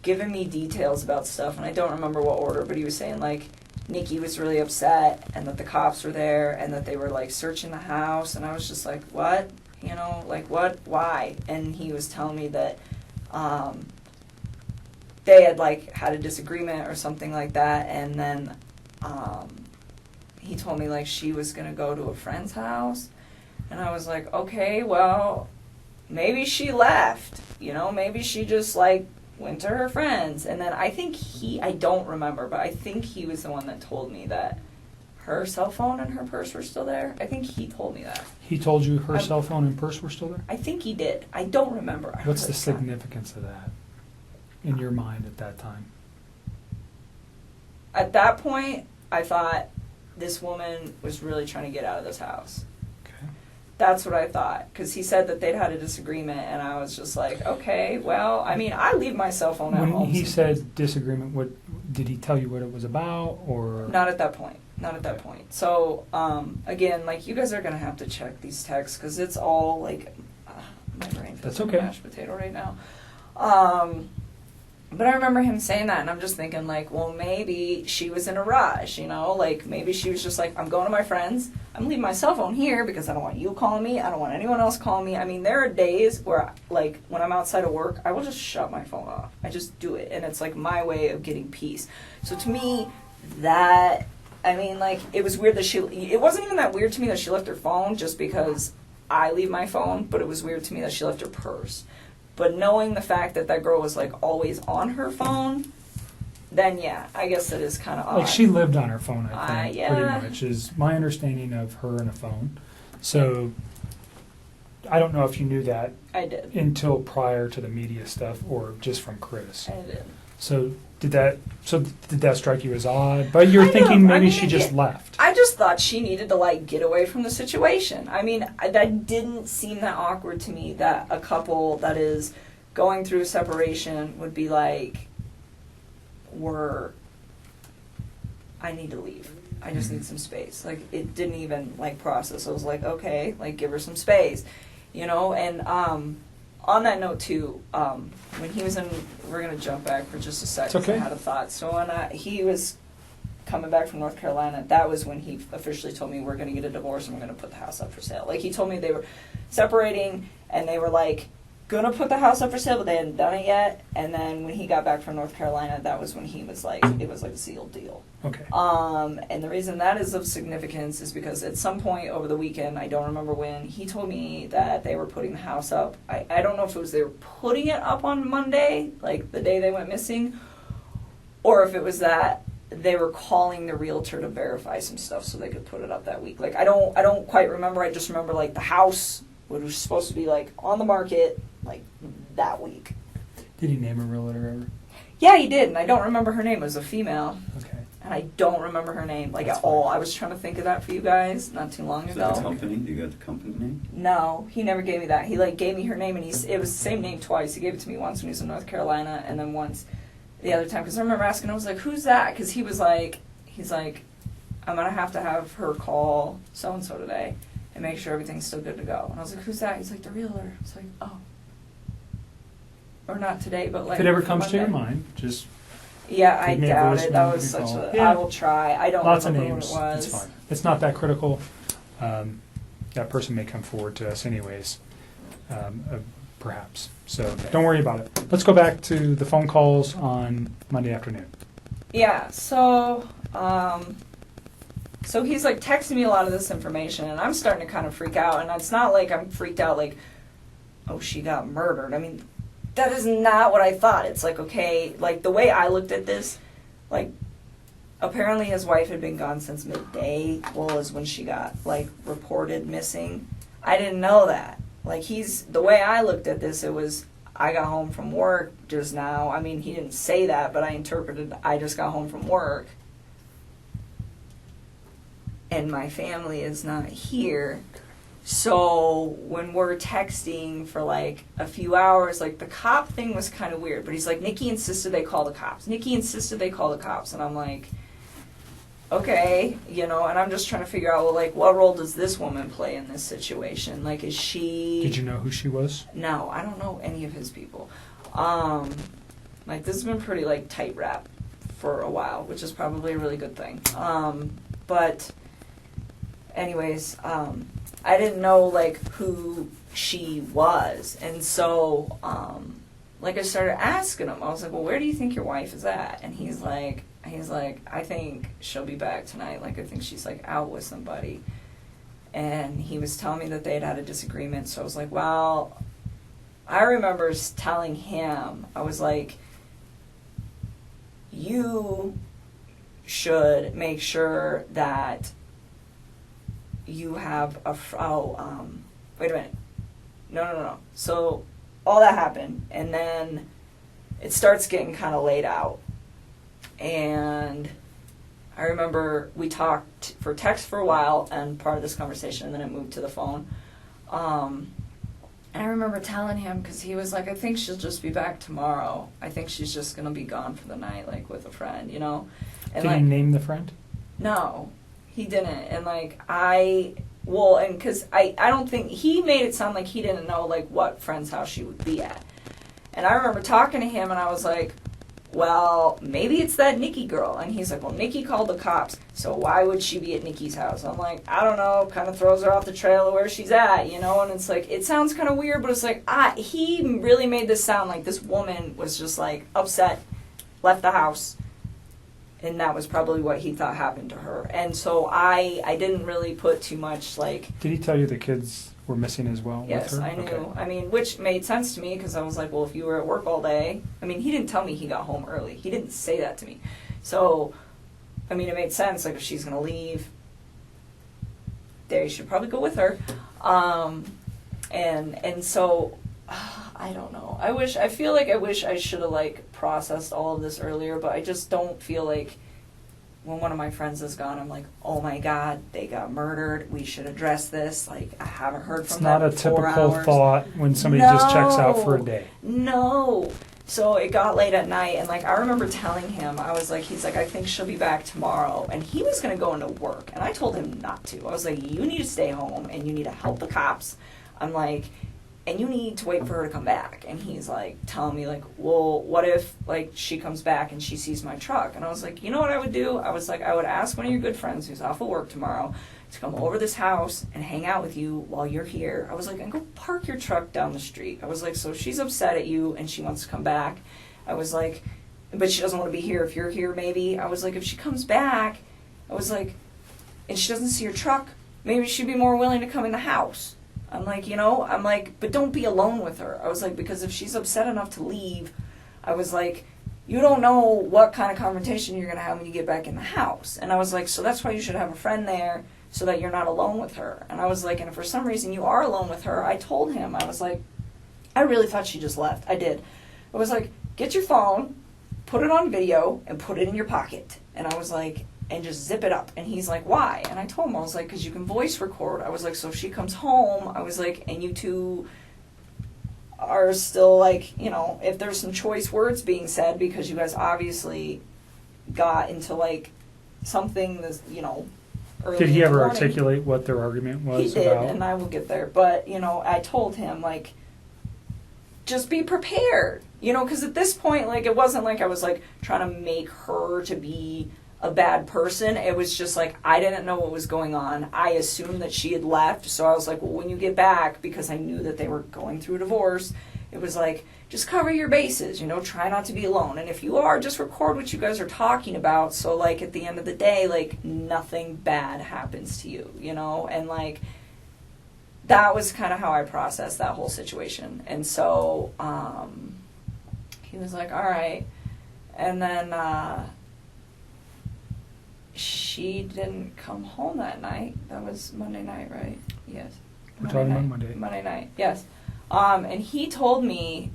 giving me details about stuff, and I don't remember what order, but he was saying, like, Nikki was really upset, and that the cops were there, and that they were, like, searching the house, and I was just like, what? You know, like, what? Why? And he was telling me that, they had, like, had a disagreement or something like that, and then, he told me, like, she was gonna go to a friend's house, and I was like, okay, well, maybe she left, you know, maybe she just, like, went to her friends, and then I think I don't remember, but I think he was the one that told me that her cell phone and her purse were still there. I think he told me that. He told you her cell phone and purse were still there? I think he did. I don't remember. What's the significance of that in your mind at that time? At that point, I thought this woman was really trying to get out of this house. Okay. That's what I thought, because he said that they'd had a disagreement, and I was just like, okay, well, I mean, I leave my cell phone at When home. he said disagreement, what did he tell you what it was about, or? Not at that point. Not at that point. So, again, like, you guys are going to have to check these texts, because it's all, like, my brain feels That's like okay. a mashed potato right now. But I remember him saying that, and I'm just thinking, like, well, maybe she was in a rush, you know? Like, maybe she was just like, I'm going to my friends. I'm leaving my cell phone here because I don't want you calling me. I don't want anyone else calling me. I mean, there are days where, like, when I'm outside of work, I will just shut my phone off. I just do it, and it's, like, my way of getting peace. So to me, that, I mean, like, it was weird that it wasn't even that weird to me that she left her phone just because I leave my phone, but it was weird to me that she left her purse. But knowing the fact that that girl was, like, always on her phone, then, yeah, I guess it is kind of odd. Like, she lived on her phone, I think, yeah. pretty much, is my understanding of her and a phone. So, I don't know if you knew that I did. until prior to the media stuff, or just from Chris. I did. So, did that strike you as odd? But you're thinking maybe she just left. I just thought she needed to, like, get away from the situation. I mean, that didn't seem that awkward to me, that a couple that is going through separation would be like, I need to leave. I just need some space. Like, it didn't even, like, process. I was like, okay, like, give her some space, you know? And on that note, too, when he was in, we're going to jump back for just a second. It's okay. I had a thought. So when he was coming back from North Carolina, that was when he officially told me we're going to get a divorce and we're going to put the house up for sale. Like, he told me they were separating and they were, like, going to put the house up for sale, but they hadn't done it yet. And then when he got back from North Carolina, that was when he was like, it was like a sealed deal. Okay. And the reason that is of significance is because at some point over the weekend, I don't remember when, he told me that they were putting the house up. I don't know if it was they were putting it up on Monday, like the day they went missing, or if it was that they were calling the realtor to verify some stuff so they could put it up that week. Like, I don't quite remember. I just remember, like, the house was supposed to be, like, on the market, like, that week. Did he name a realtor ever? Yeah, he did, and I don't remember her name. It was a female. Okay. And I don't remember her name, like, That's at all. fine. I was trying to think of that for you guys not too long Is that the ago. company? You got the company name? No, he never gave me that. He, like, gave me her name, and it was the same name twice. He gave it to me once when he was in North Carolina, and then once the other time. Because I remember asking, I was like, who's that? Because he's like, I'm going to have her call so-and-so today and make sure everything's still good to go. And I was like, who's that? He's like, the realtor. It's like, oh. Or not today, but, like, If it ever for comes to your Monday. mind, just Yeah, I give me a doubt voicemail, it. That give was me a such call. a... Yeah. I will try. I don't lots of remember names. what it was. It's fine. It's not that critical. That person may come forward to us anyways, perhaps. So don't worry about it. Let's go back to the phone calls on Monday afternoon. Yeah, so he's, like, texting me a lot of this information, and I'm starting to kind of freak out. And it's not like I'm freaked out like, oh, she got murdered. I mean, that is not what I thought. It's like, okay, like, the way I looked at this, like, apparently his wife had been gone since midday, is when she got, like, reported missing. I didn't know that. Like, the way I looked at this, it was, I got home from work just now. I mean, he didn't say that, but I interpreted, I just got home from work. And my family is not here. So when we're texting for, like, a few hours, like, the cop thing was kind of weird. But he's like, Nikki insisted they call the cops. Nikki insisted they call the cops. And I'm like, okay, you know, and I'm just trying to figure out, well, like, what role does this woman play in this situation? Like, is she... Did you know who she was? No, I don't know any of his people. Like, this has been pretty, like, tight wrap for a while, which is probably a really good thing. But anyways, I didn't know, like, who she was. And so, like, I started asking him. I was like, well, where do you think your wife is at? And he's like, I think she'll be back tonight. Like, I think she's, like, out with somebody. And he was telling me that they had a disagreement. So I was like, well, I remember telling him, I was like, you should make sure that you have wait a minute. No. So all that happened, and then it starts getting kind of laid out. And I remember we talked for text for a while and part of this conversation, and then it moved to the phone. And I remember telling him, because he was like, I think she'll just be back tomorrow. I think she's just going to be gone for the night, like with a friend, you know? And Did he name the friend? No, he didn't. And and because I don't think, he made it sound like he didn't know like what friend's house she would be at. And I remember talking to him, and I was like, well, maybe it's that Nikki girl. And he's like, well, Nikki called the cops, so why would she be at Nikki's house? I'm like, I don't know, kind of throws her off the trail of where she's at, you know? And it's like, it sounds kind of weird, but it's like, he really made this sound like this woman was just like upset, left the house, and that was probably what he thought happened to her. And so I didn't really put too much like... Did he tell you the kids were missing as well? Yes, with her? I knew. Okay. I mean, which made sense to me, because I was like, well, if you were at work all day... I mean, he didn't tell me he got home early. He didn't say that to me. So, I mean, it made sense. Like, if she's going to leave, they should probably go with her. And so, I don't know. I feel like I wish I should have, like, processed all of this earlier, but I just don't feel like... When one of my friends is gone, I'm like, oh my God, they got murdered. We should address this. Like, I haven't heard from them It's in not 4 a typical hours. thought when somebody just checks out for a day. No. So it got late at night, and like I remember telling him, I was like, he's like, I think she'll be back tomorrow. And he was going to go into work, and I told him not to. I was like, you need to stay home, and you need to help the cops. I'm like, and you need to wait for her to come back. And he's like telling me like, well, what if like she comes back and she sees my truck? And I was like, you know what I would do? I was like, I would ask one of your good friends who's off of work tomorrow to come over this house and hang out with you while you're here. I was like, and go park your truck down the street. I was like, so she's upset at you and she wants to come back. I was like, but she doesn't want to be here if you're here maybe. I was like, if she comes back, I was like, and she doesn't see your truck, maybe she'd be more willing to come in the house. I'm like, you know, I'm like, but don't be alone with her. I was like, because if she's upset enough to leave, I was like, you don't know what kind of confrontation you're going to have when you get back in the house. And I was like, so that's why you should have a friend there so that you're not alone with her. And I was like, and if for some reason you are alone with her, I told him, I was like, I really thought she just left. I did. I was like, get your phone, put it on video, and put it in your pocket. And I was like, and just zip it up. And he's like, why? And I told him, I was like, because you can voice record. I was like, so if she comes home, I was like, and you two are still like, you know, if there's some choice words being said, because you guys obviously got into like something that's, you know, early Did he in the ever morning. articulate what their argument was He did, about? and I will get there. But, you know, I told him, like, just be prepared. You know, because at this point, like, it wasn't like I was, like, trying to make her to be a bad person. It was just, like, I didn't know what was going on. I assumed that she had left. So I was like, well, when you get back, because I knew that they were going through a divorce, it was like, just cover your bases, you know, try not to be alone. And if you are, just record what you guys are talking about. So, like, at the end of the day, like, nothing bad happens to you, you know? And, like, that was kind of how I processed that whole situation. And so, he was like, all right. And then, she didn't come home that night. That was Monday night, right? Yes. We're talking about Monday. Monday night, yes. And he told me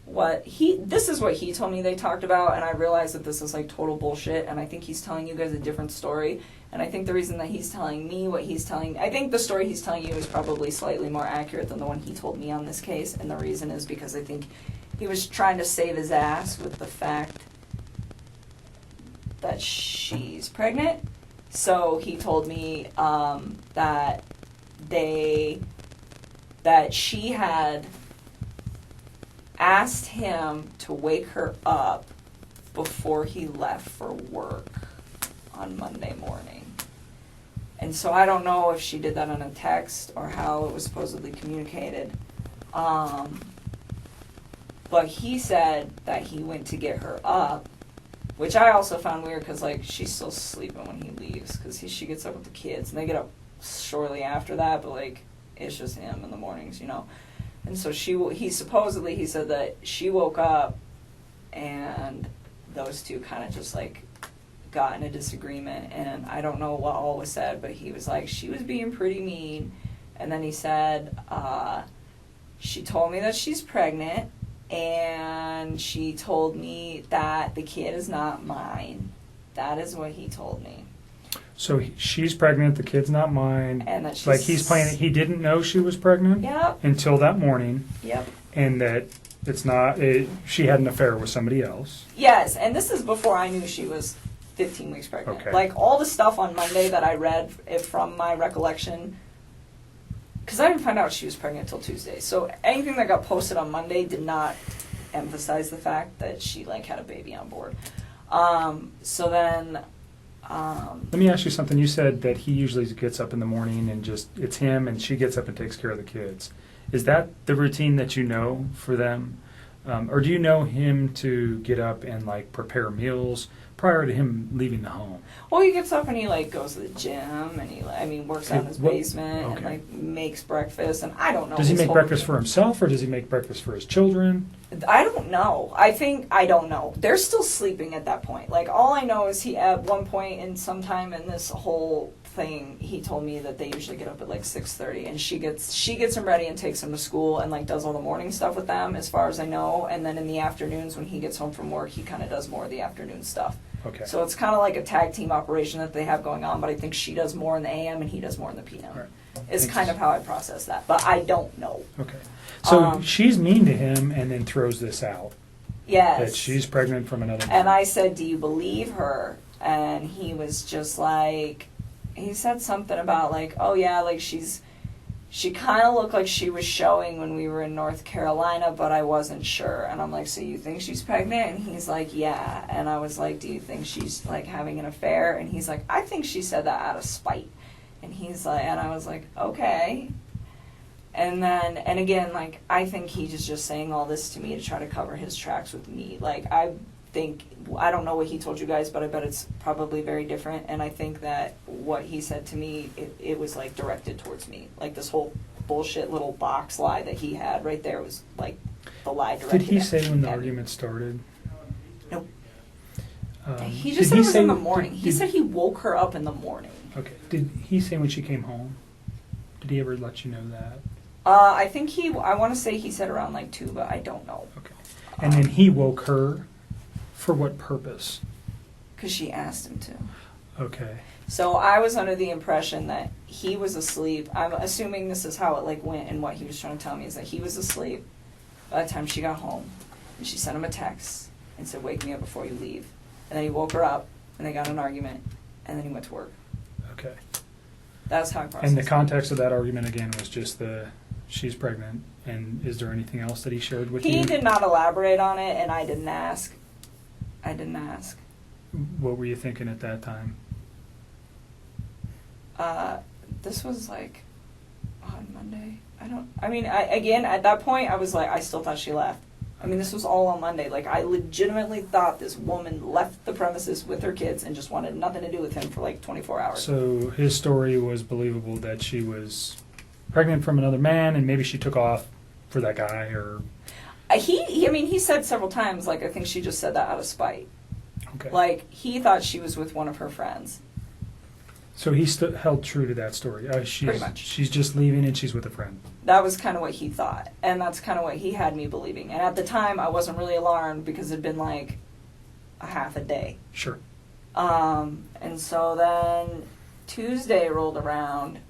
this is what he told me they talked about, and I realized that this is like total bullshit, and I think he's telling you guys a different story. And I think the reason that he's telling me what he's telling, I think the story he's telling you is probably slightly more accurate than the one he told me on this case, and the reason is because I think he was trying to save his ass with the fact that she's pregnant. So he told me that she had asked him to wake her up before he left for work on Monday morning. And so I don't know if she did that on a text or how it was supposedly communicated. But he said that he went to get her up, which I also found weird because, like, she's still sleeping when he leaves because she gets up with the kids and they get up shortly after that, but, like, it's just him in the mornings, you know. And so he said that she woke up and those two kind of just like got in a disagreement, and I don't know what all was said, but he was like, she was being pretty mean, and then he said, she told me that she's pregnant, and she told me that the kid is not mine. That is what he told me. So she's pregnant, the kid's not mine. And that she's... Like he's playing it, he didn't know she was pregnant Yep. until that morning, Yep. and that she had an affair with somebody else. Yes, and this is before I knew she was 15 weeks pregnant. Okay. Like all the stuff on Monday that I read from my recollection, because I didn't find out she was pregnant until Tuesday. So anything that got posted on Monday did not emphasize the fact that she like had a baby on board. So then. Let me ask you something. You said that he usually gets up in the morning and it's him, and she gets up and takes care of the kids. Is that the routine that you know for them? Or do you know him to get up and like prepare meals prior to him leaving the home? Well, he gets up and he like goes to the gym and he works out in his basement and like makes breakfast, and I don't know. Does he his make whole breakfast routine. for himself, or does he make breakfast for his children? I don't know. I don't know. They're still sleeping at that point. Like all I know is he at one point in sometime in this whole thing, he told me that they usually get up at like 6:30, and she gets him ready and takes him to school and like does all the morning stuff with them, as far as I know. And then in the afternoons when he gets home from work, he kind of does more of the afternoon stuff. Okay. So it's kind of like a tag team operation that they have going on, but I think she does more in the AM and he does more in the PM. All right. Is Thanks. kind of how I process that, but I don't know. Okay. So she's mean to him and then throws this out. Yes. That she's pregnant from another man. And I said, do you believe her? And he was just like, he said something about like, oh yeah, like she kind of looked like she was showing when we were in North Carolina, but I wasn't sure. And I'm like, so you think she's pregnant? And he's like, yeah. And I was like, do you think she's like having an affair? And he's like, I think she said that out of spite. And he's like, and I was like, okay. And then, and again, like, I think he's just saying all this to me to try to cover his tracks with me. Like, I don't know what he told you guys, but I bet it's probably very different. And I think that what he said to me, it was like directed towards me. Like this whole bullshit little box lie that he had right there was like the lie directed Did he at say when the me. argument started? Nope. He Did just said it was in the say- morning. He said he woke her up in the morning. Okay. Did he say when she came home? Did he ever let you know that? I think I want to say he said around like 2, but I don't know. Okay. And then he woke her for what purpose? Because she asked him to. Okay. So I was under the impression that he was asleep. I'm assuming this is how it like went, and what he was trying to tell me is that he was asleep by the time she got home, and she sent him a text and said, "Wake me up before you leave." And then he woke her up, and they got in an argument, and then he went to work. Okay. That's how I processed And the it. context of that argument again was just she's pregnant. And is there anything else that he shared with you? He did not elaborate on it, and I didn't ask. What were you thinking at that time? This was like on Monday. Again, at that point, I was like, I still thought she left. I mean, this was all on Monday. Like, I legitimately thought this woman left the premises with her kids and just wanted nothing to do with him for like 24 hours. So his story was believable that she was pregnant from another man, and maybe she took off for that guy, or... He said several times, like, I think she just said that out of spite. Okay. Like, he thought she was with one of her friends. So he held true to that story. Pretty much. She's just leaving and she's with a friend. That was kind of what he thought, and that's kind of what he had me believing. And at the time, I wasn't really alarmed because it had been like a half a day. Sure. And so then Tuesday rolled around,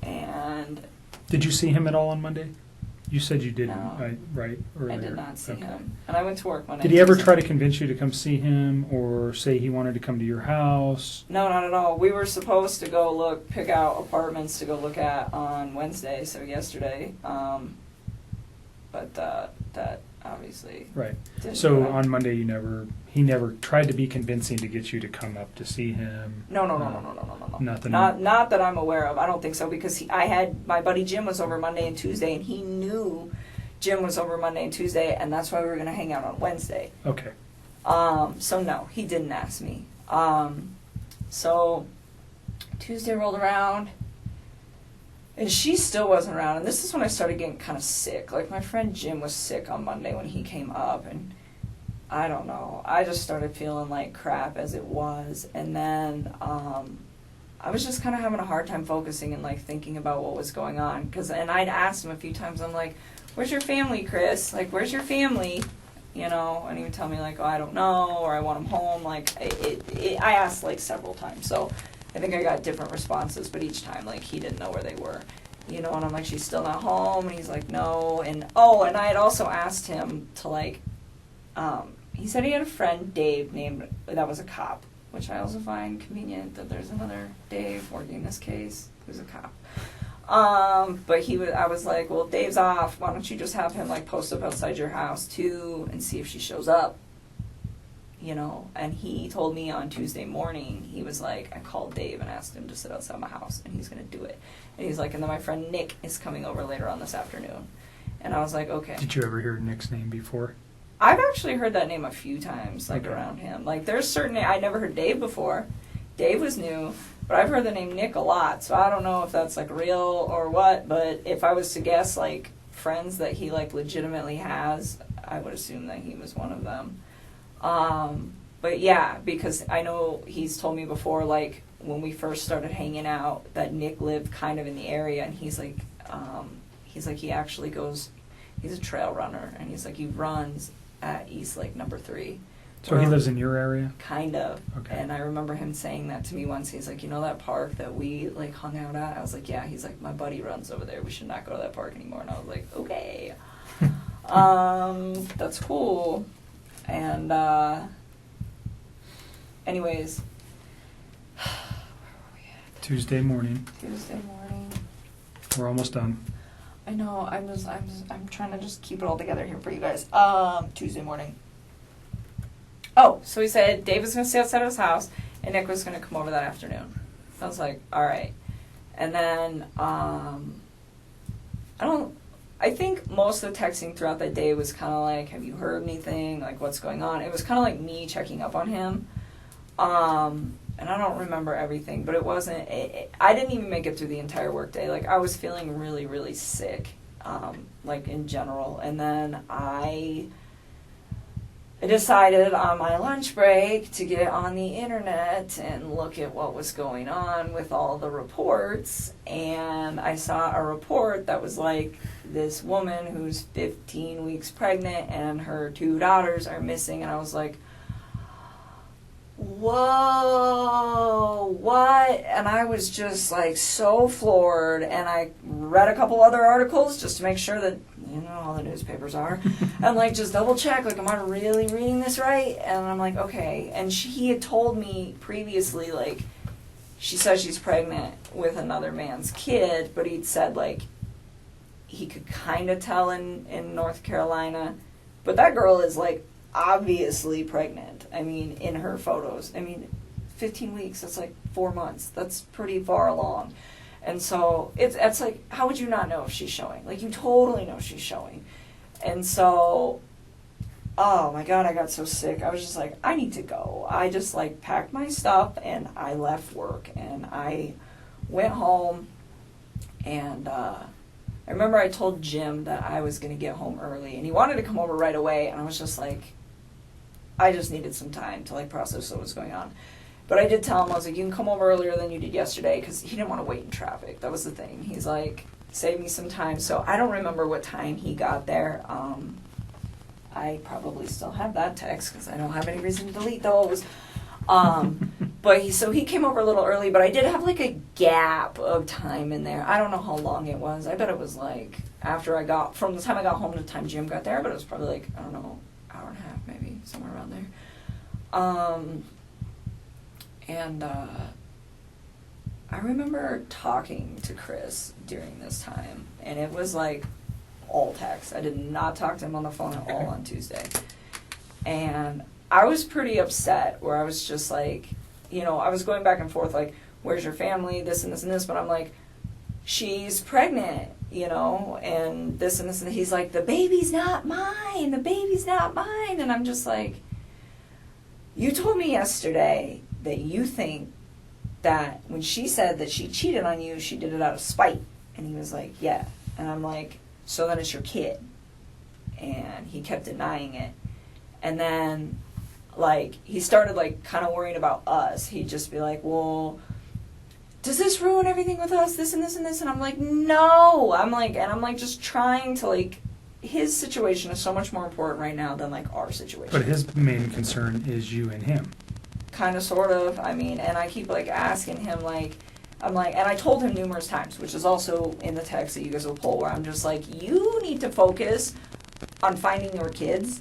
and Did you see him at all on Monday? You said you didn't, No. right? Earlier. I did not see Okay. him. And I went to work Monday. Did he ever Tuesday. try to convince you to come see him, or say he wanted to come to your house? No, not at all. We were supposed to go pick out apartments to go look at on Wednesday, so yesterday. But that obviously Right. didn't So happen. on Monday, he never tried to be convincing to get you to come up to see him? No. Nothing? Not that I'm aware of. I don't think so, because I had my buddy Jim was over Monday and Tuesday, and he knew Jim was over Monday and Tuesday, and that's why we were going to hang out on Wednesday. Okay. So no, he didn't ask me. So Tuesday rolled around, and she still wasn't around, and this is when I started getting kind of sick. Like, my friend Jim was sick on Monday when he came up, and I don't know. I just started feeling like crap as it was. And then I was just kind of having a hard time focusing and like thinking about what was going on. And I'd asked him a few times, I'm like, where's your family, Chris? Like, where's your family? You know, and he would tell me like, oh, I don't know, or I want him home. Like, I asked like several times. So I think I got different responses, but each time like he didn't know where they were. You know, and I'm like, she's still not home, and he's like, no. And I had also asked him to like, he said he had a friend, Dave, that was a cop, which I also find convenient that there's another Dave working this case who's a cop. But I was like, well, Dave's off, why don't you just have him like post up outside your house too and see if she shows up, you know? And he told me on Tuesday morning, he was like, I called Dave and asked him to sit outside my house and he's gonna do it. And he's like, and then my friend Nick is coming over later on this afternoon. And I was like, okay. Did you ever hear Nick's name before? I've actually heard that name a few times, like Okay. around him. Like there's certain, I never heard Dave before. Dave was new, but I've heard the name Nick a lot. So I don't know if that's like real or what, but if I was to guess like friends that he like legitimately has, I would assume that he was one of them. But yeah, because I know he's told me before, like when we first started hanging out, that Nick lived kind of in the area, and he's like he actually goes, he's a trail runner, and he's like he runs at East Lake number 3. So he lives in your area? Kind of. Okay. And I remember him saying that to me once. He's like, you know that park that we like hung out at? I was like, yeah. He's like, my buddy runs over there. We should not go to that park anymore. And I was like, okay. That's cool. And anyways, where were we at? Tuesday morning. Tuesday morning. We're almost done. I know. I'm trying to just keep it all together here for you guys. Tuesday morning. Oh, so he said Dave was going to stay outside of his house, and Nick was going to come over that afternoon. I was like, all right. And then, I think most of the texting throughout that day was kind of like, have you heard anything? Like, what's going on? It was kind of like me checking up on him. And I don't remember everything, but it wasn't, I didn't even make it through the entire workday. Like, I was feeling really, really sick, like, in general. And then I decided on my lunch break to get on the internet and look at what was going on with all the reports. And I saw a report that was like this woman who's 15 weeks pregnant and her 2 daughters are missing. And I was like, whoa, what? And I was just like so floored, and I read a couple other articles just to make sure that, you know, all the newspapers are, and like just double check, like, am I really reading this right? And I'm like, okay. And he had told me previously, like, she says she's pregnant with another man's kid, but he'd said like he could kind of tell in North Carolina, but that girl is like obviously pregnant. I mean, in her photos. I mean, 15 weeks, that's like 4 months. That's pretty far along. And so it's like, how would you not know if she's showing? Like, you totally know she's showing. And so, oh my God, I got so sick. I was just like, I need to go. I just like packed my stuff and I left work and I went home, and I remember I told Jim that I was going to get home early, and he wanted to come over right away, and I was just like, I just needed some time to like process what was going on. But I did tell him, I was like, you can come over earlier than you did yesterday, because he didn't want to wait in traffic. That was the thing. He's like, save me some time. So I don't remember what time he got there. I probably still have that text because I don't have any reason to delete those. But he came over a little early, but I did have like a gap of time in there. I don't know how long it was. I bet it was like from the time I got home to the time Jim got there, but it was probably like, I don't know, hour and a half maybe, somewhere around there. I remember talking to Chris during this time, and it was like all text. I did not talk to him on the phone at all on Tuesday. And I was pretty upset, where I was just like, you know, I was going back and forth like, where's your family, this and this and this, but I'm like, she's pregnant, you know, and this and this, and he's like, the baby's not mine, and I'm just like, you told me yesterday that you think that when she said that she cheated on you, she did it out of spite. And he was like, yeah. And I'm like, so then it's your kid. And he kept denying it. And then, like, he started, like, kind of worrying about us. He'd just be like, well, does this ruin everything with us, this and this and this? And I'm like, no. I'm like just trying to, like, his situation is so much more important right now than, like, our situation. But his main concern is you and him. Kind of, sort of. I mean, and I keep, like, asking him, like, I'm like, and I told him numerous times, which is also in the text that you guys will pull, where I'm just like, you need to focus on finding your kids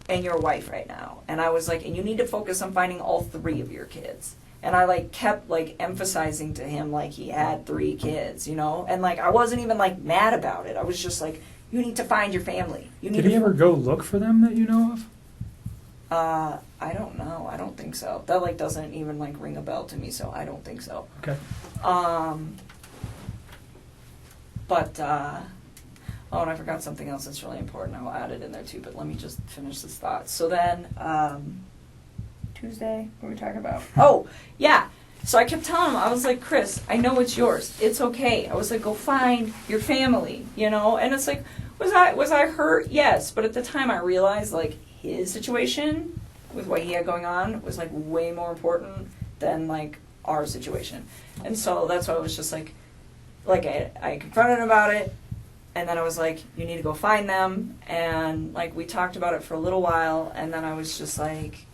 and your wife right now. And I was like, and you need to focus on finding all 3 of your kids. And I, like, kept, like, emphasizing to him, like, he had 3 kids, you know? And, like, I wasn't even, like, mad about it. I was just like, you need to find your family. You need Did he ever go look for them that you know of? I don't know. I don't think so. That, like, doesn't even, like, ring a bell to me, so I don't think so. Okay. But, oh, and I forgot something else that's really important. I'll add it in there too, but let me just finish this thought. So then, Tuesday, what were we talking about? Oh, yeah. So I kept telling him, I was like, Chris, I know it's yours. It's okay. I was like, go find your family, you know? And it's like, was I hurt? Yes. But at the time I realized, like, his situation with what he had going on was, like, way more important than, like, our situation. And so that's why I was just like I confronted him about it, and then I was like, you need to go find them, and, like, we talked about it for a little while, and then I was just like,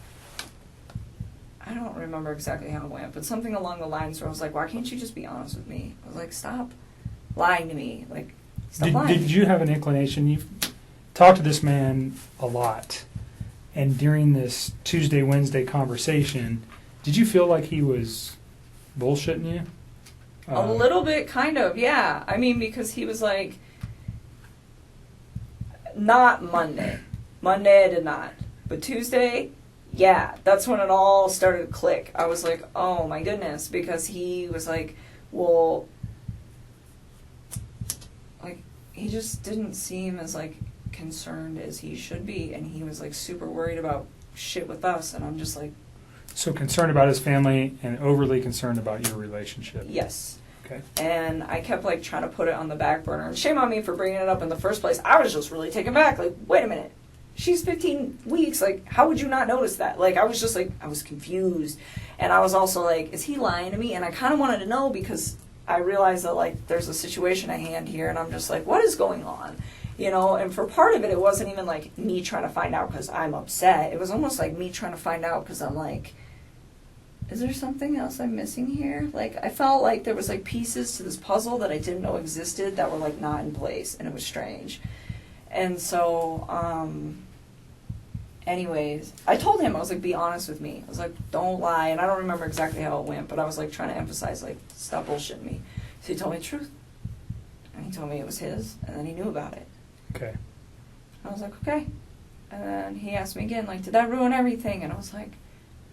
I don't remember exactly how it went, but something along the lines where I was like, why can't you just be honest with me? I was like, stop lying to me. Like, stop lying. Did you have an inclination? You've talked to this man a lot, and during this Tuesday, Wednesday conversation, did you feel like he was bullshitting you? A little bit, kind of, yeah. I mean, because he was like, not Monday. Monday I did not. But Tuesday, yeah, that's when it all started to click. I was like, oh my goodness, because he was like, well, like, he just didn't seem as, like, concerned as he should be, and he was, like, super worried about shit with us, and I'm just like, so concerned about his family and overly concerned about your relationship. yes. Okay. And I kept, like, trying to put it on the back burner. And shame on me for bringing it up in the first place. I was just really taken back. Like, wait a minute. She's 15 weeks. Like, how would you not notice that? Like, I was just, like, I was confused. And I was also like, is he lying to me? And I kind of wanted to know because I realized that, like, there's a situation at hand here. And I'm just like, what is going on? You know, and for part of it, it wasn't even, like, me trying to find out because I'm upset. It was almost like me trying to find out because I'm like, is there something else I'm missing here? Like, I felt like there was, like, pieces to this puzzle that I didn't know existed that were, like, not in place, and it was strange. And so, anyways, I told him, I was like, be honest with me. I was like, don't lie. And I don't remember exactly how it went, but I was, like, trying to emphasize, like, stop bullshitting me. So he told me the truth. And he told me it was his, and then he knew about it. Okay. I was like, okay. And then he asked me again, like, did that ruin everything? And I was like,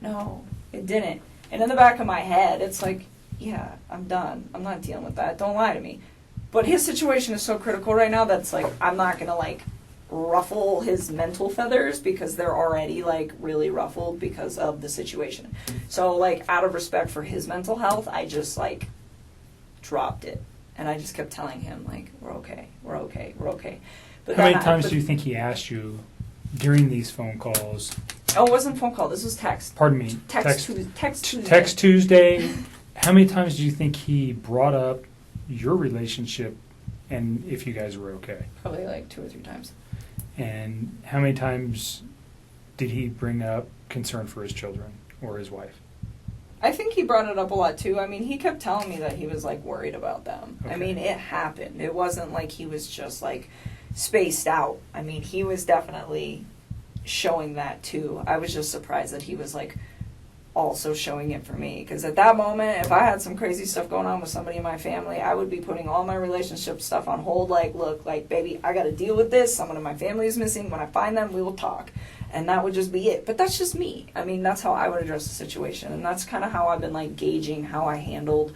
no, it didn't. And in the back of my head, it's like, yeah, I'm done. I'm not dealing with that. Don't lie to me. But his situation is so critical right now that's, like, I'm not going to, like, ruffle his mental feathers because they're already, like, really ruffled because of the situation. So, like, out of respect for his mental health, I just, like, dropped it. And I just kept telling him, like, we're okay, we're okay, we're okay. But How many times do you think he asked you during these phone calls? Oh, it wasn't phone call. This was text. Pardon me. Text Tuesday. Text Tuesday. How many times do you think he brought up your relationship and if you guys were okay? Probably like 2 or 3 times. And how many times did he bring up concern for his children or his wife? I think he brought it up a lot too. I mean, he kept telling me that he was, like, worried about them. Okay. I mean, it happened. It wasn't like he was just, like, spaced out. I mean, he was definitely showing that too. I was just surprised that he was, like, also showing it for me. Because at that moment, if I had some crazy stuff going on with somebody in my family, I would be putting all my relationship stuff on hold. Like, look, like, baby, I got to deal with this. Someone in my family is missing. When I find them, we will talk. And that would just be it. But that's just me. I mean, that's how I would address the situation. And that's kind of how I've been, like, gauging how I handled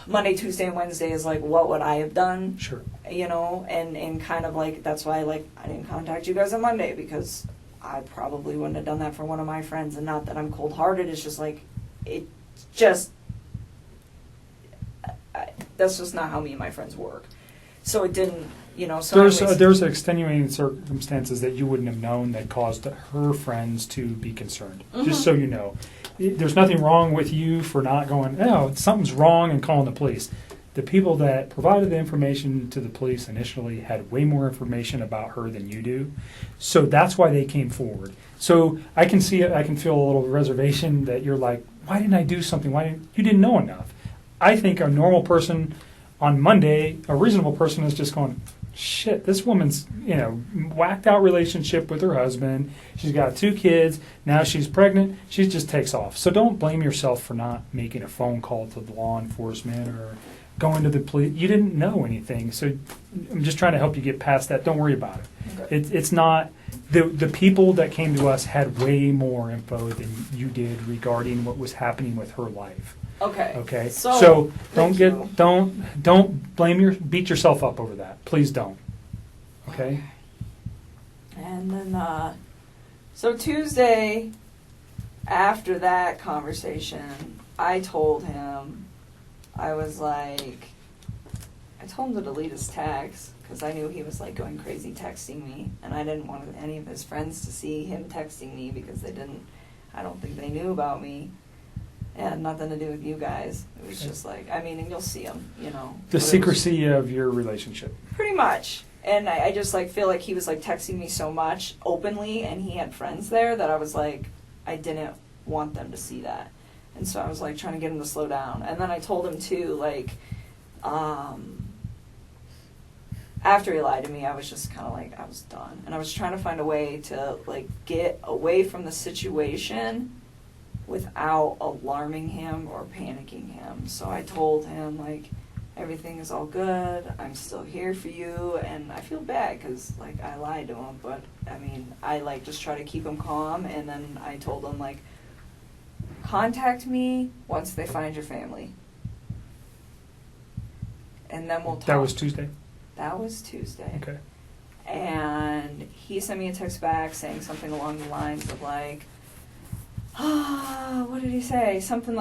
Monday, Tuesday, and Wednesday is, like, what would I have done? Sure. You know, and kind of, like, that's why, like, I didn't contact you guys on Monday because I probably wouldn't have done that for one of my friends. And not that I'm cold-hearted. It's just, like, it just, that's just not how me and my friends work. So it didn't you know, so anyways. There's extenuating circumstances that you wouldn't have known that caused her friends to be concerned. Just so you know, there's nothing wrong with you for not going, oh, something's wrong, and calling the police. The people that provided the information to the police initially had way more information about her than you do, so that's why they came forward. So I can see it. I can feel a little reservation that you're like, why didn't I do something? You didn't know enough? I think a normal person on Monday, a reasonable person, is just going, shit, this woman's, whacked out relationship with her husband. She's got 2 kids. Now she's pregnant. She just takes off. So don't blame yourself for not making a phone call to the law enforcement or going to the police. You didn't know anything. So I'm just trying to help you get past that. Don't worry about it. Okay. It's not, the people that came to us had way more info than you did regarding what was happening with her life. Okay. Okay. So don't thank don't beat yourself up over that. Please don't. Okay. And then, so Tuesday, after that conversation, I told him, I told him to delete his text, because I knew he was like going crazy texting me, and I didn't want any of his friends to see him texting me because I don't think they knew about me. It had nothing to do with you guys. It was just like, and you'll see him, The secrecy of your relationship. Pretty much. And I just feel like he was texting me so much openly, and he had friends there that I was like, I didn't want them to see that. And so I was trying to get him to slow down. And then I told him too, after he lied to me, I was just kind of I was done. And I was trying to find a way to get away from the situation without alarming him or panicking him. So I told him, everything is all good, I'm still here for you, and I feel bad because, I lied to him, but, I, just try to keep him calm, and then I told him, contact me once they find your family. And then we'll talk. That was Tuesday? That was Tuesday. Okay. And he sent me a text back saying something along the lines of what did he say? Something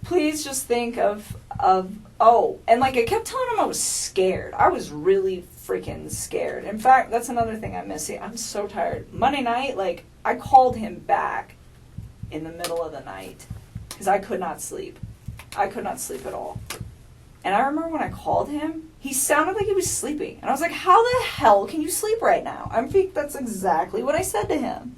please just think of and I kept telling him I was scared. I was really freaking scared. In fact, that's another thing I'm missing. I'm so tired. Monday night, I called him back in the middle of the night because I could not sleep. I could not sleep at all. And I remember when I called him, he sounded like he was sleeping. And I was like, how the hell can you sleep right now? I think that's exactly what I said to him.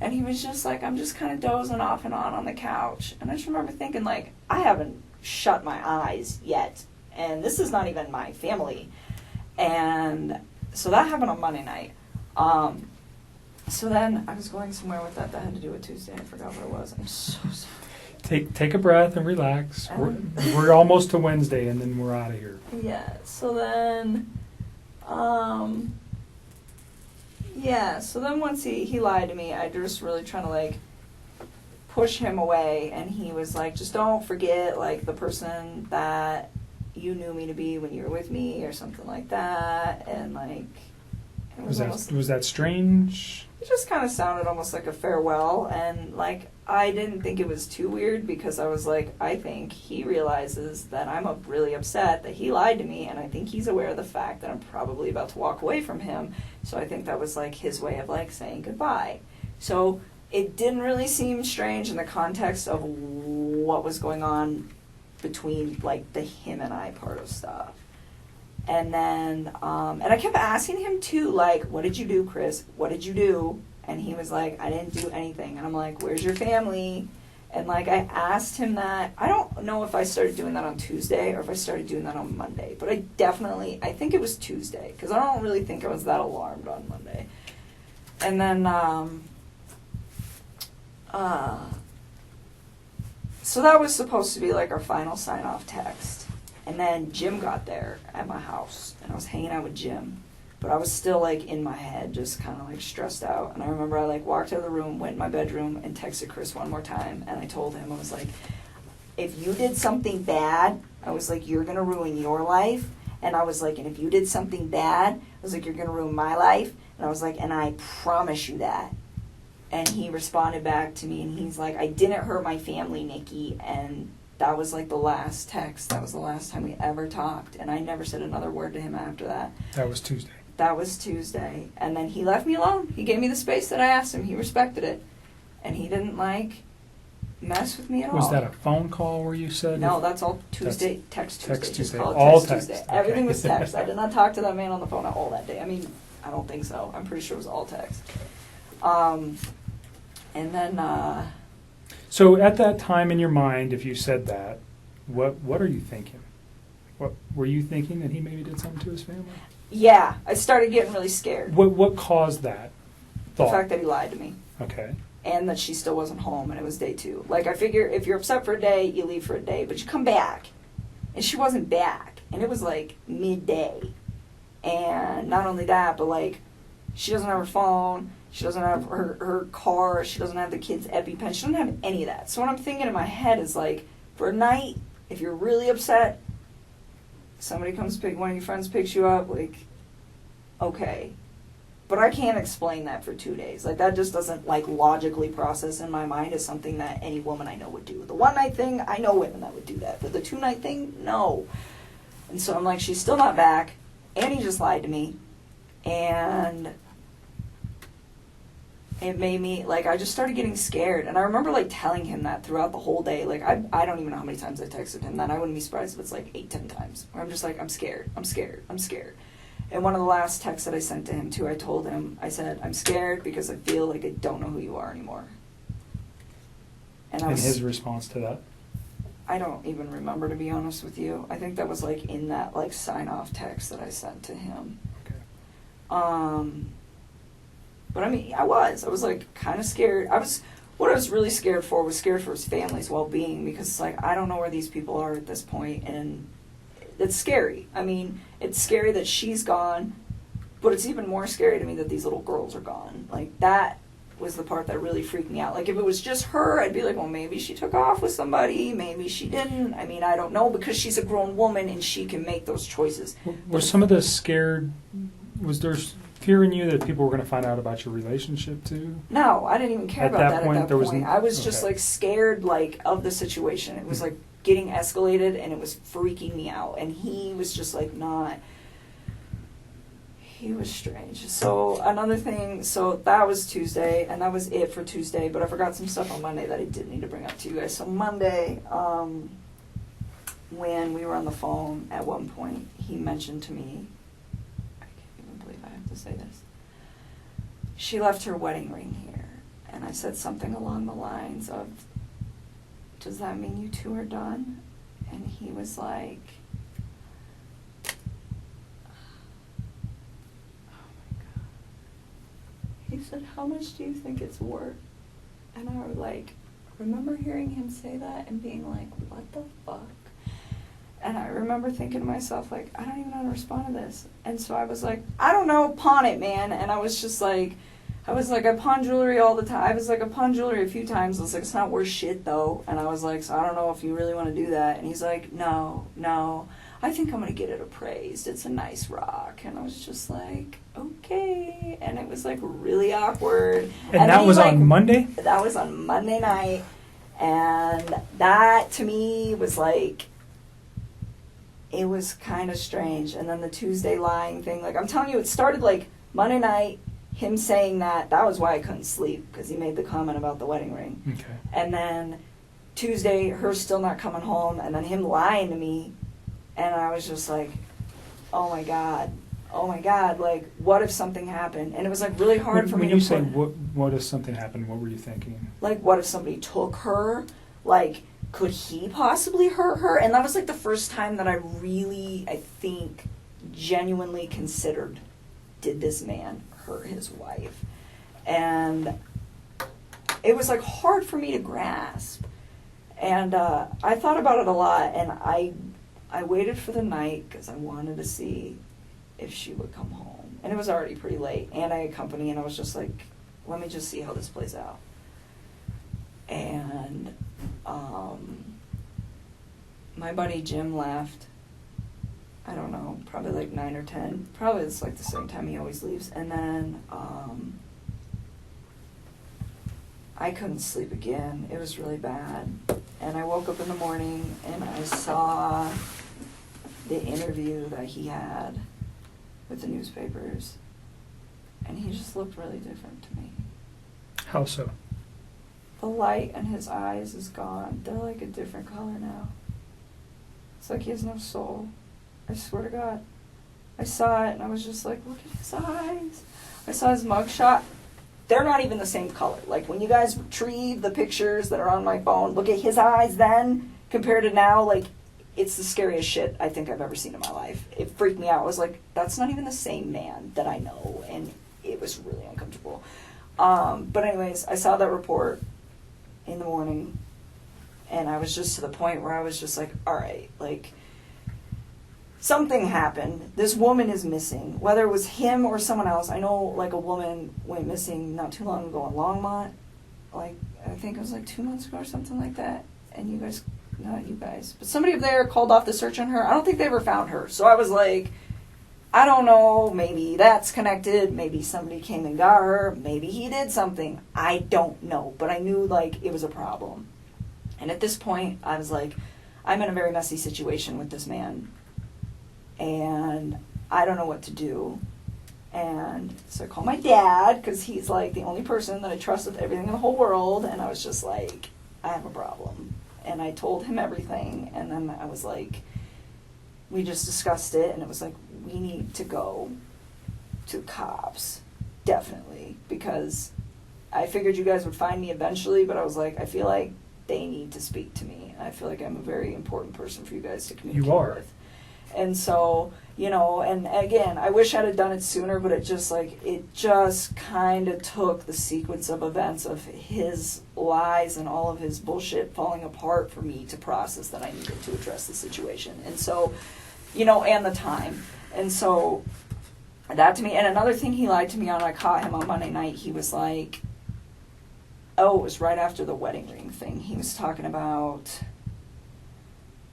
And he was just I'm just kind of dozing off and on the couch. And I just remember thinking, I haven't shut my eyes yet. And this is not even my family. And so that happened on Monday night. So then I was going somewhere with that had to do with Tuesday. I forgot what it was. I'm so sorry. Take a breath and relax. We're almost to Wednesday, and then we're out of here. Yeah. So then, so then once he lied to me, I just really trying to push him away, and he was just don't forget the person that you knew me to be when you were with me or something like that, and it was that strange? It just kind of sounded almost like a farewell, and I didn't think it was too weird because I was I think he realizes that I'm really upset that he lied to me, and I think he's aware of the fact that I'm probably about to walk away from him. So I think that was his way of saying goodbye. So it didn't really seem strange in the context of what was going on between the him and I part of stuff. And then, and I kept asking him too, what did you do, Chris? What did you do? And he was I didn't do anything. And I'm where's your family? And I asked him that. I don't know if I started doing that on Tuesday or if I started doing that on Monday, but I think it was Tuesday because I don't really think I was that alarmed on Monday. And then, so that was supposed to be our final sign-off text. And then Jim got there at my house, and I was hanging out with Jim. But I was still, in my head, just kind of, stressed out. And I remember I, walked out of the room, went in my bedroom, and texted Chris one more time. And I told him, I was if you did something bad, I was you're going to ruin your life. And I was and if you did something bad, I was you're going to ruin my life. And I was and I promise you that. And he responded back to me, and he's I didn't hurt my family, Nikki, and that was like the last text. That was the last time we ever talked, and I never said another word to him after that. That was Tuesday. That was Tuesday. And then he left me alone. He gave me the space that I asked him. He respected it. And he didn't, like, mess with me at all. Was that a phone call where you said? No, that's all Tuesday. That's Text Tuesday. text Just Tuesday. call it All text Tuesday. text. Everything Okay. was text. I did not talk to that man on the phone at all that day. I mean, I don't think so. I'm pretty sure it was all text. And then, So at that time in your mind, if you said that, what are you thinking? What were you thinking that he maybe did something to his family? yeah, I started getting really scared. What caused that The thought? fact that he lied to me. Okay. And that she still wasn't home, and it was day 2. Like, I figure if you're upset for a day, you leave for a day, but you come back. And she wasn't back. And it was, like, midday. And not only that, but, like, she doesn't have her phone, she doesn't have her car, she doesn't have the kids' EpiPen, she doesn't have any of that. So what I'm thinking in my head is, like, for a night, if you're really upset, somebody comes one of your friends picks you up, like, okay. But I can't explain that for 2 days. Like, that just doesn't, like, logically process in my mind as something that any woman I know would do. The one-night thing, I know women that would do that. But the 2-night thing, no. And so I'm like, she's still not back. And he just lied to me. And it made me, like, I just started getting scared. And I remember, like, telling him that throughout the whole day. Like, I don't even know how many times I texted him that. I wouldn't be surprised if it's, like, 8-10 times. Where I'm just like, I'm scared. I'm scared. I'm scared. And one of the last texts that I sent to him, too, I told him, I said, I'm scared because I feel like I don't know who you are anymore. And His response to that? I don't even remember, to be honest with you. I think that was, like, in that, like, sign-off text that I sent to him. Okay. But, I mean, I was, like, kind of scared. What I was really scared for was scared for his family's well-being because, it's like, I don't know where these people are at this point, and it's scary. I mean, it's scary that she's gone, but it's even more scary to me that these little girls are gone. Like, that was the part that really freaked me out. Like, if it was just her, I'd be like, well, maybe she took off with somebody, maybe she didn't. I mean, I don't know, because she's a grown woman and she can make those choices. Was some of the scared, was there fear in you that people were going to find out about your relationship too? No, I didn't even care At about that that point, at that there was point. n- I was just, okay. like, scared, like, of the situation. It was, like, getting escalated, and it was freaking me out. And he was just, like, not... He was strange. So, another thing, so that was Tuesday, and that was it for Tuesday, but I forgot some stuff on Monday that I did need to bring up to you guys. So, Monday, when we were on the phone, at one point, he mentioned to me, I can't even believe I have to say this, she left her wedding ring here. And I said something along the lines of, does that mean you two are done? And he was like, he said, how much do you think it's worth? And I was like, remember hearing him say that and being like, what the fuck? And I remember thinking to myself, like, I don't even know how to respond to this. And so I was like, I don't know, pawn it, man. And I was just like, I pawn jewelry all the time. I was like, I pawn jewelry a few times. I was like, it's not worth shit, though. And I was like, so I don't know if you really want to do that. And he's like, no. I think I'm going to get it appraised. It's a nice rock. And I was just like, okay. And it was, like, really awkward. And that then was like, on Monday? That was on Monday night. And that, to me, was, like, it was kind of strange. And then the Tuesday lying thing. Like, I'm telling you, it started, like, Monday night, him saying that was why I couldn't sleep, because he made the comment about the wedding ring. Okay. And then Tuesday, her still not coming home, and then him lying to me. And I was just like, oh my God, like, what if something happened? And it was, like, really hard for me to When you say, put, what if something happened, what were you thinking? like, what if somebody took her? Like, could he possibly hurt her? And that was, like, the first time that I really, I think, genuinely considered, did this man hurt his wife? And it was, like, hard for me to grasp. And I thought about it a lot, and I waited for the night because I wanted to see if she would come home. And it was already pretty late, and I had company, and I was just like, let me just see how this plays out. And my buddy Jim left, I don't know, probably like 9 or 10. Probably it's like the same time he always leaves. And then I couldn't sleep again. It was really bad. And I woke up in the morning and I saw the interview that he had with the newspapers. And he just looked really different to me. How so? The light in his eyes is gone. They're like a different color now. It's like he has no soul. I swear to God. I saw it and I was just like, look at his eyes. I saw his mugshot. They're not even the same color. Like when you guys retrieve the pictures that are on my phone, look at his eyes then compared to now. Like it's the scariest shit I think I've ever seen in my life. It freaked me out. I was like, that's not even the same man that I know. And it was really uncomfortable. But anyways, I saw that report in the morning and I was just to the point where I was just like, all right, like something happened. This woman is missing. Whether it was him or someone else. I know like a woman went missing not too long ago in Longmont. Like I think it was like 2 months ago or something like that. And you guys, not you guys, but somebody up there called off the search on her. I don't think they ever found her. So I was like, I don't know, maybe that's connected, maybe somebody came and got her, maybe he did something. I don't know, but I knew like it was a problem. And at this point, I was like, I'm in a very messy situation with this man. And I don't know what to do. And so I called my dad, because he's like the only person that I trust with everything in the whole world. And I was just like, I have a problem. And I told him everything. And then I was like, we just discussed it. And it was like, we need to go to cops. Definitely. Because I figured you guys would find me eventually. But I was like, I feel like they need to speak to me. I feel like I'm a very important person for you guys to communicate You are. with. And so, you know, and again, I wish I'd have done it sooner, but it just kind of took the sequence of events of his lies and all of his bullshit falling apart for me to process that I needed to address the situation. And so, you know, and the time. And so that to me, and another thing he lied to me on, I caught him on Monday night, he was like, oh, it was right after the wedding ring thing. He was talking about,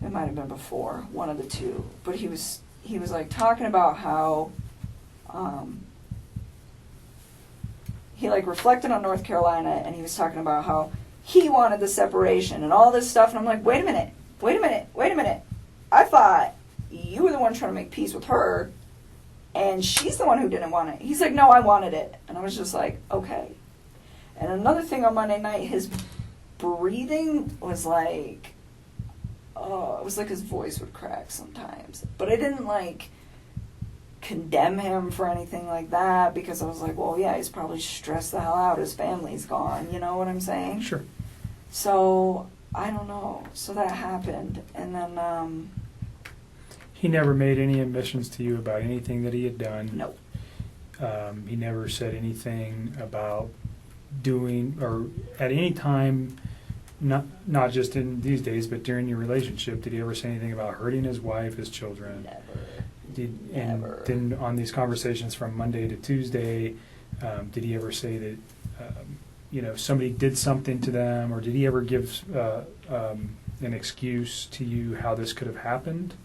it might have been before, one of the two, but he was like talking about how he like reflected on North Carolina, and he was talking about how he wanted the separation and all this stuff. And I'm like, wait a minute. I thought you were the one trying to make peace with her, and she's the one who didn't want it. He's like, no, I wanted it. And I was just like, okay. And another thing on Monday night, his breathing was like, oh, it was like his voice would crack sometimes. But I didn't like condemn him for anything like that, because I was like, well, yeah, he's probably stressed the hell out. His family's gone. You know what I'm saying? Sure. So I don't know. So that happened, and then He never made any admissions to you about anything that he had done. no. He never said anything about doing, or at any time, not just in these days, but during your relationship, did he ever say anything about hurting his wife, his children? Never. And Never. then on these conversations from Monday to Tuesday, did he ever say that somebody did something to them, or did he ever give an excuse to you how this could have happened?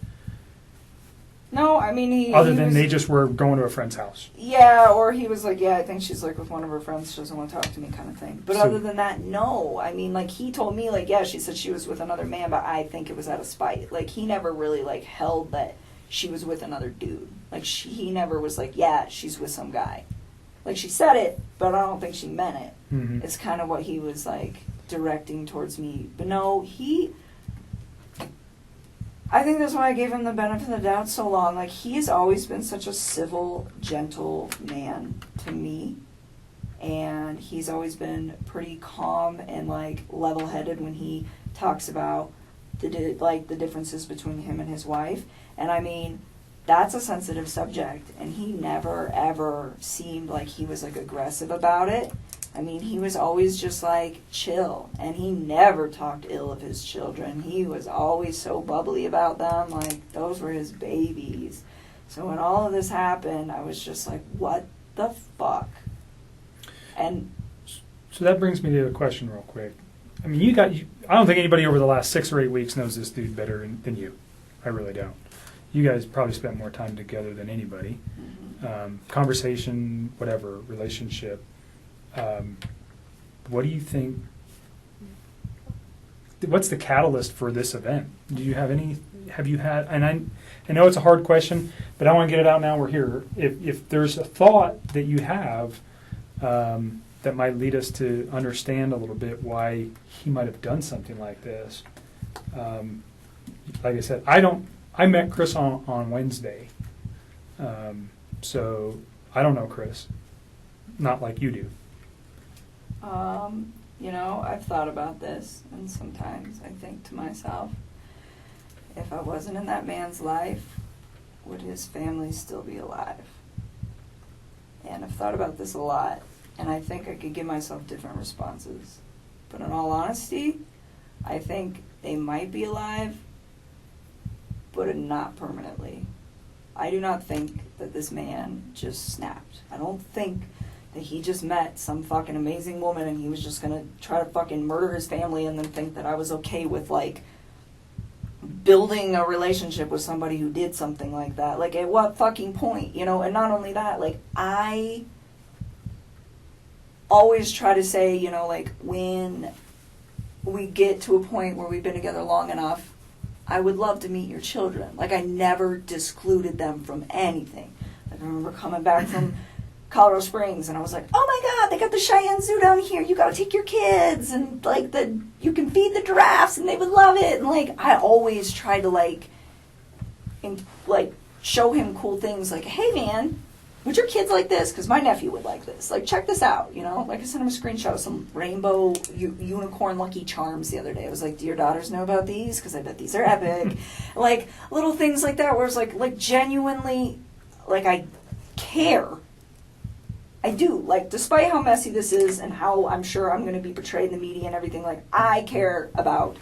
No, I mean he. Other he than was, they just were going to a friend's house. Yeah, or he was like, yeah, I think she's like with one of her friends. She doesn't want to talk to me, kind of thing. But So- other than that, no. I mean, like he told me, like, yeah, she said she was with another man, but I think it was out of spite. Like he never really like held that she was with another dude. Like he never was like, yeah, she's with some guy. Like she said it, but I don't think she meant it. Mhm. It's kind of what he was like directing towards me. But no, I think that's why I gave him the benefit of the doubt so long. Like, he's always been such a civil, gentle man to me. And he's always been pretty calm and, like, level-headed when he talks about the differences between him and his wife. And, I mean, that's a sensitive subject. And he never, ever seemed like he was, like, aggressive about it. I mean, he was always just, like, chill. And he never talked ill of his children. He was always so bubbly about them. Like, those were his babies. So when all of this happened, I was just like, what the fuck? And So that brings me to a question real quick. I mean, I don't think anybody over the last 6 or 8 weeks knows this dude better than you. I really don't. You guys probably spent more time together than anybody. Conversation, whatever, relationship. What do you think? What's the catalyst for this event? Do you have any? Have you had? And I know it's a hard question, but I want to get it out now. We're here. If there's a thought that you have that might lead us to understand a little bit why he might have done something like this. Like I said, I met Chris on Wednesday, so I don't know Chris, not like you do. You know, I've thought about this, and sometimes I think to myself, if I wasn't in that man's life, would his family still be alive? And I've thought about this a lot, and I think I could give myself different responses. But in all honesty, I think they might be alive, but not permanently. I do not think that this man just snapped. I don't think that he just met some fucking amazing woman and he was just gonna try to fucking murder his family and then think that I was okay with, like, building a relationship with somebody who did something like that. Like, at what fucking point, you know? And not only that, like, I always try to say, you know, like, when we get to a point where we've been together long enough, I would love to meet your children. Like, I never discluded them from anything. Like, I remember coming back from Colorado Springs, and I was like, oh my God, they got the Cheyenne Zoo down here. You got to take your kids, and like you can feed the giraffes, and they would love it. And like, I always try to like show him cool things. Like, hey man, would your kids like this? Because my nephew would like this. Like, check this out. You know, like I sent him a screenshot of some rainbow unicorn Lucky Charms the other day. I was like, do your daughters know about these? Because I bet these are epic. Like little things like that, where it's like genuinely, like I care. I do. Like, despite how messy this is and how I'm sure I'm going to be portrayed in the media and everything, like, I care about,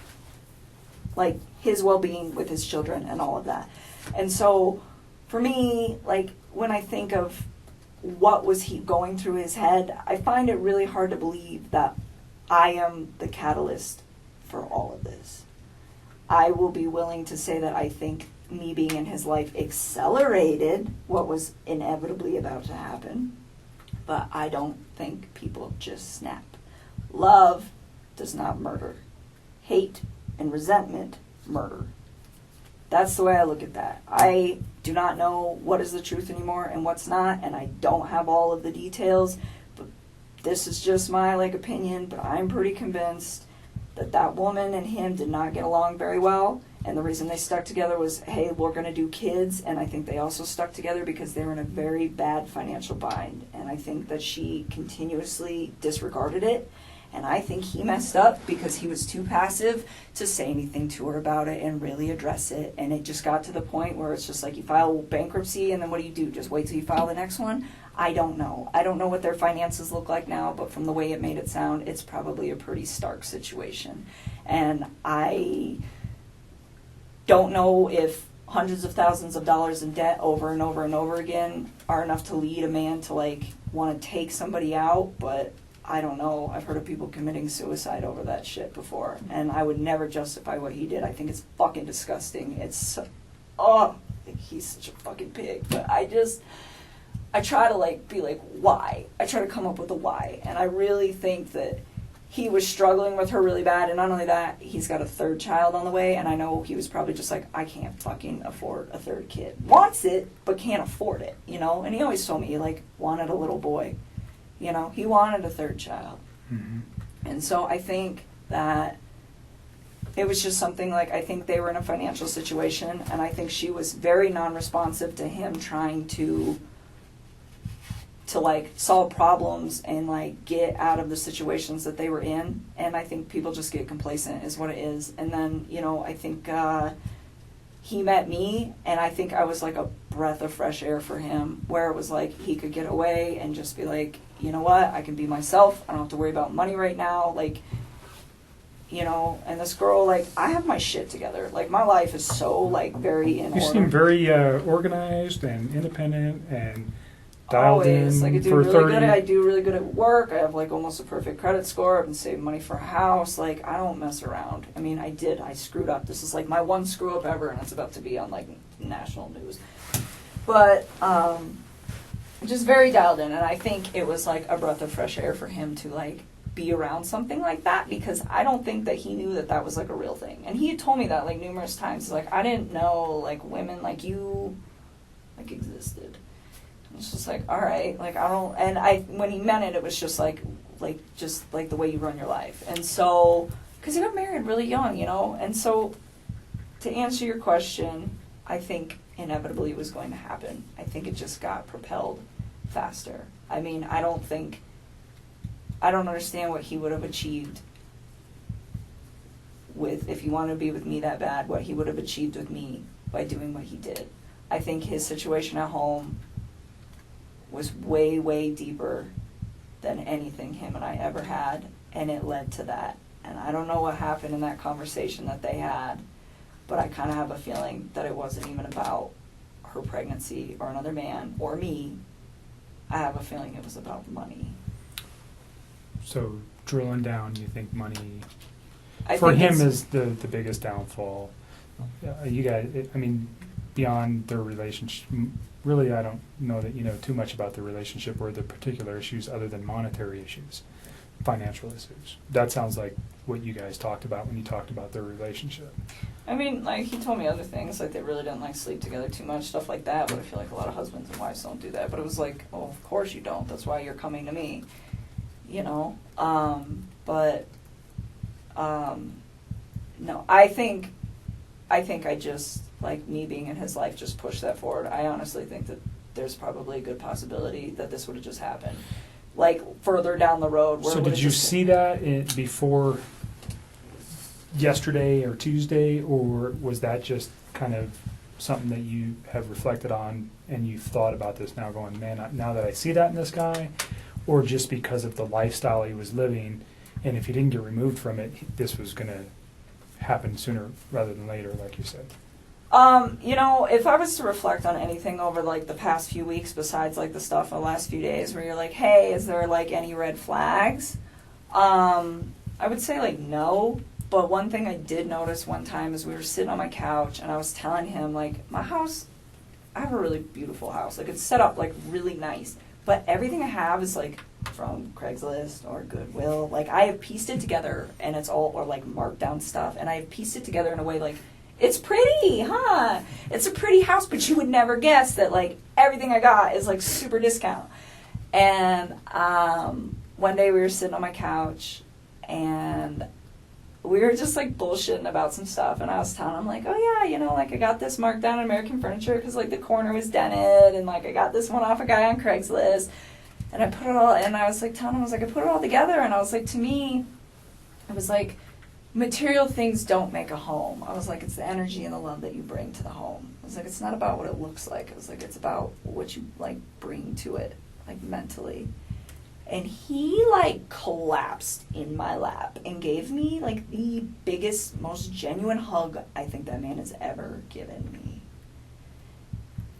like, his well-being with his children and all of that. And so, for me, like, when I think of what was he going through his head, I find it really hard to believe that I am the catalyst for all of this. I will be willing to say that I think me being in his life accelerated what was inevitably about to happen. But I don't think people just snap. Love does not murder. Hate and resentment murder. That's the way I look at that. I do not know what is the truth anymore and what's not, and I don't have all of the details. But this is just my opinion, but I'm pretty convinced that that woman and him did not get along very well. And the reason they stuck together was, hey, we're going to do kids. And I think they also stuck together because they were in a very bad financial bind. And I think that she continuously disregarded it. And I think he messed up because he was too passive to say anything to her about it and really address it. And it just got to the point where it's just like, you file bankruptcy and then what do? Just wait till you file the next one? I don't know. I don't know what their finances look like now, but from the way it made it sound, it's probably a pretty stark situation. And I don't know if hundreds of thousands of dollars in debt over and over and over again are enough to lead a man to want to take somebody out, but I don't know. I've heard of people committing suicide over that shit before, and I would never justify what he did. I think it's fucking disgusting. He's such a fucking pig. But I try to be like, why? I try to come up with a why, and I really think that he was struggling with her really bad, and not only that, he's got a third child on the way, and I know he was probably just like, I can't fucking afford a third kid. Wants it, but can't afford it, you know? And he always told me he, wanted a little boy. You know, he wanted a third child. Mm-hmm. And so I think that it was just something I think they were in a financial situation, and I think she was very non-responsive to him trying to solve problems and get out of the situations that they were in. And I think people just get complacent is what it is. And then, I think he met me, and I think I was like a breath of fresh air for him, where it was he could get away and just be like, you know what, I can be myself. I don't have to worry about money right now. And this girl, I have my shit together. My life is so very in order. You seem very organized and independent and dialed always. in I do for really 30. good. I do really good at work. I have almost a perfect credit score. I've been saving money for a house. I don't mess around. I mean, I screwed up. This is my one screw up ever, and it's about to be on national news. But just very dialed in, and I think it was a breath of fresh air for him to be around something like that, because I don't think that he knew that that was like a real thing. And he had told me that like numerous times. He's like, I didn't know like women like you like existed. And it's just like, all right, like I don't. And when he meant it, it was just like the way you run your life. And so, because he got married really young, you know. And so, to answer your question, I think inevitably it was going to happen. I think it just got propelled faster. I mean, I don't understand what he would have achieved with, if he wanted to be with me that bad, what he would have achieved with me by doing what he did. I think his situation at home was way, way deeper than anything him and I ever had, and it led to that. And I don't know what happened in that conversation that they had, but I kind of have a feeling that it wasn't even about her pregnancy or another man or me. I have a feeling it was about money. So drilling down, you think money I for think him it's- is the biggest downfall. You guys, I mean, beyond their relationship, really, I don't know that you know too much about the relationship or the particular issues other than monetary issues, financial issues. That sounds like what you guys talked about when you talked about their relationship. I mean, like, he told me other things, like they really didn't like sleep together too much, stuff like that, but I feel like a lot of husbands and wives don't do that. But it was like, well, of course you don't. That's why you're coming to me, you know? No, I think I just, like, me being in his life just pushed that forward. I honestly think that there's probably a good possibility that this would have just happened. Like, further down the road. Where So it did would've you just- see that before yesterday or Tuesday, or was that just kind of something that you have reflected on and you've thought about this now going, man, now that I see that in this guy, or just because of the lifestyle he was living, and if he didn't get removed from it, this was going to happen sooner rather than later, like you said? You know, if I was to reflect on anything over like the past few weeks, besides like the stuff in the last few days where you're like, hey, is there like any red flags? I would say like no. But one thing I did notice one time is we were sitting on my couch and I was telling him like, my house, I have a really beautiful house. Like it's set up like really nice. But everything I have is like from Craigslist or Goodwill. Like I have pieced it together and it's all, or like marked down stuff. And I have pieced it together in a way like, it's pretty, huh? It's a pretty house, but you would never guess that like everything I got is like super discount. And one day we were sitting on my couch and we were just like bullshitting about some stuff, and I was telling him like, oh yeah, you know, like I got this marked down in American Furniture because like the corner was dented, and like I got this one off a guy on Craigslist, and I put it all, and I was like telling him, I was like, I put it all together, and I was like, to me, it was like, material things don't make a home. I was like, it's the energy and the love that you bring to the home. I was like, it's not about what it looks like. I was like, it's about what you like bring to it, like mentally. And he like collapsed in my lap and gave me like the biggest, most genuine hug I think that man has ever given me.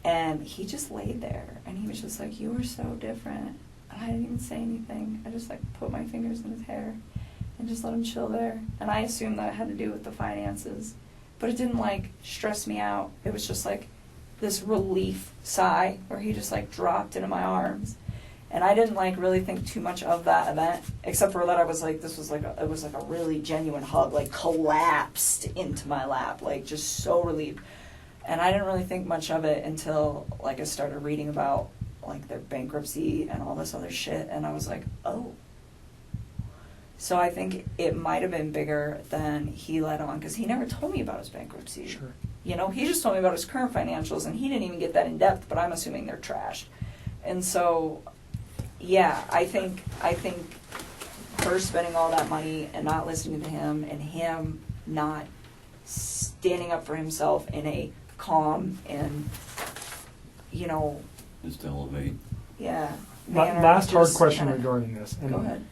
And he just laid there and he was just like, you are so different. And I didn't even say anything. I just like put my fingers in his hair and just let him chill there. And I assumed that it had to do with the finances. But it didn't like stress me out. It was just like this relief sigh where he just like dropped into my arms. And I didn't like really think too much of that event, except for that I was like, this was like, it was like a really genuine hug, like collapsed into my lap, like just so relieved. And I didn't really think much of it until like I started reading about like their bankruptcy and all this other shit, and I was like, oh. So I think it might have been bigger than he let on, because he never told me about his bankruptcy. Sure. You know, he just told me about his current financials, and he didn't even get that in depth, but I'm assuming they're trashed. And so, yeah, I think her spending all that money and not listening to him, and him not standing up for himself in a calm and, you know, Just elevate. yeah. Last manner, hard just question kinda- regarding this. And, Go ahead.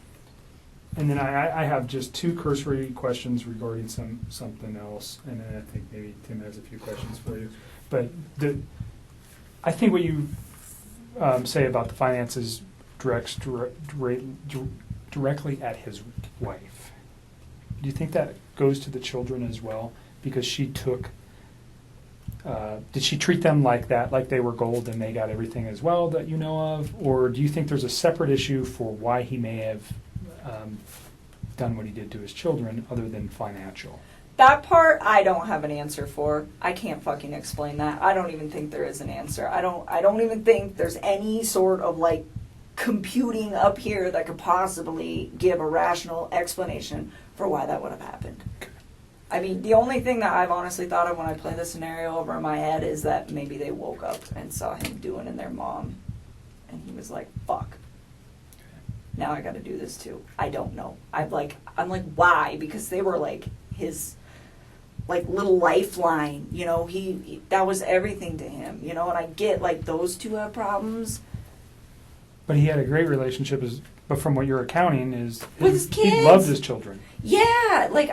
And then I have just two cursory questions regarding something else, and then I think maybe Tim has a few questions for you. But I think what you say about the finances directly at his wife. Do you think that goes to the children as well? Because she took, did she treat them like that, like they were gold and they got everything as well that you know of? Or do you think there's a separate issue for why he may have done what he did to his children other than financial. That part I don't have an answer for. I can't fucking explain that. I don't even think there is an answer. I don't even think there's any sort of like computing up here that could possibly give a rational explanation for why that would have happened. I mean, the only thing that I've honestly thought of when I play this scenario over in my head is that maybe they woke up and saw him doing in their mom, and he was like, "Fuck, now I got to do this too." I don't know. I'm like, why? Because they were like his like little lifeline. You know, he that was everything to him. You know, and I get like those two have problems. But he had a great relationship, but from what you're accounting is With his he kids. loved his children. Yeah, like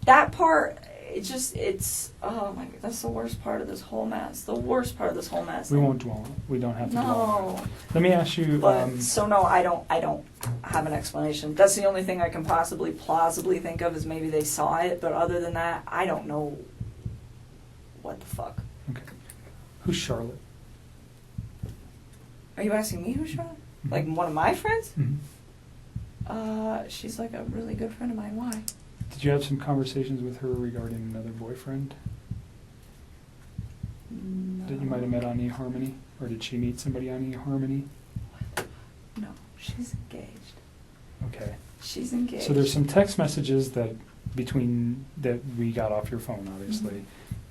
that part. It's oh my god, that's the worst part of this whole mess. The worst part of this whole mess. We won't dwell on it. We don't have to dwell on it. No. Let me ask you. But so no, I don't have an explanation. That's the only thing I can possibly plausibly think of is maybe they saw it, but other than that, I don't know what the fuck. Okay. Who's Charlotte? Are you asking me who's Charlotte? Mhm. Like one of my friends? Mm-hmm. She's like a really good friend of mine. Why? Did you have some conversations with her regarding another boyfriend that you might have met on eHarmony? Or did she meet somebody on eHarmony? No, she's engaged. Okay. She's engaged. So there's some text messages that we got off your phone, obviously.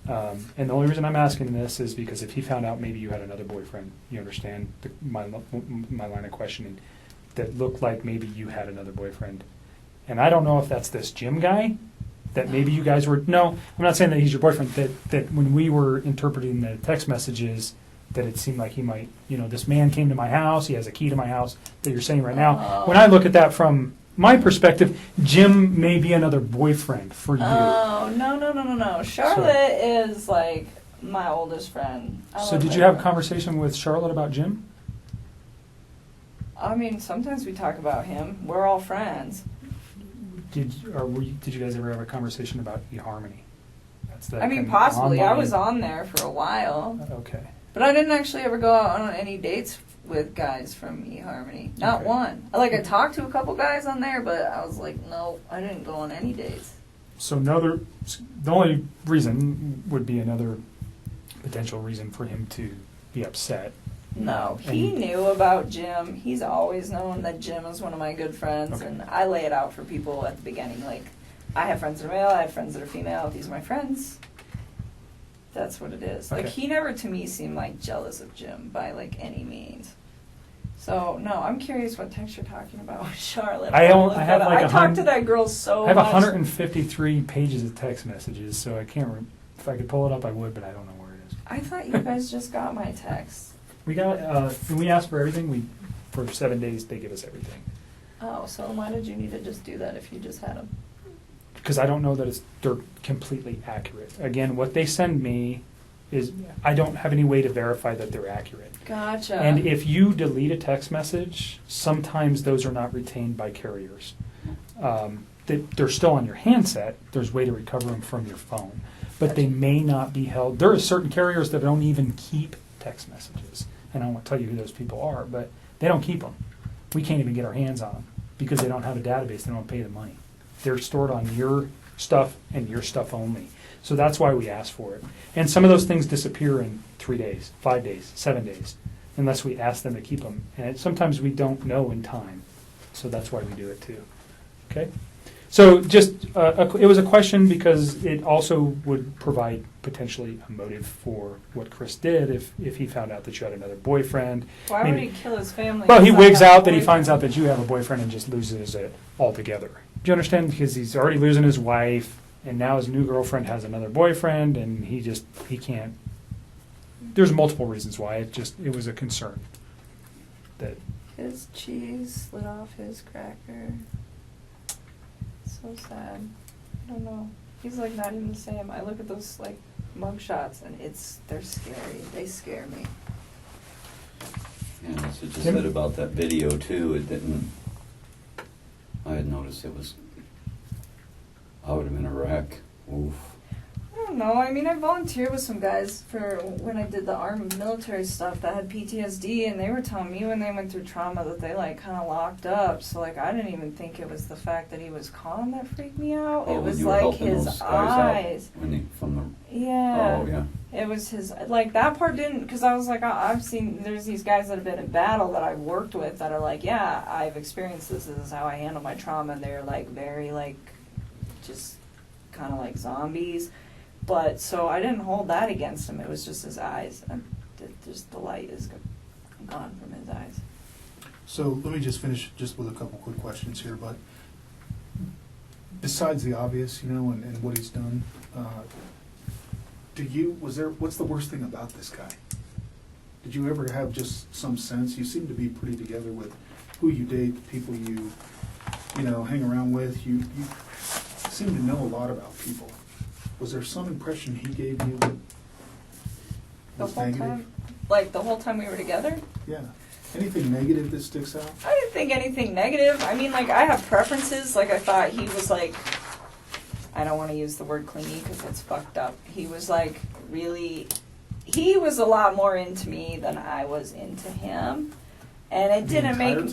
And the only reason I'm asking this is because if he found out maybe you had another boyfriend, you understand my line of questioning, that looked like maybe you had another boyfriend. And I don't know if that's this Jim guy, that maybe you guys were, no, I'm not saying that he's your boyfriend, that when we were interpreting the text messages, that it seemed like he might, this man came to my house, he has a key to my house, that you're saying right now. When I look at that from my perspective, Jim may be another boyfriend for you. Oh, no. Charlotte is like my oldest friend. So did you have a conversation with Charlotte about Jim? I mean, sometimes we talk about him. We're all friends. Did you guys ever have a conversation about eHarmony? That's the I mean, kind of possibly. I online- was on there for a while. Okay. But I didn't actually ever go out on any dates with guys from eHarmony. Not Okay. one. Like, I talked to a couple guys on there, but I was like, no, I didn't go on any dates. So the only reason would be another potential reason for him to be upset. No, he knew about Jim. He's always known that Jim is one of my good friends, Okay. and I lay it out for people at the beginning. Like, I have friends that are male, I have friends that are female. These are my friends. That's what it is. Like, Okay. he never to me seemed like jealous of Jim by like any means. So no, I'm curious what text you're talking about with Charlotte. I have like I talked to that girl so I have much. 153 pages of text messages, so I can't. If I could pull it up, I would, but I don't know where it is. I thought you guys just got my text. We got when we ask for everything, for 7 days they give us everything. Oh, so why did you need to just do that if you just had them? Because I don't know that they're completely accurate. Again, what they send me is I don't have any way to verify that they're accurate. Gotcha. And if you delete a text message, sometimes those are not retained by carriers. They're still on your handset. There's a way to recover them from your phone. But they may not be held. There are certain carriers that don't even keep text messages. And I won't tell you who those people are, but they don't keep them. We can't even get our hands on them because they don't have a database. They don't pay the money. They're stored on your stuff and your stuff only. So that's why we ask for it. And some of those things disappear in 3 days, 5 days, 7 days, unless we ask them to keep them. And sometimes we don't know in time. So that's why we do it too. Okay? So just, it was a question because it also would provide potentially a motive for what Chris did if he found out that you had another boyfriend. Why Maybe- would he kill his family? Well, he because I wigs have a out that he boyfriend? finds out that you have a boyfriend and just loses it altogether. Do you understand? Because he's already losing his wife, and now his new girlfriend has another boyfriend, and he can't. There's multiple reasons why. It was a concern. That His cheese slid off his cracker. So sad. I don't know. He's like not even the same. I look at those like mug shots and they're scary. They scare me. Yeah, that's what you said about that video too. It didn't. I had noticed it was. I would have been a wreck. Oof. I don't don't know. I mean, I volunteered with some guys for when I did the armed military stuff that had PTSD, and they were telling me when they went through trauma that they like kind of locked up. So like, I didn't even think it was the fact that he was calm that freaked me out. Oh, it when was you were like helping his those guys out eyes. when they, from the, Yeah. oh, yeah. It was his, like, that part didn't, because I was like, I've seen, there's these guys that have been in battle that I've worked with that are like, yeah, I've experienced this is how I handle my trauma, and they're like very like, just kind of like zombies. But, so I didn't hold that against him, it was just his eyes, and just the light is gone from his eyes. So let me just finish just with a couple quick questions here, but besides the obvious, you know, and what he's done, what's the worst thing about this guy? Did you ever have just some sense? You seem to be pretty together with who you date, the people you know, hang around with. You seem to know a lot about people. Was there some impression he gave you that The was whole negative? time, like the whole time we were together? Yeah. Anything negative that sticks out? I didn't think anything negative. I mean, like, I have preferences. Like, I thought he was, like, I don't want to use the word clingy because it's fucked up. He was, like, really, he was a lot more into me than I was into him. And it The didn't make entire